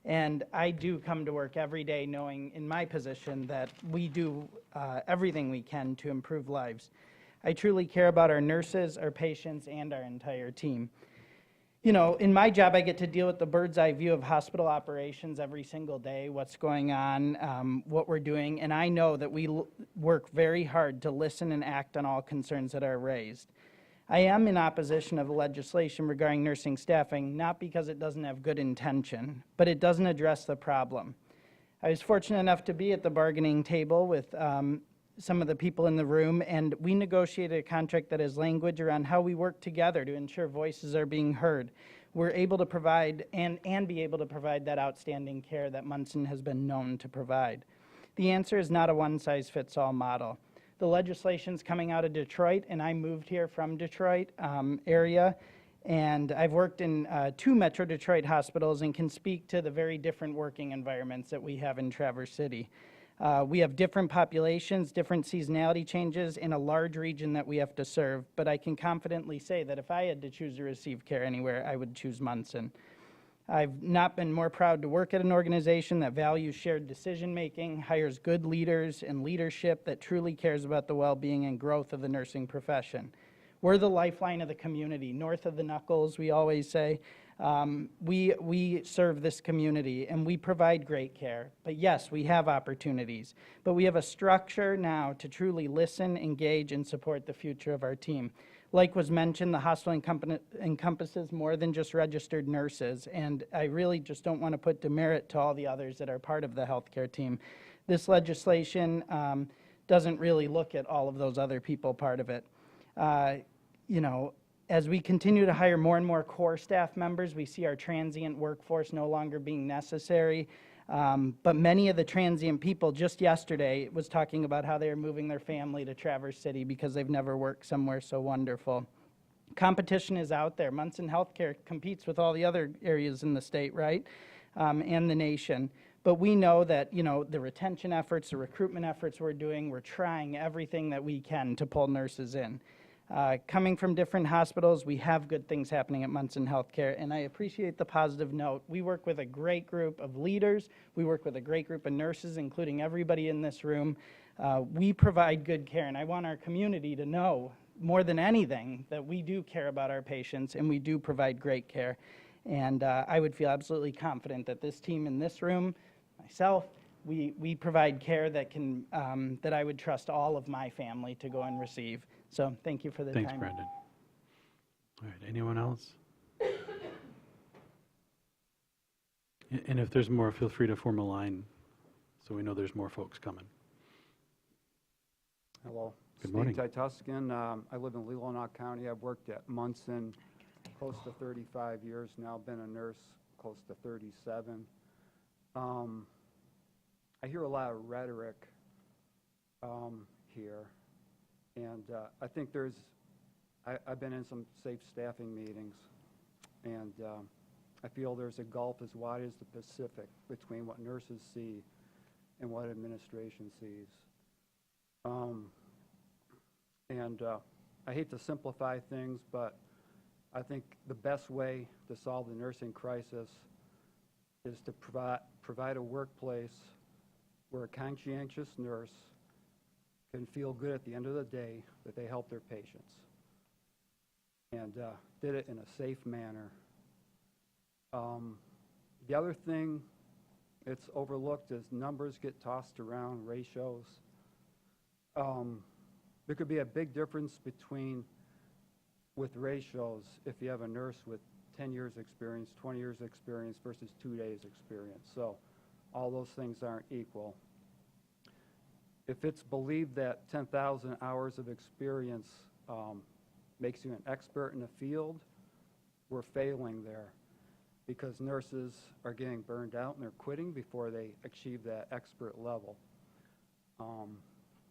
And I do come to work every day knowing in my position that we do everything we can to improve lives. I truly care about our nurses, our patients, and our entire team. You know, in my job, I get to deal with the bird's eye view of hospital operations every single day, what's going on, what we're doing, and I know that we work very hard to listen and act on all concerns that are raised. I am in opposition of the legislation regarding nursing staffing, not because it doesn't have good intention, but it doesn't address the problem. I was fortunate enough to be at the bargaining table with some of the people in the room, and we negotiated a contract that has language around how we work together to ensure voices are being heard. We're able to provide and be able to provide that outstanding care that Munson has been known to provide. The answer is not a one-size-fits-all model. The legislation's coming out of Detroit, and I moved here from Detroit area, and I've worked in 2 Metro Detroit hospitals and can speak to the very different working environments that we have in Traverse City. We have different populations, different seasonality changes in a large region that we have to serve, but I can confidently say that if I had to choose to receive care anywhere, I would choose Munson. I've not been more proud to work at an organization that values shared decision-making, hires good leaders and leadership that truly cares about the well-being and growth of the nursing profession. We're the lifeline of the community, north of the knuckles, we always say. We serve this community and we provide great care. But yes, we have opportunities. But we have a structure now to truly listen, engage, and support the future of our team. Like was mentioned, the hospital encompasses more than just registered nurses, and I really just don't want to put demerit to all the others that are part of the healthcare team. This legislation doesn't really look at all of those other people part of it. You know, as we continue to hire more and more core staff members, we see our transient workforce no longer being necessary. But many of the transient people just yesterday was talking about how they are moving their family to Traverse City because they've never worked somewhere so wonderful. Competition is out there. Munson Healthcare competes with all the other areas in the state, right? And the nation. But we know that, you know, the retention efforts, the recruitment efforts we're doing, we're trying everything that we can to pull nurses in. Coming from different hospitals, we have good things happening at Munson Healthcare, and I appreciate the positive note. We work with a great group of leaders. We work with a great group of nurses, including everybody in this room. We provide good care, and I want our community to know, more than anything, that we do care about our patients, and we do provide great care. And I would feel absolutely confident that this team in this room, myself, we provide care that can that I would trust all of my family to go and receive. So thank you for the time. Thanks, Brandon. All right, anyone else? And if there's more, feel free to form a line so we know there's more folks coming. Hello. Good morning. Steve Tytuskin. I live in Leelanau County. I've worked at Munson close to 35 years now, been a nurse close to 37. I hear a lot of rhetoric here, and I think I've been in some safe staffing meetings, and I feel there's a gulf as wide as the Pacific between what nurses see and what administration sees. I hate to simplify things, but I think the best way to solve the nursing crisis is to provide a workplace where a conscientious nurse can feel good at the end of the day that they help their patients and did it in a safe manner. The other thing that's overlooked is numbers get tossed around, ratios. There could be a big difference with ratios if you have a nurse with 10 years experience, 20 years experience versus 2 days experience. So all those things aren't equal. If it's believed that 10,000 hours of experience makes you an expert in the field, we're failing there because nurses are getting burned out and they're quitting before they achieve that expert level.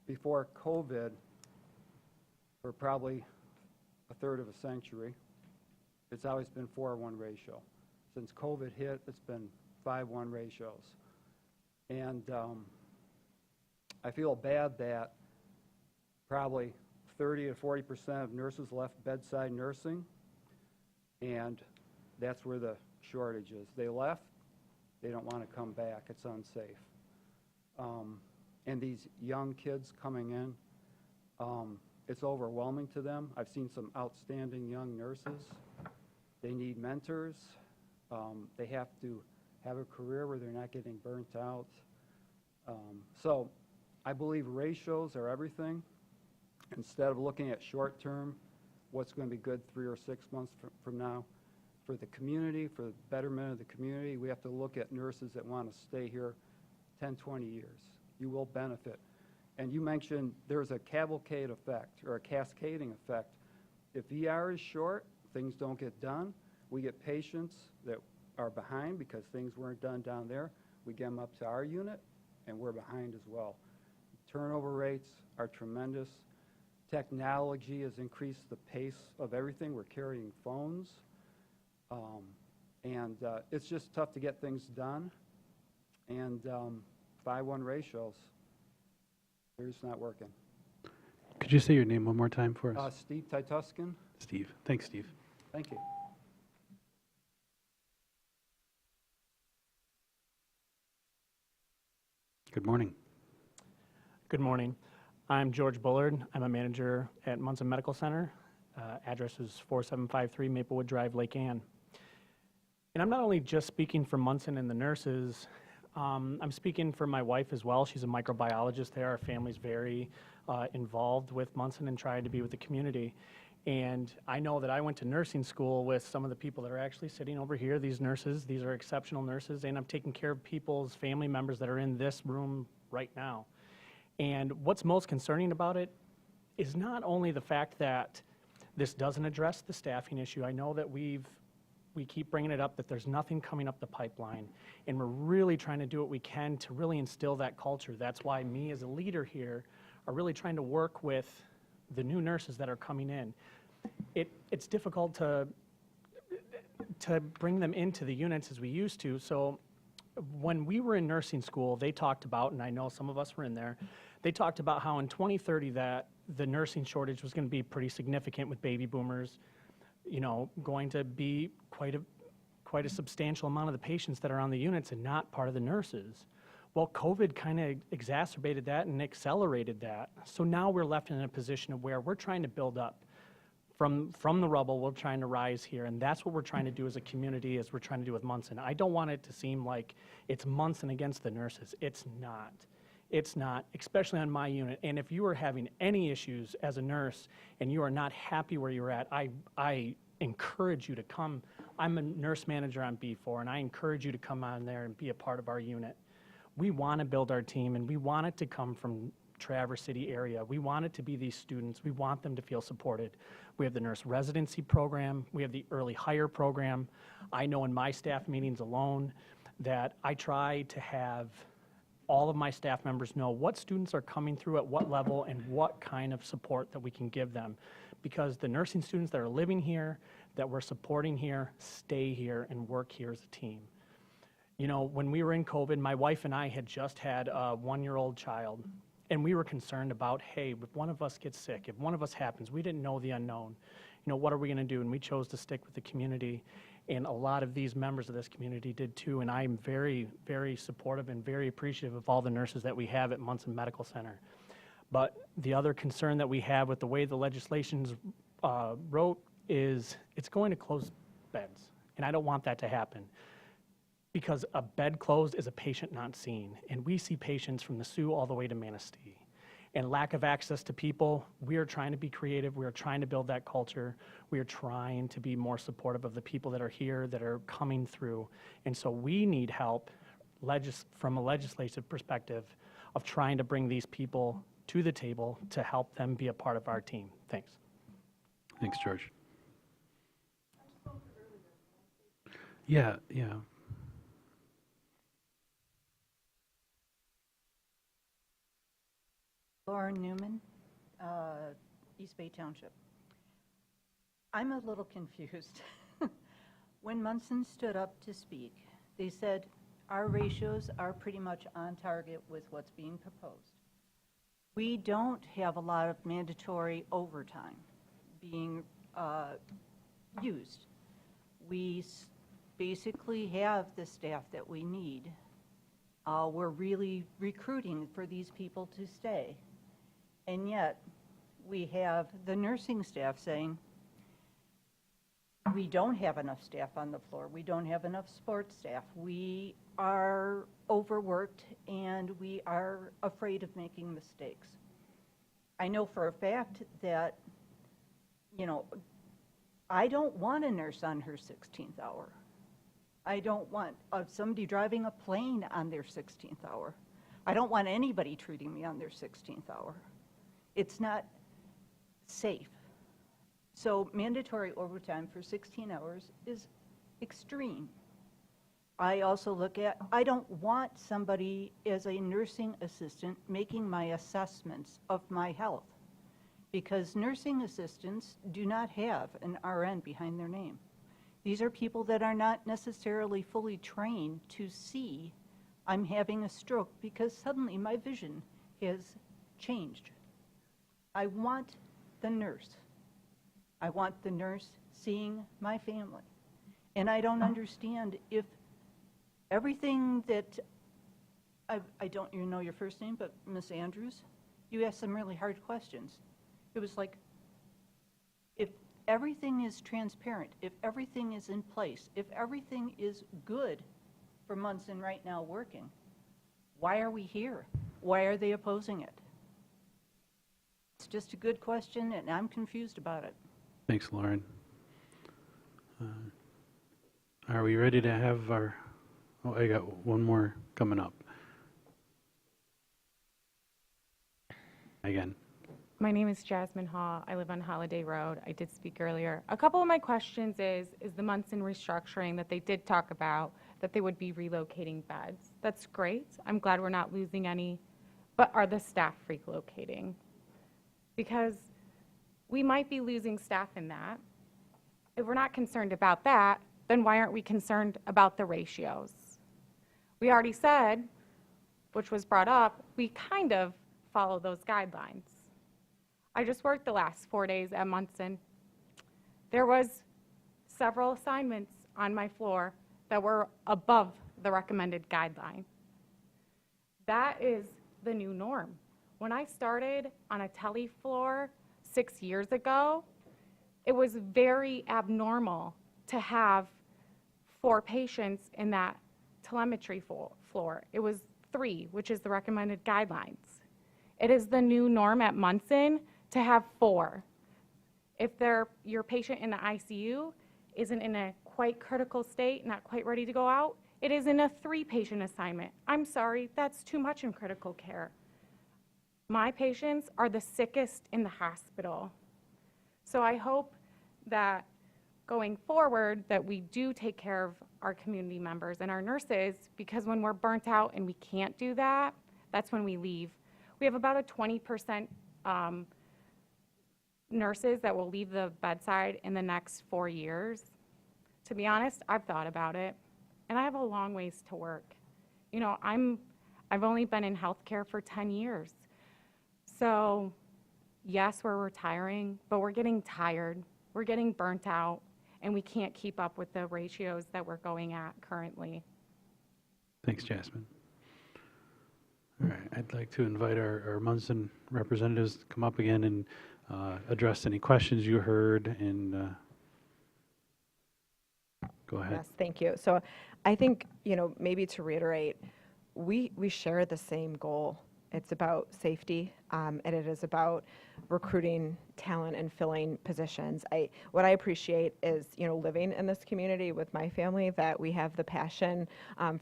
Before COVID, for probably a third of a century, it's always been 4:1 ratio. Since COVID hit, it's been 5:1 ratios. And I feel bad that probably 30 to 40% of nurses left bedside nursing, and that's where the shortage is. They left, they don't want to come back, it's unsafe. And these young kids coming in, it's overwhelming to them. I've seen some outstanding young nurses. They need mentors. They have to have a career where they're not getting burnt out. So I believe ratios are everything. Instead of looking at short term, what's going to be good 3 or 6 months from now, for the community, for the betterment of the community, we have to look at nurses that want to stay here 10, 20 years. You will benefit. And you mentioned there's a cavalcade effect or a cascading effect. If ER is short, things don't get done. We get patients that are behind because things weren't done down there. We get them up to our unit, and we're behind as well. Turnover rates are tremendous. Technology has increased the pace of everything. We're carrying phones. It's just tough to get things done. And 5:1 ratios, they're just not working. Could you say your name one more time for us? Steve Tytuskin. Steve. Thanks, Steve. Thank you. Good morning. Good morning. I'm George Bullard. I'm a manager at Munson Medical Center. Address is 4753 Maplewood Drive, Lake Ann. And I'm not only just speaking for Munson and the nurses, I'm speaking for my wife as well. She's a microbiologist there. Our family's very involved with Munson and trying to be with the community. And I know that I went to nursing school with some of the people that are actually sitting over here, these nurses. These are exceptional nurses, and I'm taking care of people's family members that are in this room right now. And what's most concerning about it is not only the fact that this doesn't address the staffing issue. I know that we keep bringing it up, that there's nothing coming up the pipeline, and we're really trying to do what we can to really instill that culture. That's why me as a leader here are really trying to work with the new nurses that are coming in. It's difficult to bring them into the units as we used to. So when we were in nursing school, they talked about, and I know some of us were in there, they talked about how in 2030 that the nursing shortage was going to be pretty significant with baby boomers, you know, going to be quite a substantial amount of the patients that are on the units and not part of the nurses. Well, COVID kind of exacerbated that and accelerated that. So now we're left in a position of where we're trying to build up. From the rubble, we're trying to rise here, and that's what we're trying to do as a community, as we're trying to do with Munson. I don't want it to seem like it's Munson against the nurses. It's not. It's not, especially on my unit. And if you are having any issues as a nurse and you are not happy where you're at, I encourage you to come. I'm a nurse manager on B4, and I encourage you to come on there and be a part of our unit. We want to build our team, and we want it to come from Traverse City area. We want it to be these students. We want them to feel supported. We have the nurse residency program. We have the early hire program. I know in my staff meetings alone that I try to have all of my staff members know what students are coming through at what level and what kind of support that we can give them. Because the nursing students that are living here, that we're supporting here, stay here and work here as a team. You know, when we were in COVID, my wife and I had just had a 1-year-old child. And we were concerned about, hey, if one of us gets sick, if one of us happens, we didn't know the unknown. You know, what are we going to do? And we chose to stick with the community. And a lot of these members of this community did too. And I'm very, very supportive and very appreciative of all the nurses that we have at Munson Medical Center. But the other concern that we have with the way the legislation's wrote is it's going to close beds. And I don't want that to happen, because a bed closed is a patient not seen. And we see patients from the Sioux all the way to Manistee. And lack of access to people, we are trying to be creative. We are trying to build that culture. We are trying to be more supportive of the people that are here, that are coming through. And so we need help from a legislative perspective of trying to bring these people to the table to help them be a part of our team. Thanks. Thanks, George. Yeah. Lauren Newman, East Bay Township. I'm a little confused. When Munson stood up to speak, they said our ratios are pretty much on target with what's being proposed. We don't have a lot of mandatory overtime being used. We basically have the staff that we need. We're really recruiting for these people to stay. And yet, we have the nursing staff saying, we don't have enough staff on the floor. We don't have enough sports staff. We are overworked and we are afraid of making mistakes. I know for a fact that, you know, I don't want a nurse on her 16th hour. I don't want somebody driving a plane on their 16th hour. I don't want anybody treating me on their 16th hour. It's not safe. So mandatory overtime for 16 hours is extreme. I also look at, I don't want somebody as a nursing assistant making my assessments of my health, because nursing assistants do not have an RN behind their name. These are people that are not necessarily fully trained to see I'm having a stroke because suddenly my vision has changed. I want the nurse. I want the nurse seeing my family. And I don't understand if everything that, I don't even know your first name, but Miss Andrews, you asked some really hard questions. It was like, if everything is transparent, if everything is in place, if everything is good for Munson right now working, why are we here? Why are they opposing it? It's just a good question, and I'm confused about it. Thanks, Lauren. Are we ready to have our, oh, I got one more coming up. Again. My name is Jasmine Hall. I live on Holiday Road. I did speak earlier. A couple of my questions is the Munson restructuring that they did talk about, that they would be relocating beds. That's great. I'm glad we're not losing any, but are the staff relocating? Because we might be losing staff in that. If we're not concerned about that, then why aren't we concerned about the ratios? We already said, which was brought up, we kind of follow those guidelines. I just worked the last 4 days at Munson. There was several assignments on my floor that were above the recommended guideline. That is the new norm. When I started on a tele floor 6 years ago, it was very abnormal to have 4 patients in that telemetry floor. It was 3, which is the recommended guidelines. It is the new norm at Munson to have 4. If your patient in the ICU isn't in a quite critical state, not quite ready to go out, it is in a 3-patient assignment. I'm sorry, that's too much in critical care. My patients are the sickest in the hospital. So I hope that going forward that we do take care of our community members and our nurses, because when we're burnt out and we can't do that, that's when we leave. We have about a 20% nurses that will leave the bedside in the next 4 years. To be honest, I've thought about it, and I have a long ways to work. You know, I've only been in healthcare for 10 years. So, yes, we're retiring, but we're getting tired. We're getting burnt out, and we can't keep up with the ratios that we're going at currently. Thanks, Jasmine. All right, I'd like to invite our Munson representatives to come up again and address any questions you heard, and go ahead. Yes, thank you. So I think, maybe to reiterate, we share the same goal. It's about safety, and it is about recruiting talent and filling positions. What I appreciate is, living in this community with my family, that we have the passion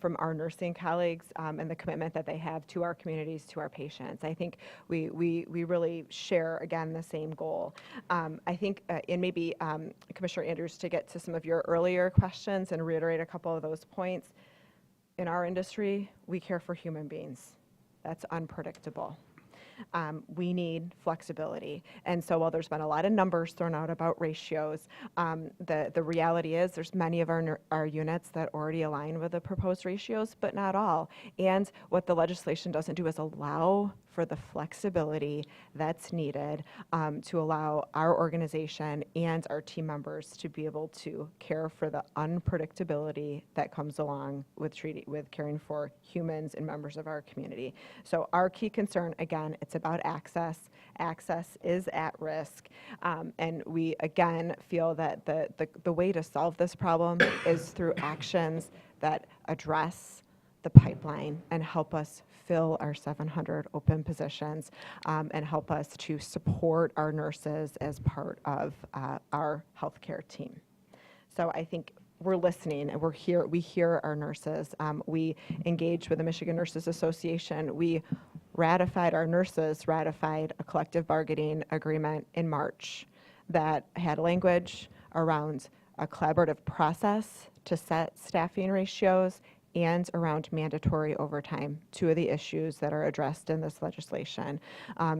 from our nursing colleagues and the commitment that they have to our communities, to our patients. I think we really share, again, the same goal. I think, and maybe Commissioner Andrews, to get to some of your earlier questions and reiterate a couple of those points, in our industry, we care for human beings. That's unpredictable. We need flexibility. And so while there's been a lot of numbers thrown out about ratios, the reality is there's many of our units that already align with the proposed ratios, but not all. And what the legislation doesn't do is allow for the flexibility that's needed to allow our organization and our team members to be able to care for the unpredictability that comes along with caring for humans and members of our community. So our key concern, again, it's about access. Access is at risk. And we, again, feel that the way to solve this problem is through actions that address the pipeline and help us fill our 700 open positions and help us to support our nurses as part of our healthcare team. So I think we're listening and we hear our nurses. We engage with the Michigan Nurses Association. Our nurses ratified a collective bargaining agreement in March that had language around a collaborative process to set staffing ratios and around mandatory overtime, two of the issues that are addressed in this legislation.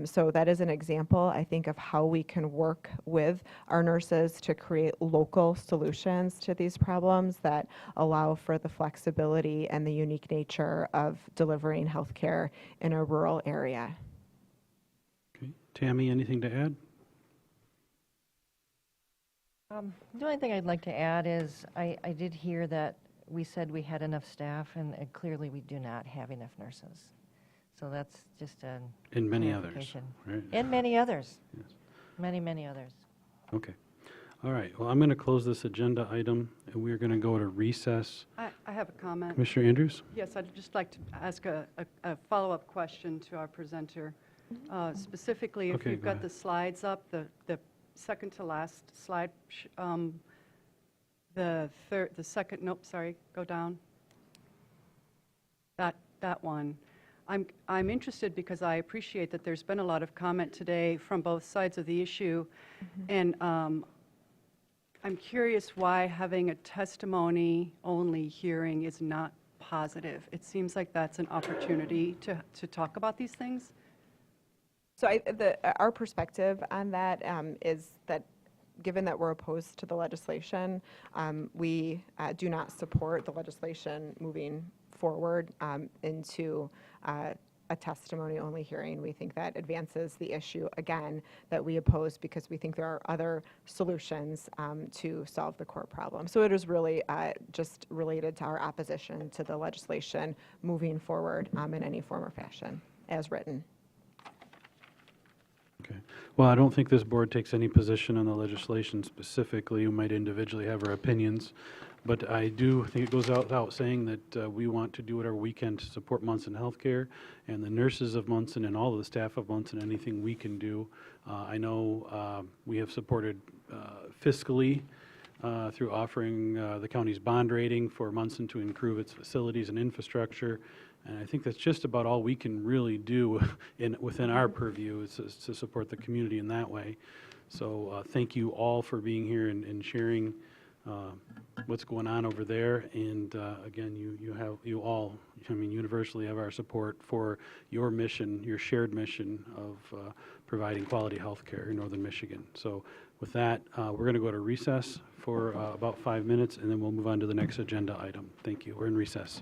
So that is an example, I think, of how we can work with our nurses to create local solutions to these problems that allow for the flexibility and the unique nature of delivering healthcare in a rural area. Okay. Tammy, anything to add? The only thing I'd like to add is I did hear that we said we had enough staff, and clearly we do not have enough nurses. So that's just an And many others, clarification. right? And many others. Yes. Many, many others. Okay. All right. Well, I'm going to close this agenda item, and we're going to go to recess. I have a comment. Commissioner Andrews? Yes, I'd just like to ask a follow-up question to our presenter. Specifically, if Okay, you've go got ahead. the slides up, the second to last slide, the second, nope, sorry, go down. That one. I'm interested because I appreciate that there's been a lot of comment today from both sides of the issue. And I'm curious why having a testimony-only hearing is not positive. It seems like that's an opportunity to talk about these things. So our perspective on that is that given that we're opposed to the legislation, we do not support the legislation moving forward into a testimony-only hearing. We think that advances the issue, again, that we oppose because we think there are other solutions to solve the core problem. So it is really just related to our opposition to the legislation moving forward in any form or fashion, as written. Okay. Well, I don't think this board takes any position on the legislation specifically. We might individually have our opinions, but I do think it goes without saying that we want to do whatever we can to support Munson Healthcare and the nurses of Munson and all of the staff of Munson, anything we can do. I know we have supported fiscally through offering the county's bond rating for Munson to improve its facilities and infrastructure. And I think that's just about all we can really do within our purview is to support the community in that way. So thank you all for being here and sharing what's going on over there. And again, you all, universally have our support for your mission, your shared mission of providing quality health care in Northern Michigan. So with that, we're going to go to recess for about 5 minutes, and then we'll move on to the next agenda item. Thank you. We're in recess.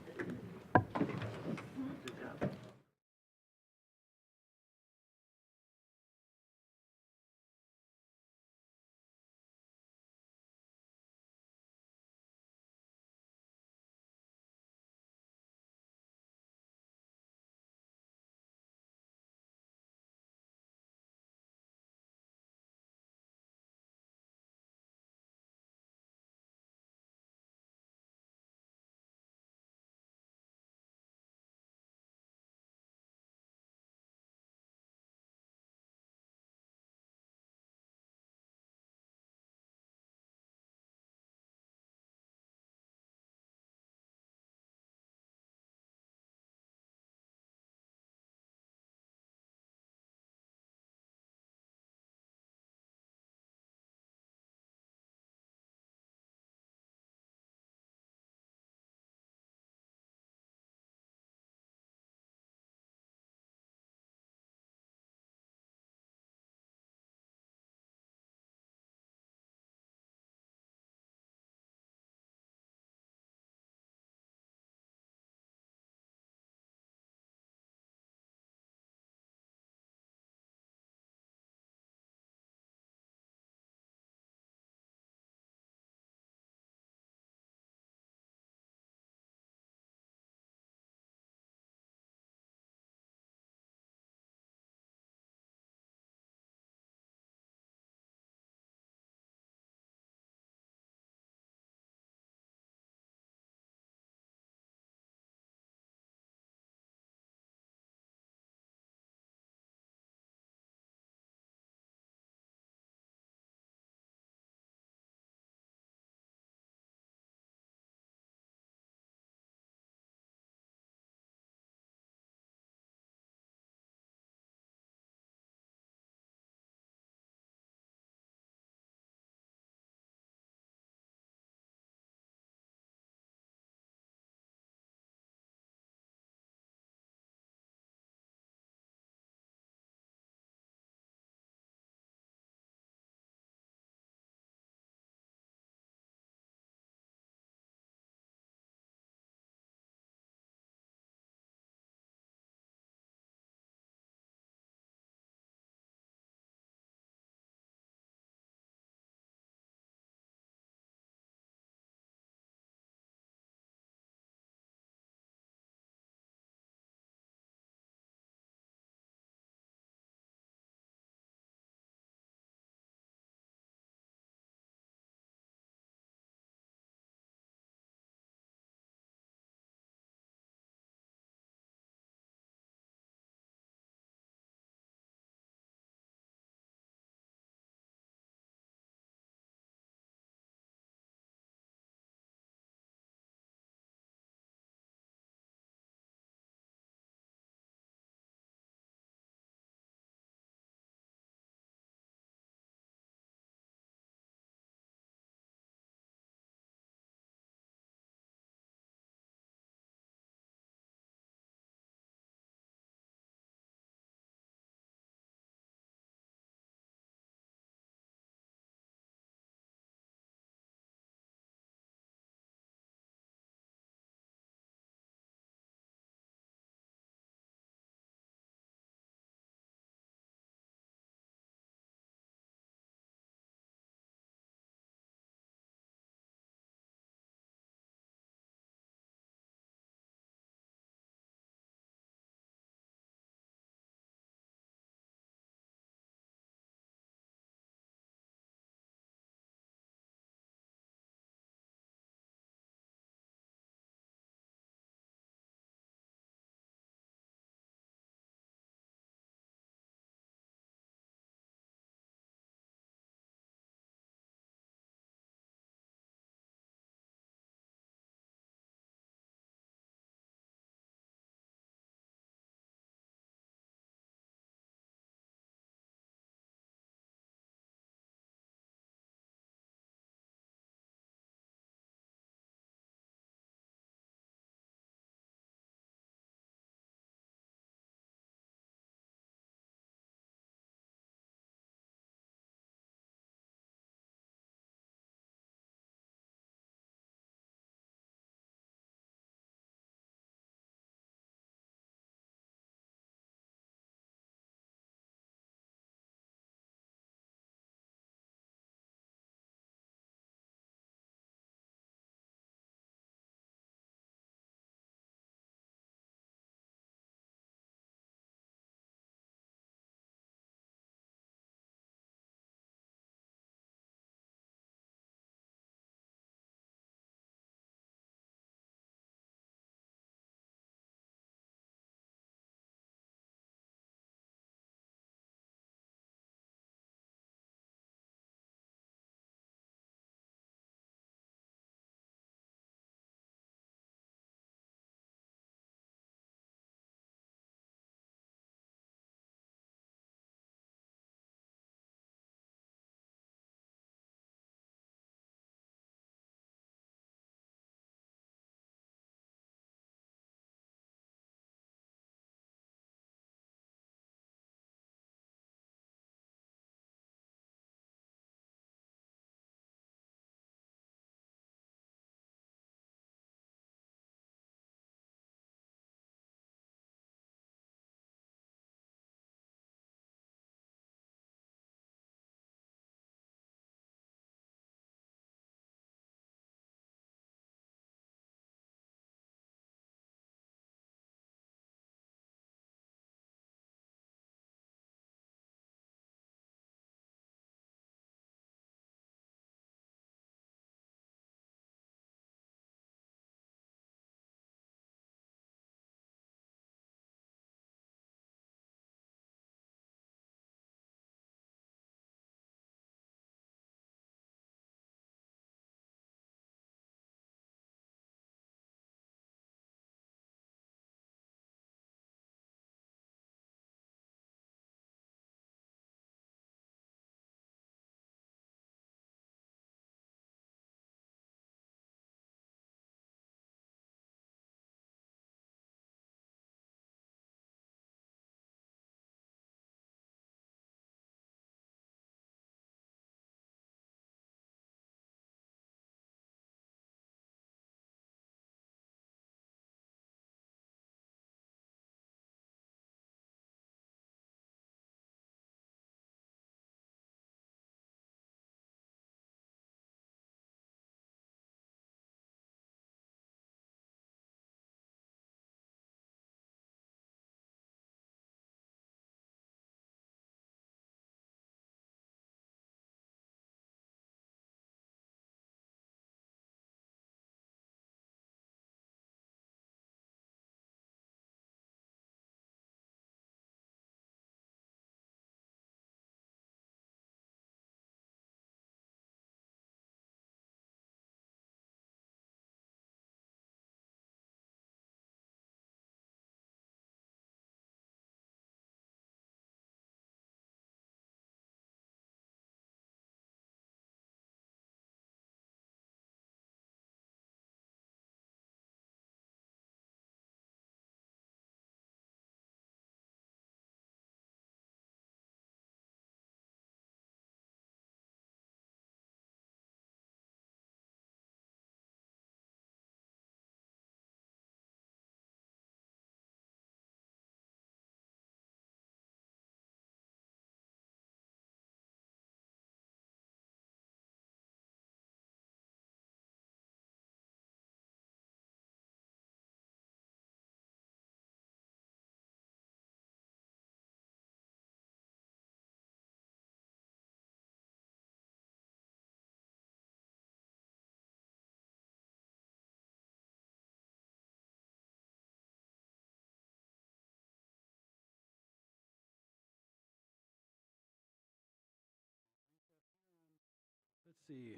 See,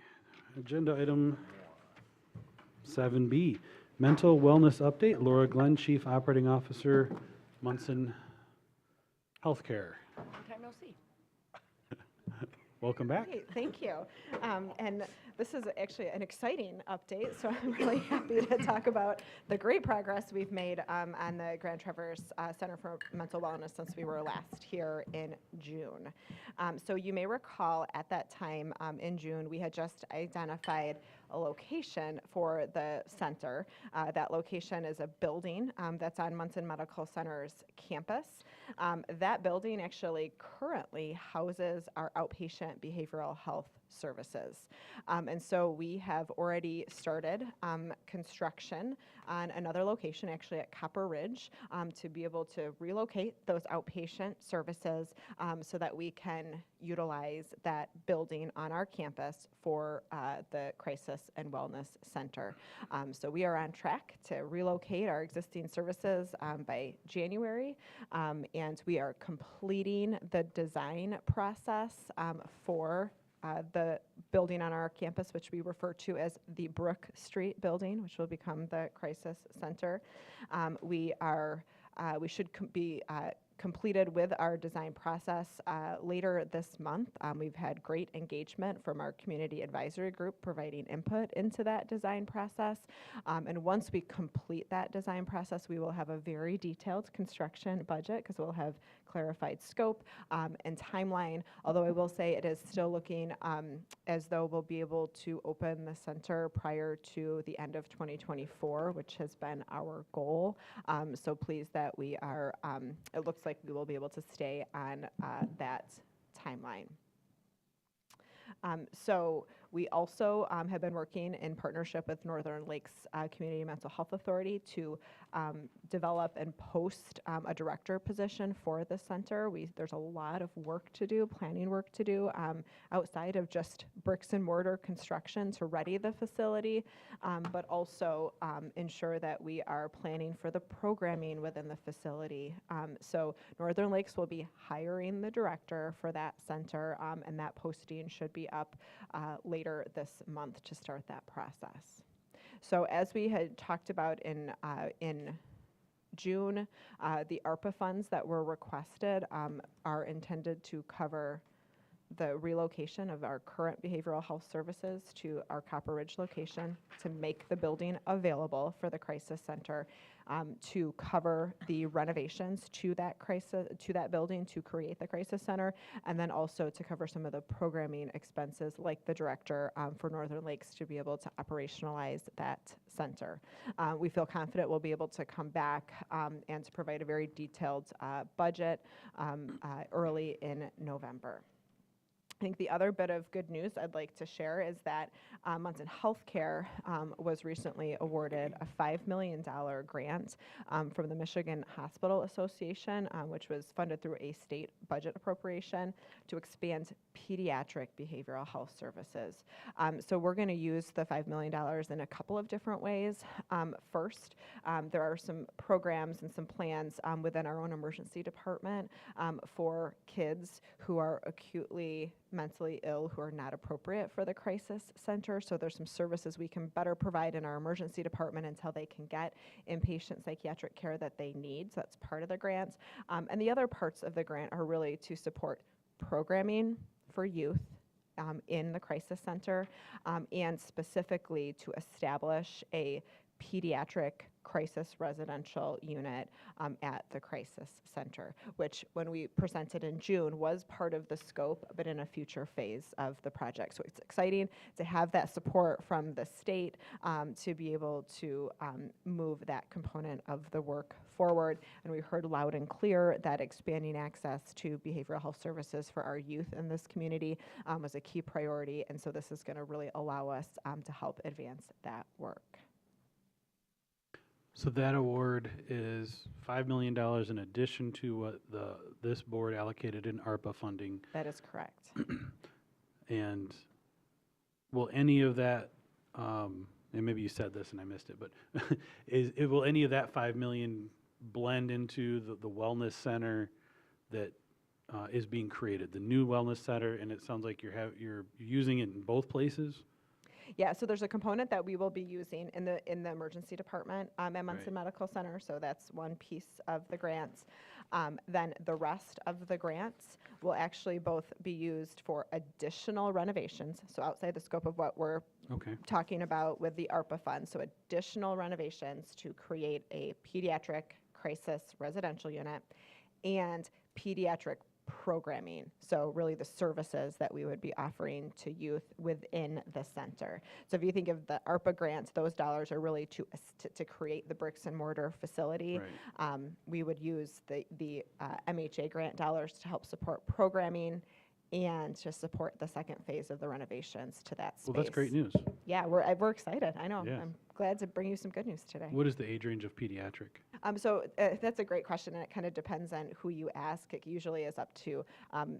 agenda item 7B, mental wellness update. Laura Glenn, Chief Operating Officer, Munson Healthcare. Long time no see. Welcome back. Great, thank you. And this is actually an exciting update, so I'm really happy to talk about the great progress we've made on the Grand Traverse Center for Mental Wellness since we were last here in June. So you may recall at that time in June, we had just identified a location for the center. That location is a building that's on Munson Medical Center's campus. That building actually currently houses our outpatient behavioral health services. And so we have already started construction on another location, actually at Copper Ridge, to be able to relocate those outpatient services so that we can utilize that building on our campus for the Crisis and Wellness Center. So we are on track to relocate our existing services by January, and we are completing the design process for the building on our campus, which we refer to as the Brook Street building, which will become the Crisis Center. We should be completed with our design process later this month. We've had great engagement from our community advisory group providing input into that design process. And once we complete that design process, we will have a very detailed construction budget because we'll have clarified scope and timeline, although I will say it is still looking as though we'll be able to open the center prior to the end of 2024, which has been our goal. So pleased that we are, it looks like we will be able to stay on that timeline. So we also have been working in partnership with Northern Lakes Community Mental Health Authority to develop and post a director position for the center. There's a lot of work to do, planning work to do, outside of just bricks and mortar construction to ready the facility, but also ensure that we are planning for the programming within the facility. So Northern Lakes will be hiring the director for that center, and that posting should be up later this month to start that process. So as we had talked about in June, the ARPA funds that were requested are intended to cover the relocation of our current behavioral health services to our Copper Ridge location to make the building available for the Crisis Center, to cover the renovations to that building to create the Crisis Center, and then also to cover some of the programming expenses like the director for Northern Lakes to be able to operationalize that center. We feel confident we'll be able to come back and to provide a very detailed budget early in November. I think the other bit of good news I'd like to share is that Munson Healthcare was recently awarded a $5 million grant from the Michigan Hospital Association, which was funded through a state budget appropriation to expand pediatric behavioral health services. So we're going to use the $5 million in a couple of different ways. First, there are some programs and some plans within our own emergency department for kids who are acutely mentally ill who are not appropriate for the Crisis Center. So there's some services we can better provide in our emergency department until they can get inpatient psychiatric care that they need. So that's part of the grant. And the other parts of the grant are really to support programming for youth in the Crisis Center, and specifically to establish a pediatric crisis residential unit at the Crisis Center, which when we presented in June was part of the scope, but in a future phase of the project. So it's exciting to have that support from the state to be able to move that component of the work forward. And we heard loud and clear that expanding access to behavioral health services for our youth in this community was a key priority. And so this is going to really allow us to help advance that work. So that award is $5 million in addition to what this board allocated in ARPA funding. That is correct. And will any of that, and maybe you said this and I missed it, but will any of that $5 million blend into the wellness center that is being created, the new wellness center, and it sounds like you're using it in both places? Yeah, so there's a component that we will be using in the emergency department at Munson Medical Center, so that's one piece of the grants. Then the rest of the grants will actually both be used for additional renovations, so outside the scope of what we're talking about with the ARPA funds, so additional renovations to create a pediatric crisis residential unit and pediatric programming, so really the services that we would be offering to youth within the center. So if you think of the ARPA grants, those dollars are really to create the bricks and mortar facility. We would use the MHA grant dollars to help support programming and to support the second phase of the renovations to that space. Well, that's great news. Yeah, we're excited. I know. Yes. I'm glad to bring you some good news today. What is the age range of pediatric? So that's a great question, and it kind of depends on who you ask. It usually is up to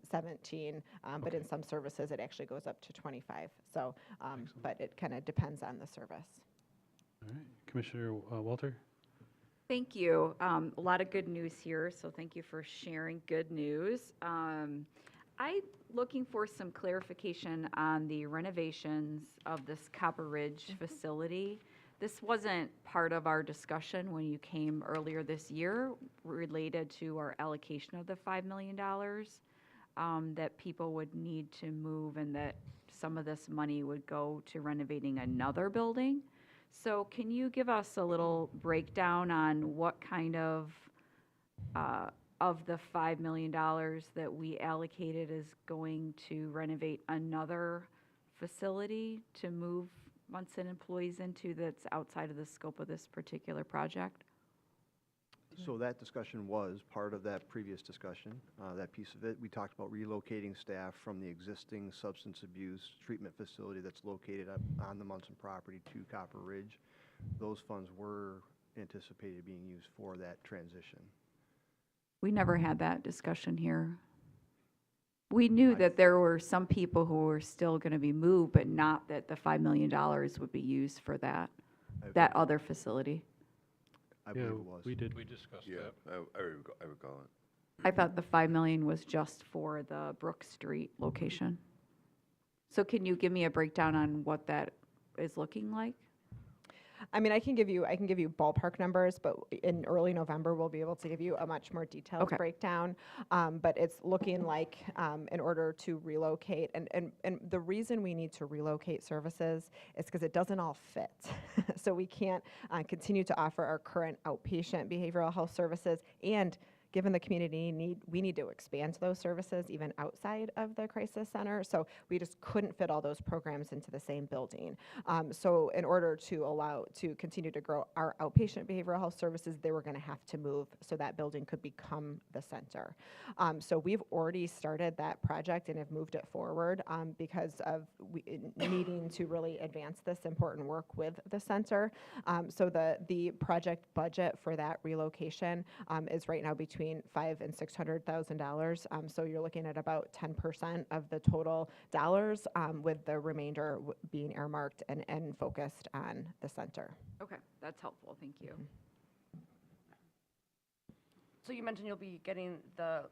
17, but in some services it actually goes up to 25. So, but it kind of depends on the service. All right, Commissioner Walter? Thank you. A lot of good news here, so thank you for sharing good news. I'm looking for some clarification on the renovations of this Copper Ridge facility. This wasn't part of our discussion when you came earlier this year related to our allocation of the $5 million that people would need to move, and that some of this money would go to renovating another building. So can you give us a little breakdown on what kind of the $5 million that we allocated is going to renovate another facility to move Munson employees into that's outside of the scope of this particular project? So that discussion was part of that previous discussion, that piece of it. We talked about relocating staff from the existing substance abuse treatment facility that's located on the Munson property to Copper Ridge. Those funds were anticipated being used for that transition. We never had that discussion here. We knew that there were some people who were still going to be moved, but not that the $5 million would be used for that other facility. I believe it was. We did. We discussed Yeah, that. I recall it. I thought the $5 million was just for the Brook Street location. So can you give me a breakdown on what that is looking like? I mean, I can give you ballpark numbers, but in early November, we'll be able to give you a much more detailed breakdown. But it's looking like in order to relocate, and the reason we need to relocate services is because it doesn't all fit. So we can't continue to offer our current outpatient behavioral health services, and given the community need, we need to expand those services even outside of the crisis center. So we just couldn't fit all those programs into the same building. So in order to continue to grow our outpatient behavioral health services, they were going to have to move so that building could become the center. So we've already started that project and have moved it forward because of needing to really advance this important work with the center. So the project budget for that relocation is right now between $500,000 and $600,000. So you're looking at about 10% of the total dollars, with the remainder being earmarked and focused on the center. Okay, that's helpful. Thank you. So you mentioned you'll be getting the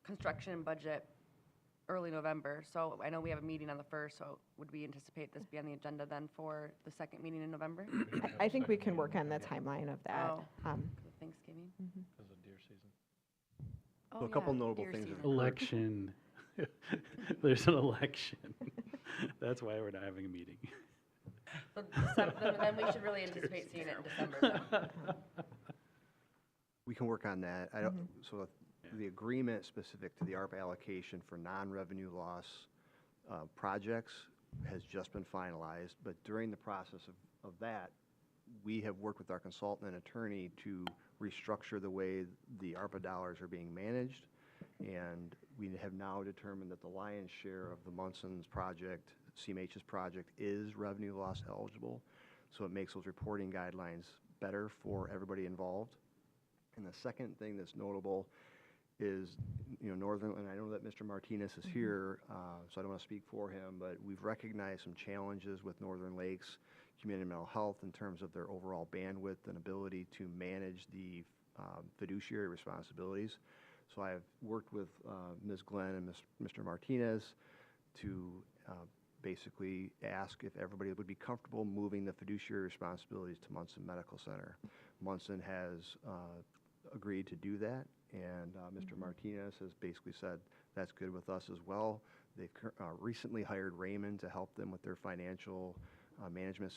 construction budget early November. So I know we have a meeting on the 1st, so would we anticipate this be on the agenda then for the second meeting in November? I think we can work on the timeline of that. Thanksgiving? Because of deer season. So a couple notable things. Election. There's an election. That's why we're not having a meeting. So then we should really anticipate seeing it in December then. We can work on that. I don't, so the agreement specific to the ARPA allocation for non-revenue loss projects has just been finalized, but during the process of that, we have worked with our consultant and attorney to restructure the way the ARPA dollars are being managed, and we have now determined that the lion's share of the Munson's project, CMH's project, is revenue loss eligible, so it makes those reporting guidelines better for everybody involved. And the second thing that's notable is, Northern, and I know that Mr. Martinez is here, so I don't want to speak for him, but we've recognized some challenges with Northern Lakes Community Mental Health in terms of their overall bandwidth and ability to manage the fiduciary responsibilities. So I've worked with Ms. Glenn and Mr. Martinez to basically ask if everybody would be comfortable moving the fiduciary responsibilities to Munson Medical Center. Munson has agreed to do that, and Mr. Martinez has basically said that's good with us as well. They've recently hired Raymond to help them with their financial management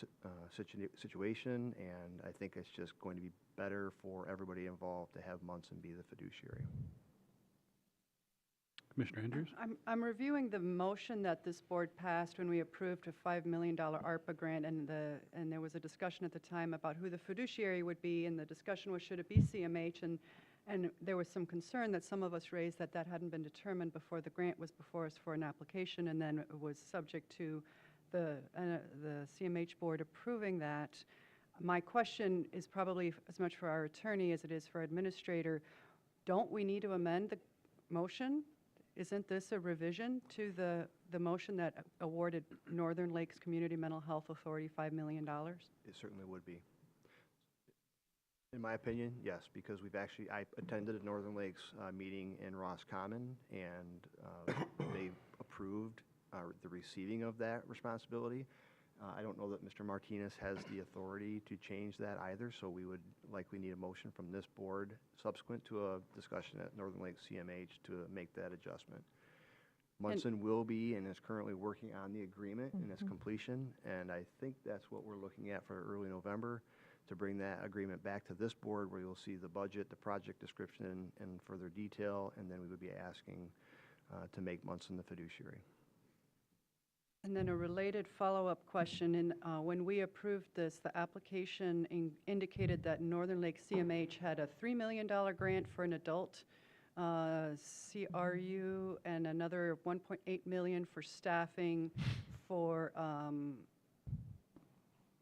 situation, and I think it's just going to be better for everybody involved to have Munson be the fiduciary. Commissioner Andrews? I'm reviewing the motion that this board passed when we approved a $5 million ARPA grant, and there was a discussion at the time about who the fiduciary would be, and the discussion was, should it be CMH? And there was some concern that some of us raised that that hadn't been determined before the grant was before us for an application, and then it was subject to the CMH board approving that. My question is probably as much for our attorney as it is for administrator. Don't we need to amend the motion? Isn't this a revision to the motion that awarded Northern Lakes Community Mental Health Authority $5 million? It certainly would be. In my opinion, yes, because I attended a Northern Lakes meeting in Roscommon, and they approved the receiving of that responsibility. I don't know that Mr. Martinez has the authority to change that either, so we would likely need a motion from this board subsequent to a discussion at Northern Lakes CMH to make that adjustment. Munson will be and is currently working on the agreement and its completion, and I think that's what we're looking at for early November, to bring that agreement back to this board where you'll see the budget, the project description in further detail, and then we would be asking to make Munson the fiduciary. And then a related follow-up question. When we approved this, the application indicated that Northern Lake CMH had a $3 million grant for an adult CRU and another $1.8 million for staffing for,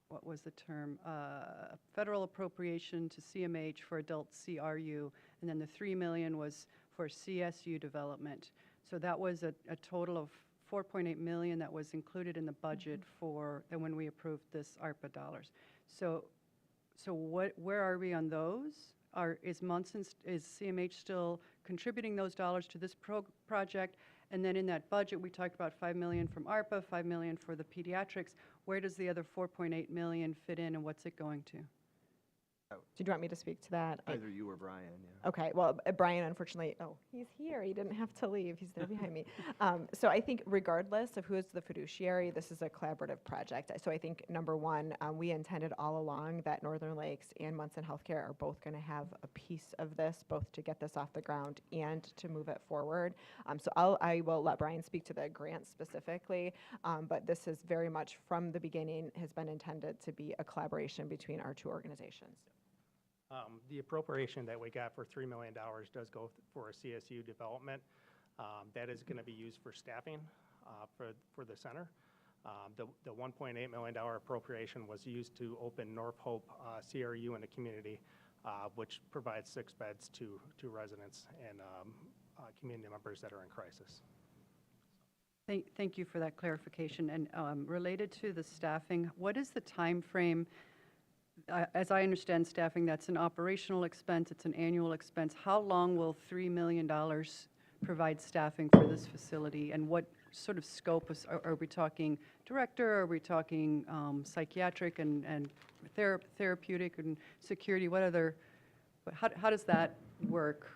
what was the term? Federal appropriation to CMH for adult CRU, and then the $3 million was for CSU development. So that was a total of $4.8 million that was included in the budget for, and when we approved this ARPA dollars. So where are we on those? Is CMH still contributing those dollars to this project? And then in that budget, we talked about $5 million from ARPA, $5 million for the pediatrics. Where does the other $4.8 million fit in, and what's it going to? Did you want me to speak to that? Either you or Brian, yeah. Okay, well, Brian, unfortunately, he's here. He didn't have to leave. He's there behind me. So I think regardless of who is the fiduciary, this is a collaborative project. So I think, number one, we intended all along that Northern Lakes and Munson Healthcare are both going to have a piece of this, both to get this off the ground and to move it forward. So I will let Brian speak to the grant specifically, but this is very much from the beginning has been intended to be a collaboration between our two organizations. The appropriation that we got for $3 million does go for a CSU development. That is going to be used for staffing for the center. The $1.8 million appropriation was used to open North Hope CRU in the community, which provides 6 beds to residents and community members that are in crisis. Thank you for that clarification. And related to the staffing, what is the time frame? As I understand staffing, that's an operational expense, it's an annual expense. How long will $3 million provide staffing for this facility, and what sort of scope are we talking director, are we talking psychiatric and therapeutic and security? How does that work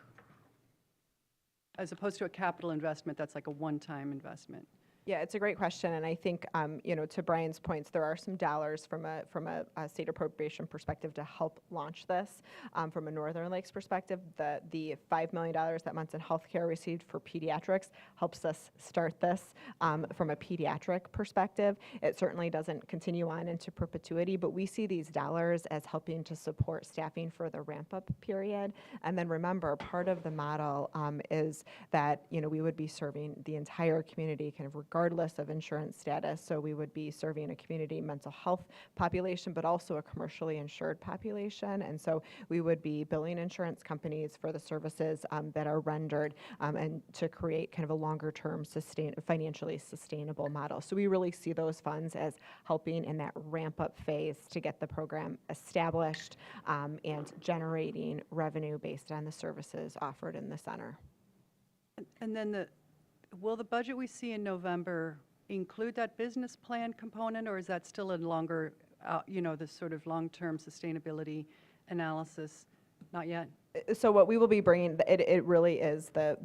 as opposed to a capital investment that's like a one-time investment? Yeah, it's a great question, and I think, to Brian's points, there are some dollars from a state appropriation perspective to help launch this. From a Northern Lakes perspective, the $5 million that Munson Healthcare received for pediatrics helps us start this. From a pediatric perspective, it certainly doesn't continue on into perpetuity, but we see these dollars as helping to support staffing for the ramp-up period. And then remember, part of the model is that we would be serving the entire community, kind of regardless regardless of insurance status. So we would be serving a community mental health population, but also a commercially insured population. And so we would be billing insurance companies for the services that are rendered and to create kind of a longer-term financially sustainable model. So we really see those funds as helping in that ramp-up phase to get the program established and generating revenue based on the services offered in the center. And then will the budget we see in November include that business plan component, or is that still a longer, the sort of long-term sustainability analysis? Not yet? So what we will be bringing, it really is the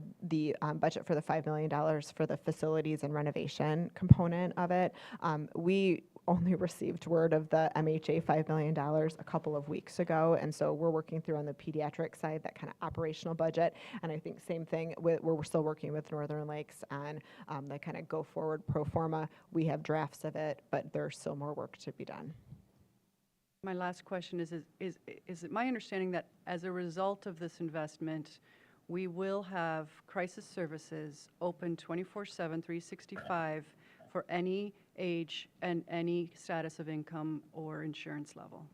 budget for the $5 million for the facilities and renovation component of it. We only received word of the MHA $5 million a couple of weeks ago, and so we're working through on the pediatric side, that kind of operational budget. And I think same thing, we're still working with Northern Lakes on the kind of go-forward pro forma. We have drafts of it, but there's still more work to be done. My last question is it my understanding that as a result of this investment, we will have crisis services open 24/7, 365 for any age and any status of income or insurance level?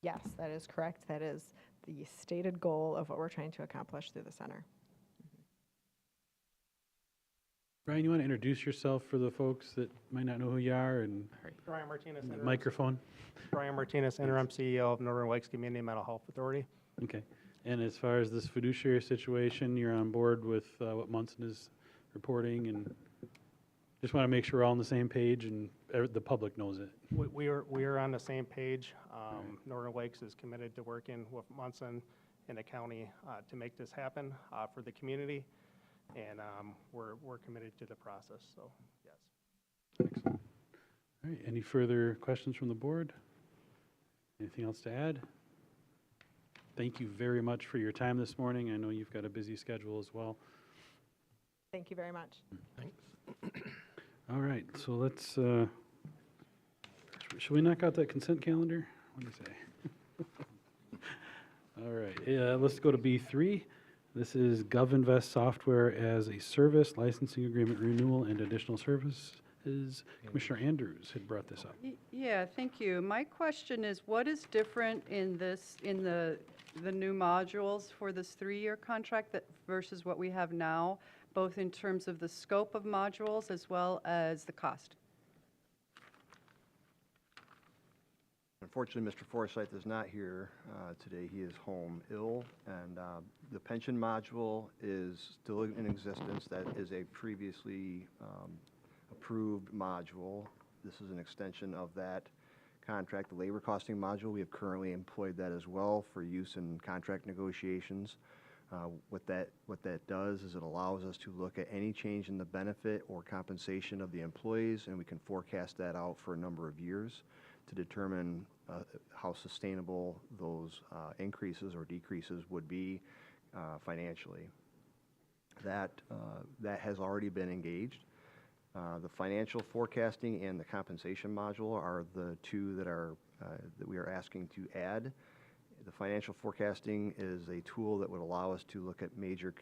Yes, that is correct. That is the stated goal of what we're trying to accomplish through the center. Brian, you want to introduce yourself for the folks that might not know who you are, and Brian Martinez, the interim- microphone? Brian Martinez, interim CEO of Northern Lakes Community Mental Health Authority. Okay. And as far as this fiduciary situation, you're on board with what Munson is reporting, and just want to make sure we're all on the same page and the public knows it. We are on the same page. Northern Lakes is committed to working with Munson and the county to make this happen for the community, and we're committed to the process, so yes. Excellent. All right, any further questions from the board? Anything else to add? Thank you very much for your time this morning. I know you've got a busy schedule as well. Thank you very much. Thanks. All right, so let's, should we knock out that consent calendar? What do you say? All right, let's go to B3. This is GovInvest Software as a Service Licensing Agreement Renewal and Additional Services. Commissioner Andrews had brought this up. Yeah, thank you. My question is, what is different in this, in the new modules for this 3-year contract versus what we have now, both in terms of the scope of modules as well as the cost? Unfortunately, Mr. Forsyth is not here today. He is home ill, and the pension module is still in existence. That is a previously approved module. This is an extension of that contract. The labor costing module, we have currently employed that as well for use in contract negotiations. What that does is it allows us to look at any change in the benefit or compensation of the employees, and we can forecast that out for a number of years to determine how sustainable those increases or decreases would be financially. That has already been engaged. The financial forecasting and the compensation module are the two that we are asking to add. The financial forecasting is a tool that would allow us to look at major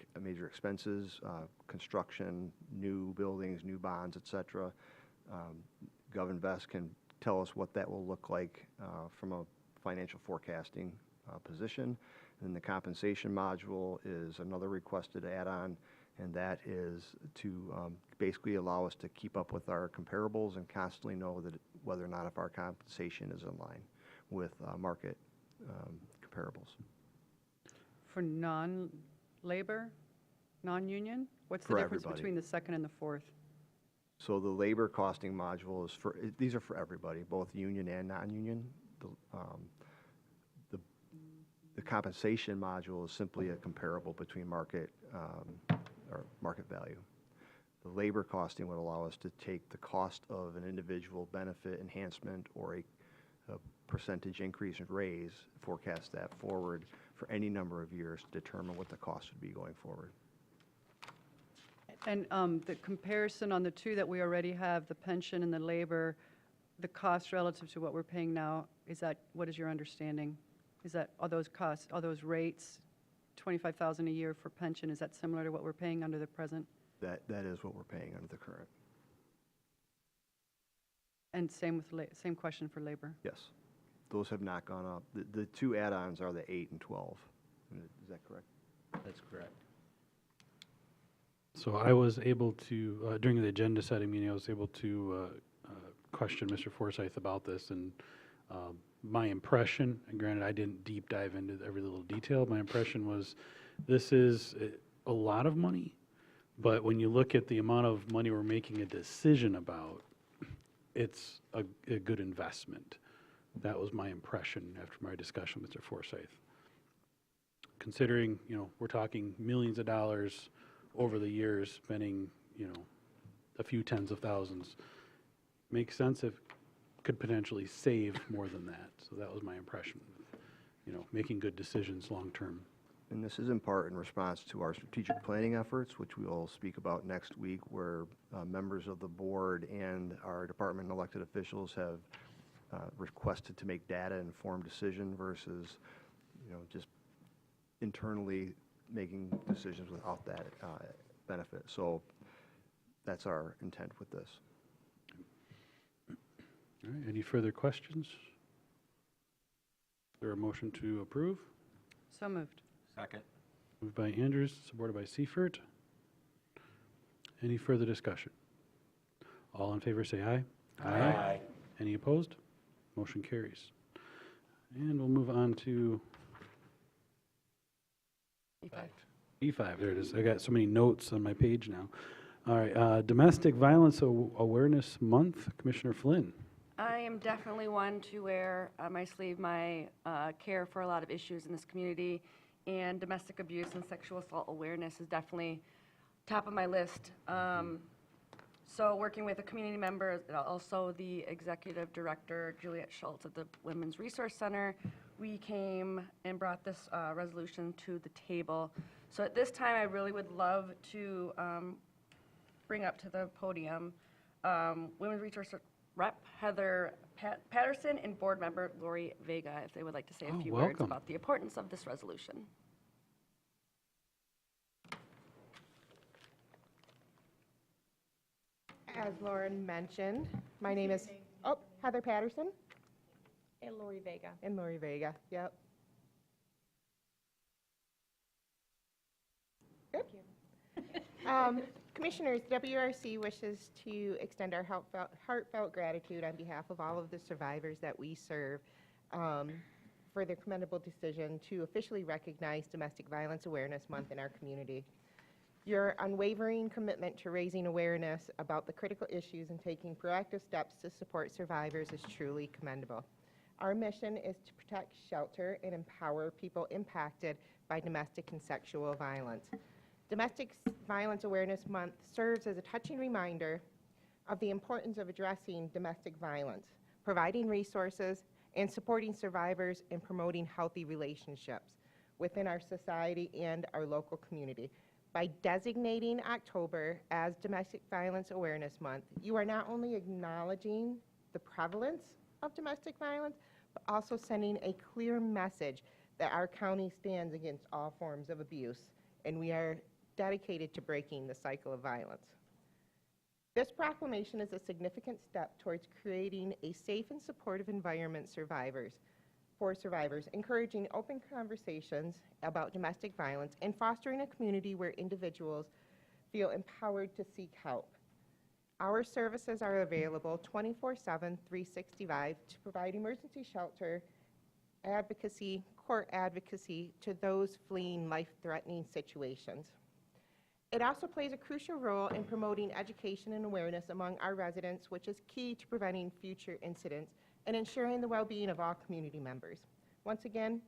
expenses, construction, new buildings, new bonds, et cetera. GovInvest can tell us what that will look like from a financial forecasting position. And the compensation module is another requested add-on, and that is to basically allow us to keep up with our comparables and constantly know that whether or not if our compensation is in line with market comparables. For non-labor, non-union? What's the For difference everybody. between the second and the fourth? So the labor costing module is these are for everybody, both union and non-union. The compensation module is simply a comparable between market or market value. The labor costing would allow us to take the cost of an individual benefit enhancement or a percentage increase in raise, forecast that forward for any number of years to determine what the cost would be going forward. And the comparison on the two that we already have, the pension and the labor, the cost relative to what we're paying now, what is your understanding? Are those costs, are those rates, $25,000 a year for pension, is that similar to what we're paying under the present? that is what we're paying under the current. And same with, same question for labor? Yes. Those have not gone up. The two add-ons are the 8 and 12. Is that correct? That's correct. So I was able to, during the agenda setting meeting, I was able to question Mr. Forsyth about this, and my impression, and granted I didn't deep dive into every little detail, my impression was this is a lot of money, but when you look at the amount of money we're making a decision about, it's a good investment. That was my impression after my discussion with Mr. Forsyth. Considering, we're talking millions of dollars over the years, spending, a few tens of thousands, makes sense if could potentially save more than that. So that was my impression, making good decisions long-term. And this is in part in response to our strategic planning efforts, which we will speak about next week, where members of the board and our department and elected officials have requested to make data-informed decision versus, just internally making decisions without that benefit. So that's our intent with this. All right, any further questions? Is there a motion to approve? So moved. Second. Moved by Andrews, supported by Seifert. Any further discussion? All in favor say aye. Aye. Any opposed? Motion carries. And we'll move on to E5. There it is. I got so many notes on my page now. All right, Domestic Violence Awareness Month, Commissioner Flynn. I am definitely one to wear on my sleeve my care for a lot of issues in this community, and domestic abuse and sexual assault awareness is definitely top of my list. So working with a community member, also the executive director, Juliet Schultz at the Women's Resource Center, we came and brought this resolution to the table. So at this time, I really would love to bring up to the podium Women's Resource Rep Heather Patterson and board member Lori Vega, if they would like to say a few words welcome. about the importance of this resolution. As Lauren mentioned, my name is, Heather Patterson. And Lori Vega. And Lori Vega, yep. Good. Commissioners, WRC wishes to extend our heartfelt gratitude on behalf of all of the survivors that we serve for their commendable decision to officially recognize Domestic Violence Awareness Month in our community. Your unwavering commitment to raising awareness about the critical issues and taking proactive steps to support survivors is truly commendable. Our mission is to protect, shelter, and empower people impacted by domestic and sexual violence. Domestic Violence Awareness Month serves as a touching reminder of the importance of addressing domestic violence, providing resources, and supporting survivors and promoting healthy relationships within our society and our local community. By designating October as Domestic Violence Awareness Month, you are not only acknowledging the prevalence of domestic violence, but also sending a clear message that our county stands against all forms of abuse, and we are dedicated to breaking the cycle of violence. This proclamation is a significant step towards creating a safe and supportive environment for survivors, encouraging open conversations about domestic violence, and fostering a community where individuals feel empowered to seek help. Our services are available 24/7, 365 to provide emergency shelter, advocacy, court advocacy to those fleeing life-threatening situations. It also plays a crucial role in promoting education and awareness among our residents, which is key to preventing future incidents and ensuring the well-being of all community members. Once again,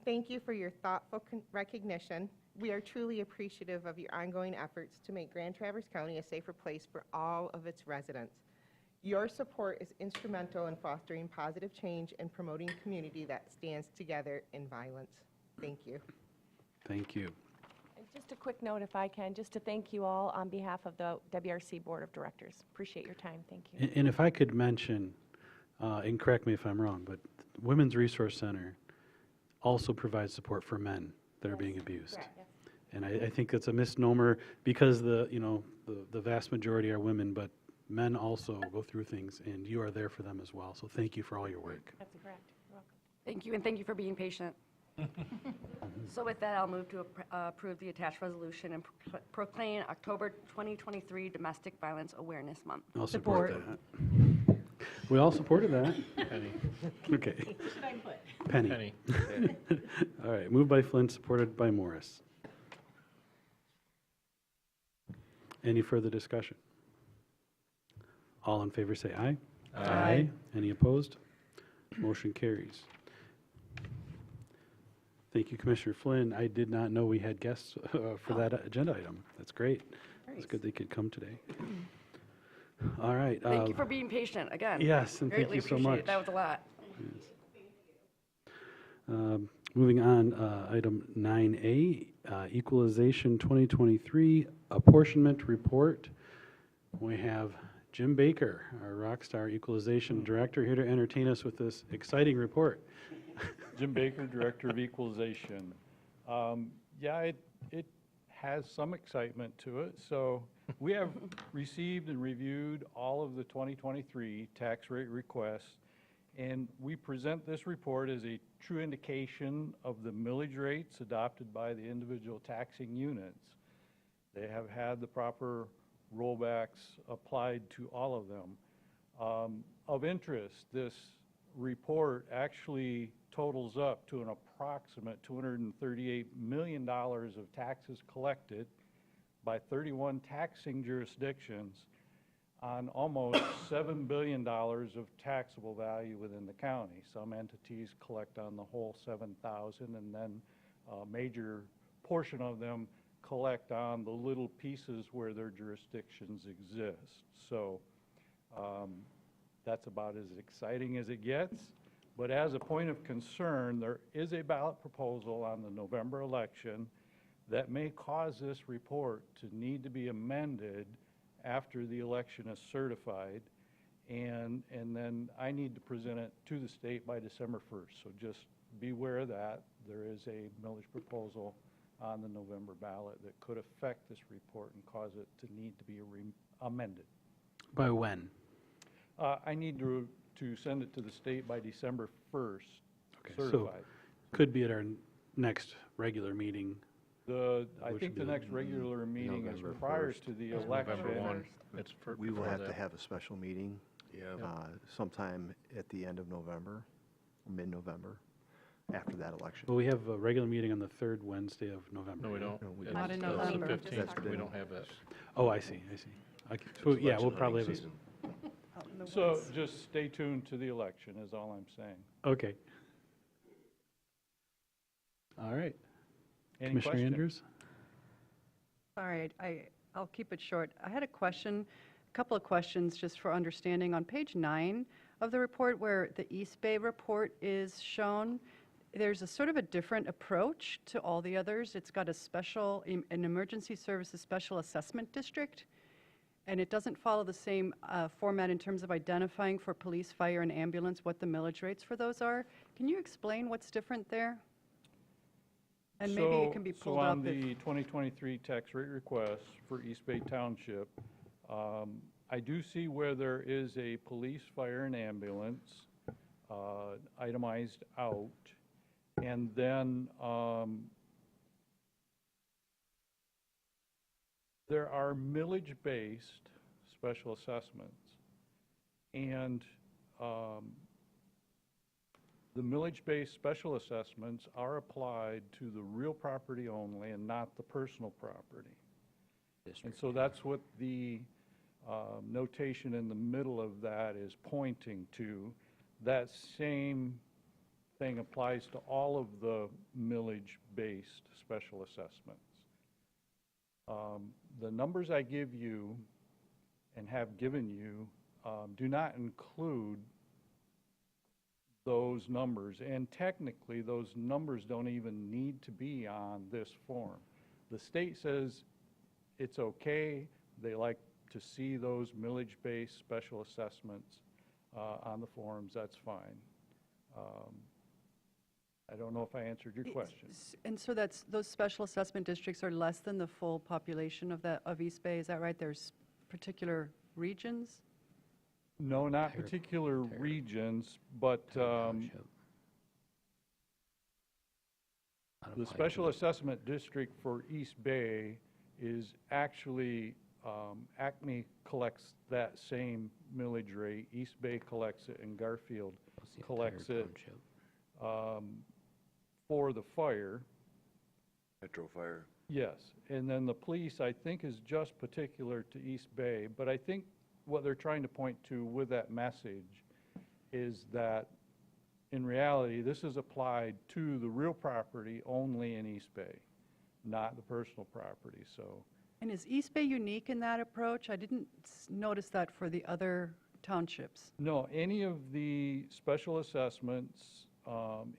thank you for your thoughtful recognition. We are truly appreciative of your ongoing efforts to make Grand Traverse County a safer place for all of its residents. Your support is instrumental in fostering positive change and promoting a community that stands together in violence. Thank you. Thank you. And just a quick note, if I can, just to thank you all on behalf of the WRC Board of Directors. Appreciate your time. Thank you. And if I could mention, and correct me if I'm wrong, but Women's Resource Center also provides support for men that are being abused. Correct, yes. And I think it's a misnomer because the vast majority are women, but men also go through things, and you are there for them as well. So thank you for all your work. That's correct. You're welcome. Thank you, and thank you for being patient. So with that, I'll move to approve the attached resolution and proclaim October 2023 Domestic Violence Awareness Month. I'll support that. We all supported that. Penny. Okay. Should I put? Penny. All right, moved by Flynn, supported by Morris. Any further discussion? All in favor say aye. Aye. Any opposed? Motion carries. Thank you, Commissioner Flynn. I did not know we had guests for that agenda item. That's great. It's good they could come today. All right. Thank you for being patient again. Yes, and thank Greatly you so appreciate much. it. That was a lot. Moving on, item 9A, Equalization 2023 Apportionment Report. We have Jim Baker, our Rockstar Equalization Director, here to entertain us with this exciting report. Jim Baker, Director of Equalization. Yeah, it has some excitement to it. So we have received and reviewed all of the 2023 tax rate requests, and we present this report as a true indication of the millage rates adopted by the individual taxing units. They have had the proper rollbacks applied to all of them. Of interest, this report actually totals up to an approximate $238 million of taxes collected by 31 taxing jurisdictions on almost $7 billion of taxable value within the county. Some entities collect on the whole 7,000, and then a major portion of them collect on the little pieces where their jurisdictions exist. So that's about as exciting as it gets. But as a point of concern, there is a ballot proposal on the November election that may cause this report to need to be amended after the election is certified. And then I need to present it to the state by December 1st. So just beware of that. There is a millage proposal on the November ballot that could affect this report and cause it to need to be amended. By when? I need to send it to the state by December 1st, Okay, certified. so could be at our next regular meeting. I Which think would the be next regular meeting is November prior 1st. to the It's election. November 1. It's We will before have to that. have a special meeting sometime at the end of November, mid-November, after that election. Well, we have a regular meeting on the third Wednesday of November. No, we don't. No, we It's- don't. Not in it's November. the That's 15th. We been- don't have that. Oh, I see. Okay, so, yeah, we'll Election probably hunting have a, season. So just stay tuned to the election is all I'm saying. okay. All right. Any Commissioner questions? Andrews? All right, I'll keep it short. I had a couple of questions just for understanding. On page 9 of the report where the East Bay report is shown, there's a sort of a different approach to all the others. It's got an emergency services special assessment district, and it doesn't follow the same format in terms of identifying for police, fire, and ambulance what the millage rates for those are. Can you explain what's different there? And maybe it can be pulled So up on if- the 2023 tax rate request for East Bay Township, I do see where there is a police, fire, and ambulance itemized out. And then there are millage-based special assessments. And the millage-based special assessments are applied to the real property only and not the personal property. And so that's what the notation in the middle of that is pointing to. That same thing applies to all of the millage-based special assessments. The numbers I give you and have given you do not include those numbers, and technically those numbers don't even need to be on this form. The state says it's okay. They like to see those millage-based special assessments on the forms. That's fine. I don't know if I answered your question. And so those special assessment districts are less than the full population of East Bay, is that right? There's particular regions? No, not particular regions, but the special assessment district for East Bay is actually, Acme collects that same millage rate. East Bay collects it, and Garfield collects it for the fire. Metro Fire. Yes, and then the police, I think, is just particular to East Bay, but I think what they're trying to point to with that message is that, in reality, this is applied to the real property only in East Bay, not the personal property, so. And is East Bay unique in that approach? I didn't notice that for the other townships. No, any of the special assessments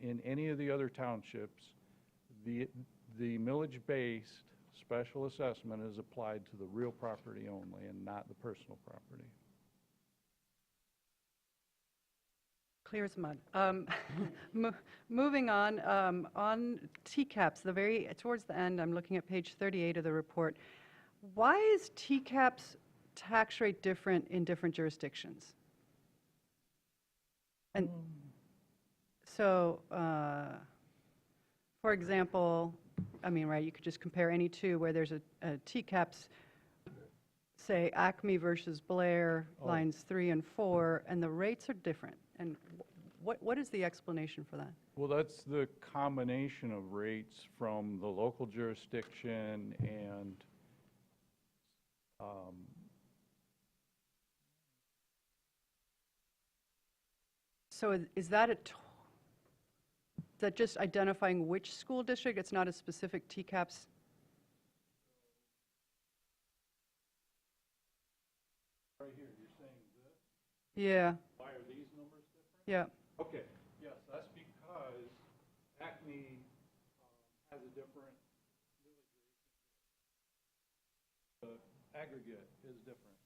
in any of the other townships, the millage-based special assessment is applied to the real property only and not the personal property. Clear as mud. Moving on TCAPs, towards the end, I'm looking at page 38 of the report. Why is TCAP's tax rate different in different jurisdictions? And so, for example, I mean, right, you could just compare any two where there's a TCAPs, say Acme versus Blair, lines 3 and 4, and the rates are different. And what is the explanation for that? Well, that's the combination of rates from the local jurisdiction and so is that that just identifying which school district? It's not a specific TCAPS? Right here, you're saying this? Yeah. Why are these numbers different? Yeah. Okay, yes, that's because Acme has a different millage rate. The aggregate is different.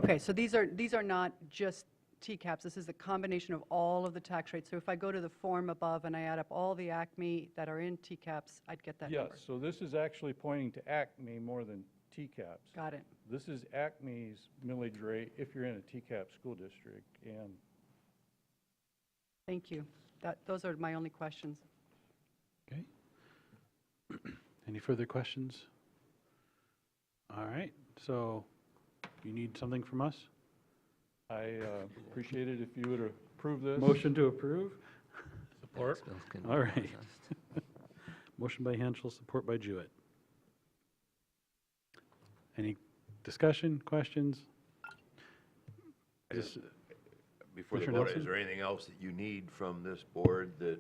Okay, so these are not just TCAPs. This is the combination of all of the tax rates. So if I go to the form above and I add up all the Acme that are in TCAPs, I'd get that number. Yes, so this is actually pointing to Acme more than TCAPs. Got it. This is Acme's millage rate if you're in a TCAP school district, and Thank you. Those are my only questions. Okay. Any further questions? All right, so you need something from us? I appreciate it if you would approve this. Motion to approve? Support. All right. Motion by Henschel, support by Jewett. Any discussion, questions? Before the Commissioner vote, Nelson? is there anything else that you need from this board that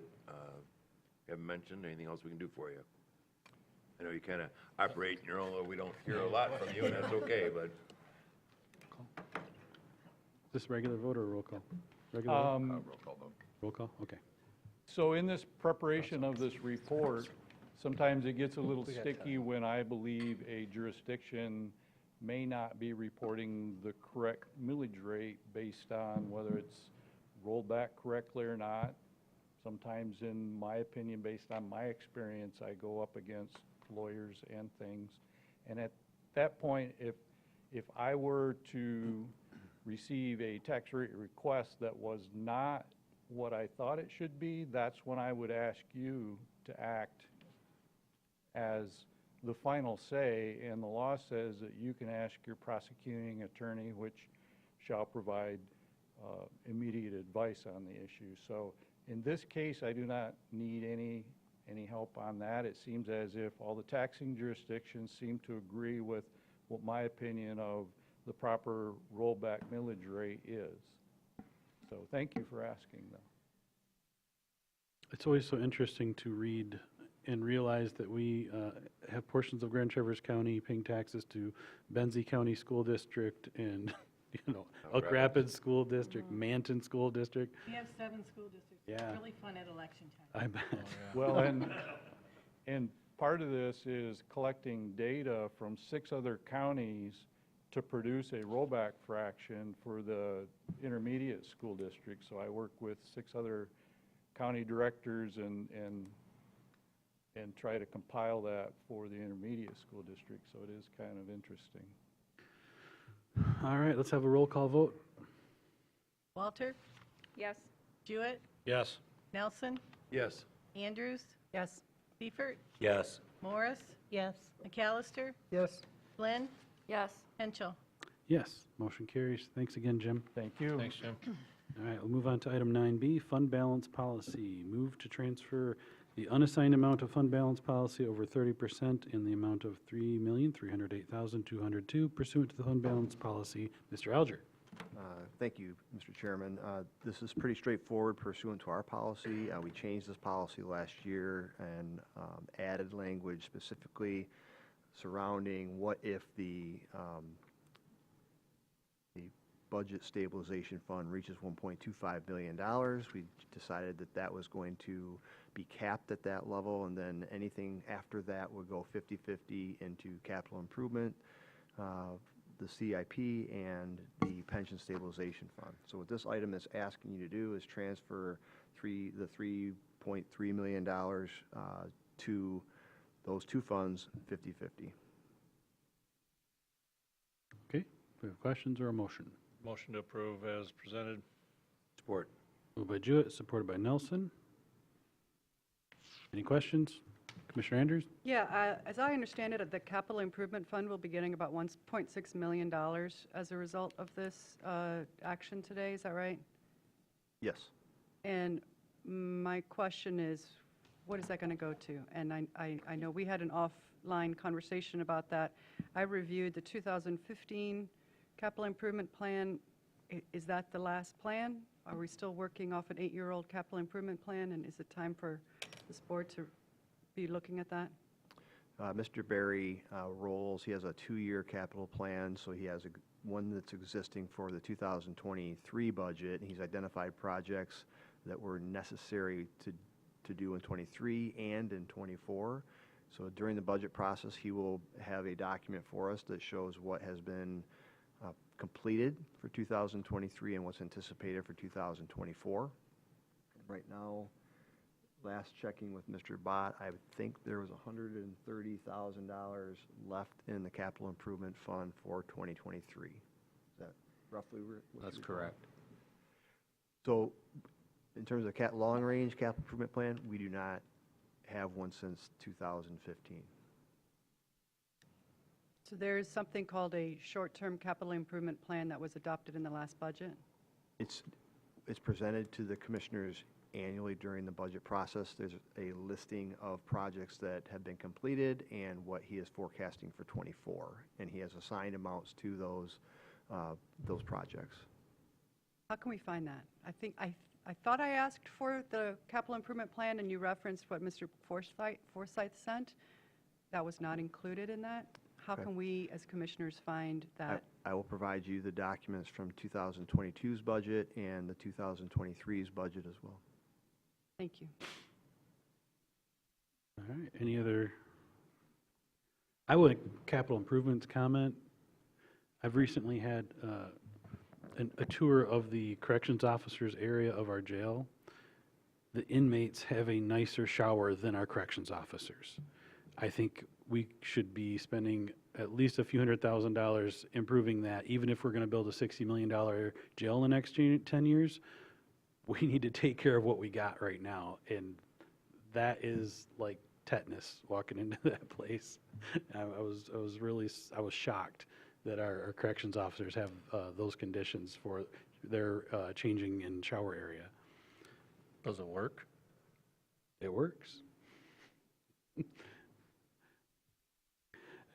you haven't mentioned? Anything else we can do for you? I know you kind of operate in your own, we don't hear a lot from you, and that's okay, but. Is this regular vote or roll call? Regular vote? Roll call vote. Roll call, okay. So in this preparation of this report, sometimes it gets a little sticky when I believe a jurisdiction may not be reporting the correct millage rate based on whether it's rolled back correctly or not. Sometimes, in my opinion, based on my experience, I go up against lawyers and things. And at that point, if I were to receive a tax rate request that was not what I thought it should be, that's when I would ask you to act as the final say, and the law says that you can ask your prosecuting attorney, which shall provide immediate advice on the issue. So in this case, I do not need any help on that. It seems as if all the taxing jurisdictions seem to agree with what my opinion of the proper rollback millage rate is. So thank you for asking, though. It's always so interesting to read and realize that we have portions of Grand Traverse County paying taxes to Benzie County School District and, Elk Rapids School District, Manton School District. We have 7 school districts. Yeah. It's really fun at election time. I bet. Well, and part of this is collecting data from 6 other counties to produce a rollback fraction for the intermediate school district. So I work with 6 other county directors and try to compile that for the intermediate school district, so it is kind of interesting. All right, let's have a roll call vote. Walter? Yes. Jewett? Yes. Nelson? Yes. Andrews? Yes. Seifert? Yes. Morris? Yes. McAllister? Yes. Flynn? Yes. Henschel? Yes, motion carries. Thanks again, Jim. Thank you. Thanks, Jim. All right, we'll move on to item 9B, fund balance policy. Move to transfer the unassigned amount of fund balance policy over 30% in the amount of $3,308,202 pursuant to the fund balance policy. Mr. Alger. Thank you, Mr. Chairman. This is pretty straightforward pursuant to our policy. We changed this policy last year and added language specifically surrounding what if the budget stabilization fund reaches $1.25 billion. We decided that that was going to be capped at that level, and then anything after that would go 50-50 into capital improvement, the CIP, and the pension stabilization fund. So what this item is asking you to do is transfer the $3.3 million to those two funds 50-50. Okay, we have questions or a motion? Motion to approve as presented. Support. Moved by Jewett, supported by Nelson. Any questions? Commissioner Andrews? Yeah, as I understand it, the capital improvement fund will be getting about $1.6 million as a result of this action today, is that right? Yes. And my question is, what is that going to go to? And I know we had an offline conversation about that. I reviewed the 2015 capital improvement plan. Is that the last plan? Are we still working off an 8-year-old capital improvement plan? And is it time for this board to be looking at that? Mr. Berry rolls, he has a 2-year capital plan, so he has one that's existing for the 2023 budget. He's identified projects that were necessary to do in 23 and in 24. So during the budget process, he will have a document for us that shows what has been completed for 2023 and what's anticipated for 2024. Right now, last checking with Mr. Bott, I think there was $130,000 left in the capital improvement fund for 2023. Is that roughly what That's you're correct. So in terms of long-range capital improvement plan, we do not have one since 2015. So there is something called a short-term capital improvement plan that was adopted in the last budget? It's presented to the commissioners annually during the budget process. There's a listing of projects that have been completed and what he is forecasting for 24, and he has assigned amounts to those projects. How can we find that? I thought I asked for the capital improvement plan, and you referenced what Mr. Forsyth sent. That was not included in that. How Okay. can we, as commissioners, find that? I will provide you the documents from 2022's budget and the 2023's budget as well. Thank you. All right, any other? I would capital improvements comment. I've recently had a tour of the corrections officers area of our jail. The inmates have a nicer shower than our corrections officers. I think we should be spending at least a few $100,000 improving that, even if we're going to build a $60 million jail in the next 10 years. We need to take care of what we got right now, and that is like tetanus walking into that place. I was shocked that our corrections officers have those conditions for their changing in shower area. Does it work? It works.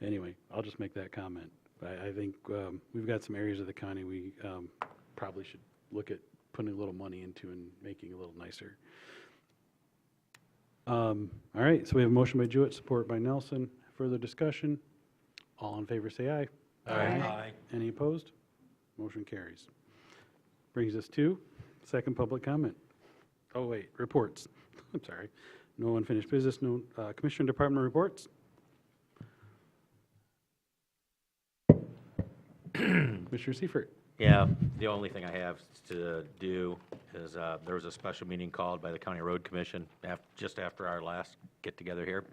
Anyway, I'll just make that comment. I think we've got some areas of the county we probably should look at putting a little money into and making it a little nicer. All right, so we have a motion by Jewett, support by Nelson. Further discussion? All in favor say aye. Aye. Any opposed? Motion carries. Brings us to second public comment. Oh, wait, reports. I'm sorry. No unfinished business, no Commissioner Department reports. Commissioner Seifert. Yeah, the only thing I have to do is, there was a special meeting called by the County Road Commission just after our last get-together here,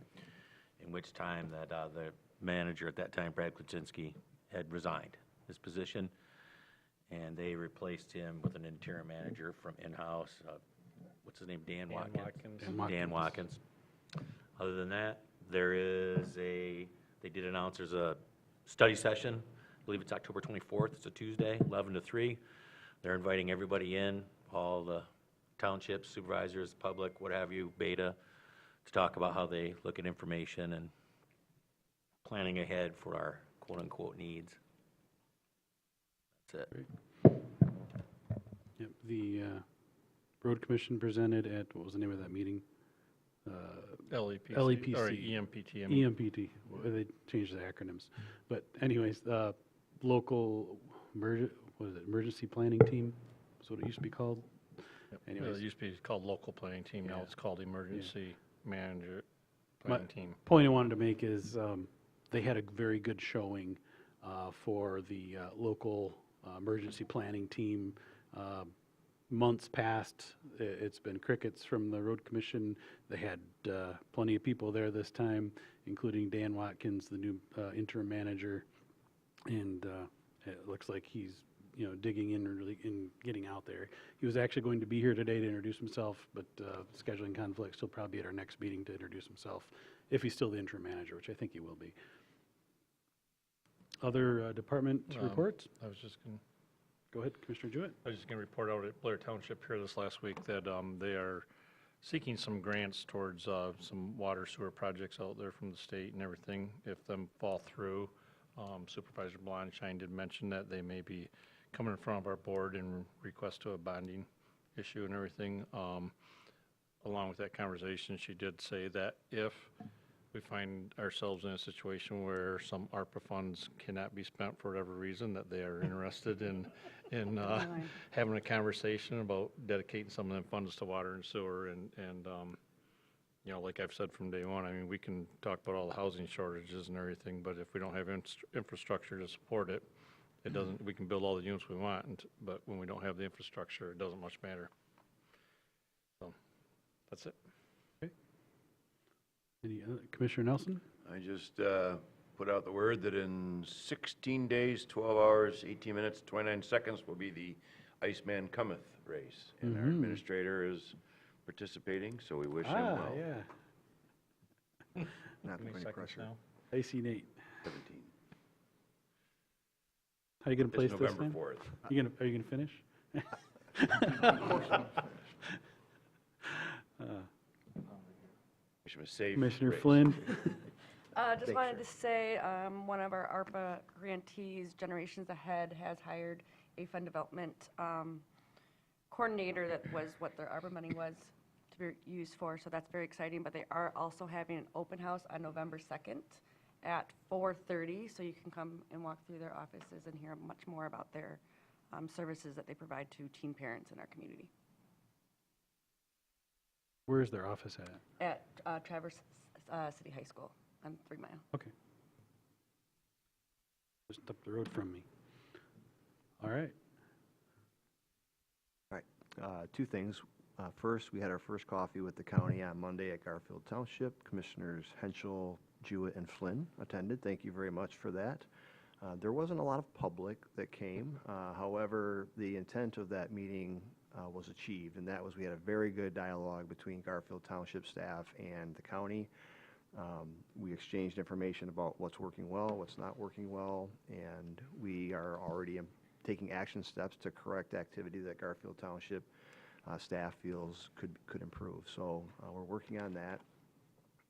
in which time that the manager at that time, Brad Klaczynski, had resigned his position, and they replaced him with an interim manager from in-house, what's his name, Dan Watkins? Dan Watkins. Other than that, they did announce there's a study session. I believe it's October 24th. It's a Tuesday, 11 to 3. They're inviting everybody in, all the townships, supervisors, public, what have you, Beta, to talk about how they look at information and planning ahead for our quote-unquote needs. That's it. Yep, the Road Commission presented at, what was the name of that meeting? LEPC, LEPC. or EMPT. EMPT, they changed the acronyms. But anyways, local, emergency planning team, is what it used to be called. Yep. Anyways. It used to be called local planning team, now Yeah. it's called emergency manager My planning team. point I wanted to make is they had a very good showing for the local emergency planning team. Months past, it's been crickets from the road commission. They had plenty of people there this time, including Dan Watkins, the new interim manager, and it looks like he's digging in really in getting out there. He was actually going to be here today to introduce himself, but scheduling conflicts. He'll probably be at our next meeting to introduce himself, if he's still the interim manager, which I think he will be. Other department reports? I was just going to Go ahead, Commissioner Jewett. I was just going to report out at Blair Township here this last week that they are seeking some grants towards some water sewer projects out there from the state and everything. If them fall through, Supervisor Blonshine did mention that they may be coming in front of our board and request to a bonding issue and everything. Along with that conversation, she did say that if we find ourselves in a situation where some ARPA funds cannot be spent for whatever reason, that they are interested in having a conversation about dedicating some of them funds to water and sewer. And like I've said from day one, I mean, we can talk about all the housing shortages and everything, but if we don't have infrastructure to support it, it doesn't. We can build all the units we want, but when we don't have the infrastructure, it doesn't much matter. So that's it. Any Commissioner Nelson? I just put out the word that in 16 days, 12 hours, 18 minutes, 29 seconds will be the Iceman Cometh race. And our administrator is participating, so we wish him well. Yeah. Not putting any pressure. Icy Nate. 17. How are you going to place It's this November then? 4th. Are you going to finish? Commissioner Flynn? Just wanted to say, one of our ARPA grantees, Generations Ahead, has hired a fund development coordinator. That was what their ARPA money was to be used for, so that's very exciting. But they are also having an open house on November 2nd at 4:30, so you can come and walk through their offices and hear much more about their services that they provide to teen parents in our community. Where is their office at? At Traverse City High School on 3 Mile. Okay. Just up the road from me. All right. All right, two things. First, we had our first coffee with the county on Monday at Garfield Township. Commissioners Henschel, Jewett, and Flynn attended. Thank you very much for that. There wasn't a lot of public that came. However, the intent of that meeting was achieved, and that was we had a very good dialogue between Garfield Township staff and the county. We exchanged information about what's working well, what's not working well, and we are already taking action steps to correct activity that Garfield Township staff feels could improve. So we're working on that.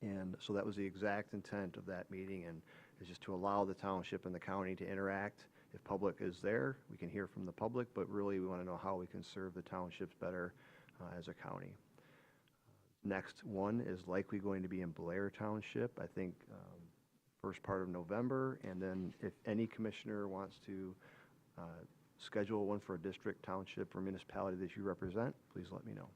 And so that was the exact intent of that meeting, and is just to allow the township and the county to interact. If public is there, we can hear from the public, but really we want to know how we can serve the townships better as a county. Next one is likely going to be in Blair Township, I think first part of November, and then if any commissioner wants to schedule one for a district, township, or municipality that you represent, please let me know.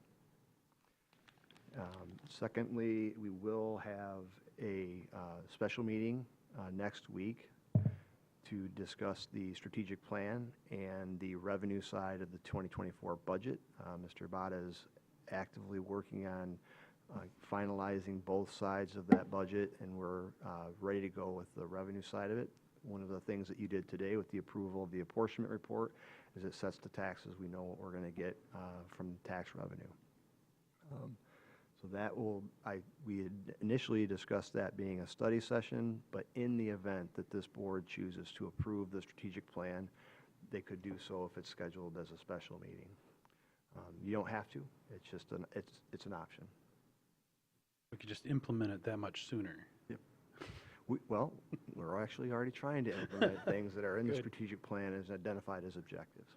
Secondly, we will have a special meeting next week to discuss the strategic plan and the revenue side of the 2024 budget. Mr. Abada is actively working on finalizing both sides of that budget, and we're ready to go with the revenue side of it. One of the things that you did today with the approval of the apportionment report is it sets the taxes. We know what we're going to get from tax revenue. So that will, we had initially discussed that being a study session, but in the event that this board chooses to approve the strategic plan, they could do so if it's scheduled as a special meeting. You don't have to. It's just it's an option. We could just implement it that much sooner. Yep. Well, we're actually already trying to implement things that are in the strategic plan as identified as objectives.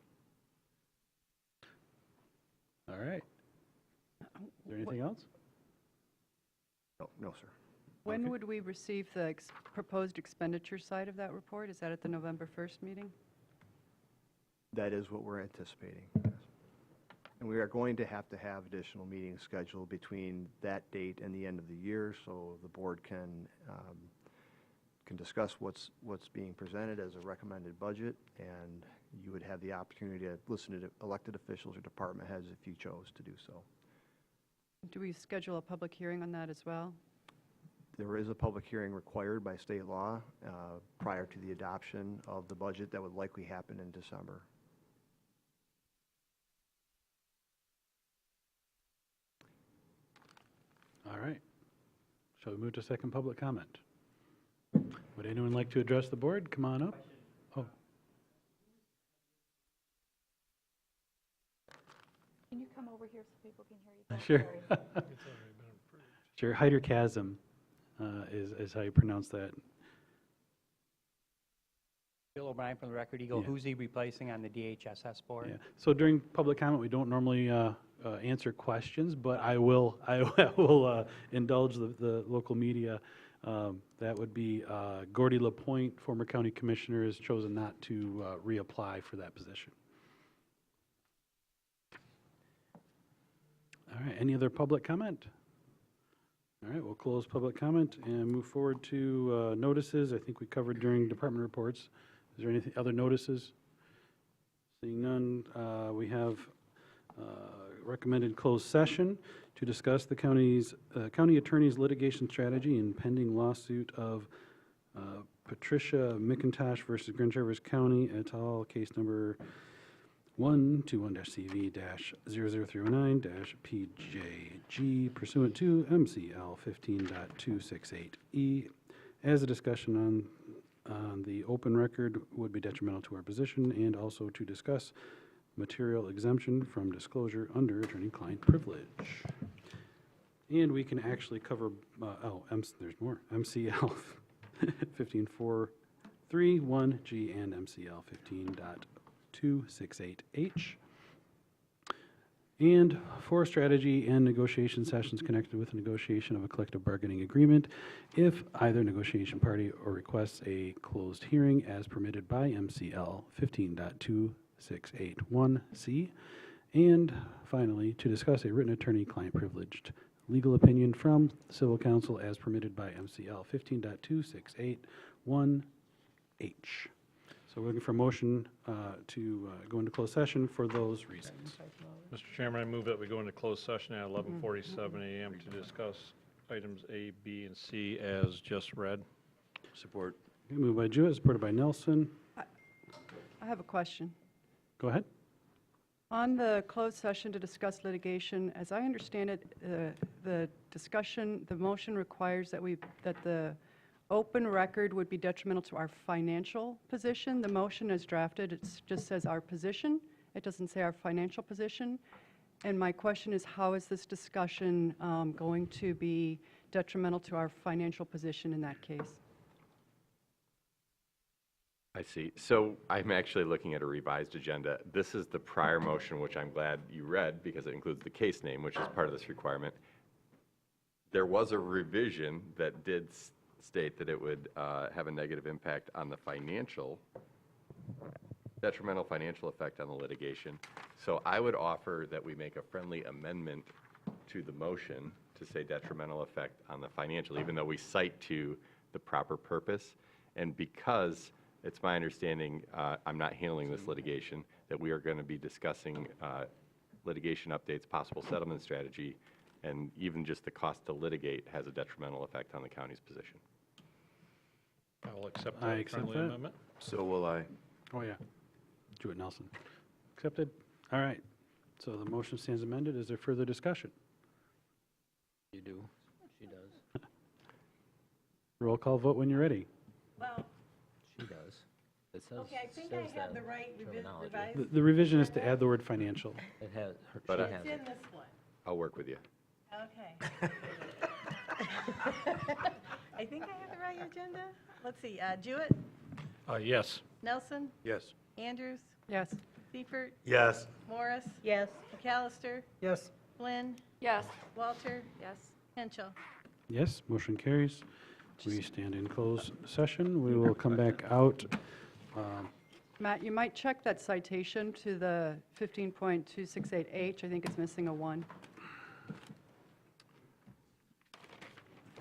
All right. Is there anything else? No, sir. When would we receive the proposed expenditure side of that report? Is that at the November 1st meeting? That is what we're anticipating. Yes. And we are going to have additional meetings scheduled between that date and the end of the year, so the board can discuss what's being presented as a recommended budget, and you would have the opportunity to listen to elected officials or department heads if you chose to do so. Do we schedule a public hearing on that as well? There is a public hearing required by state law prior to the adoption of the budget that would likely happen in December. All right. Shall we move to second public comment? Would anyone like to address the board? Come on up. Oh. Can you come over here so people can hear you? Sure. Sure. Hyder Chasm is how you pronounce that. Bill O'Brien from the Record Eagle. Yeah. Who's he replacing on the DHSS board? Yeah. So during public comment, we don't normally answer questions, but I will indulge the local media. That would be Gordy LaPointe, former county commissioner, has chosen not to reapply for that position. All right, any other public comment? All right, we'll close public comment and move forward to notices. I think we covered during department reports. Is there any other notices? Seeing none, we have recommended closed session to discuss the county attorney's litigation strategy in pending lawsuit of Patricia McIntosh versus Grand Traverse County et al. Case number 121-CV-00309-PJG pursuant to MCL 15.268E. As a discussion on the open record would be detrimental to our position, and also to discuss material exemption from disclosure under attorney-client privilege. And we can actually cover, there's more, MCL 15.431G and MCL 15.268H. And for strategy and negotiation sessions connected with the negotiation of a collective bargaining agreement, if either negotiation party or requests a closed hearing as permitted by MCL 15.2681C. And finally, to discuss a written attorney-client privileged legal opinion from civil counsel as permitted by MCL 15.2681H. So we're looking for a motion to go into closed session for those reasons. Mr. Chairman, I move that we go into closed session at 11:47 a.m. to discuss items A, B, and C as just read. Support. Moved by Jewett, supported by Nelson. I have a question. Go ahead. On the closed session to discuss litigation, as I understand it, the discussion, the motion requires that the open record would be detrimental to our financial position. The motion is drafted, it just says our position. It doesn't say our financial position. And my question is, how is this discussion going to be detrimental to our financial position in that case? I see. So I'm actually looking at a revised agenda. This is the prior motion, which I'm glad you read because it includes the case name, which is part of this requirement. There was a revision that did state that it would have a negative impact on the detrimental financial effect on the litigation. So I would offer that we make a friendly amendment to the motion to say detrimental effect on the financial, even though we cite to the proper purpose. And because It's my understanding, I'm not handling this litigation, that we are going to be discussing litigation updates, possible settlement strategy, and even just the cost to litigate has a detrimental effect on the county's position. I will accept I that accept friendly that. amendment. So will I. Oh, yeah. Jewett Nelson. Accepted? All right. So the motion stands amended. Is there further discussion? You do. She does. Roll call vote when you're ready. Well, she does. It says, Okay, I think says I have that the right terminology. revised. The revision is to add the word financial. It has, But, she uh, has It's in it. this one. I'll work with you. Okay. I think I have the right agenda. Let's see, Jewett, Yes. Nelson, Yes. Andrews, Yes. Seifert, Yes. Morris, Yes. McAllister, Yes. Flynn, Yes. Walter, Yes. Henschel. Yes, motion carries. We stand in closed session. We will come back out. Matt, you might check that citation to the 15.268H. I think it's missing a 1.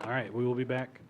All right, we will be back.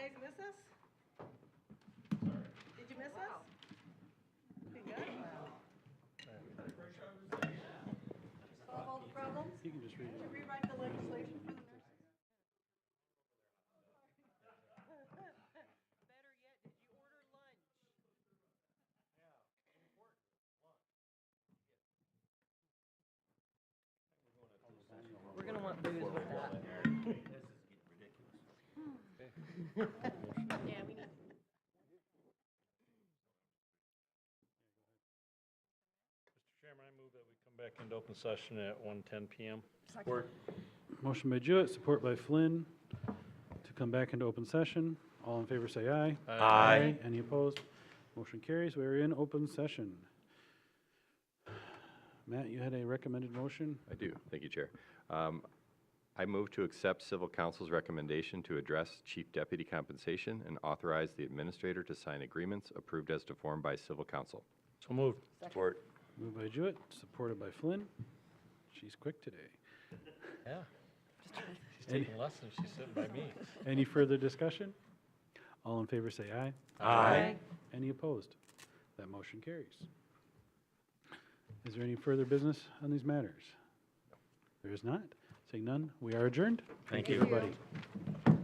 guys miss us? Did you miss us? We got a while. Solve all the problems? You can just read Did it. you rewrite the legislation for the nurses? Better yet, did you order lunch? We're going to want booze with that. Yeah, we need. Mr. Chairman, I move that we come back into open session at 1:10 PM. Support. Motion by Jewett, support by Flynn, to come back into open session. All in favor, say aye. Aye. Any opposed? Motion carries. We're in open session. Matt, you had a recommended motion? I do. Thank you, Chair. I move to accept Civil Council's recommendation to address Chief Deputy compensation and authorize the administrator to sign agreements approved as to form by Civil Council. So moved. Support. Moved by Jewett, supported by Flynn. She's quick today. Yeah. She's taking lessons. She's sitting by me. Any further discussion? All in favor, say aye. Aye. Any opposed? That motion carries. Is there any further business on these matters? There is not. Seeing none, we are adjourned. Thank you, you. everybody.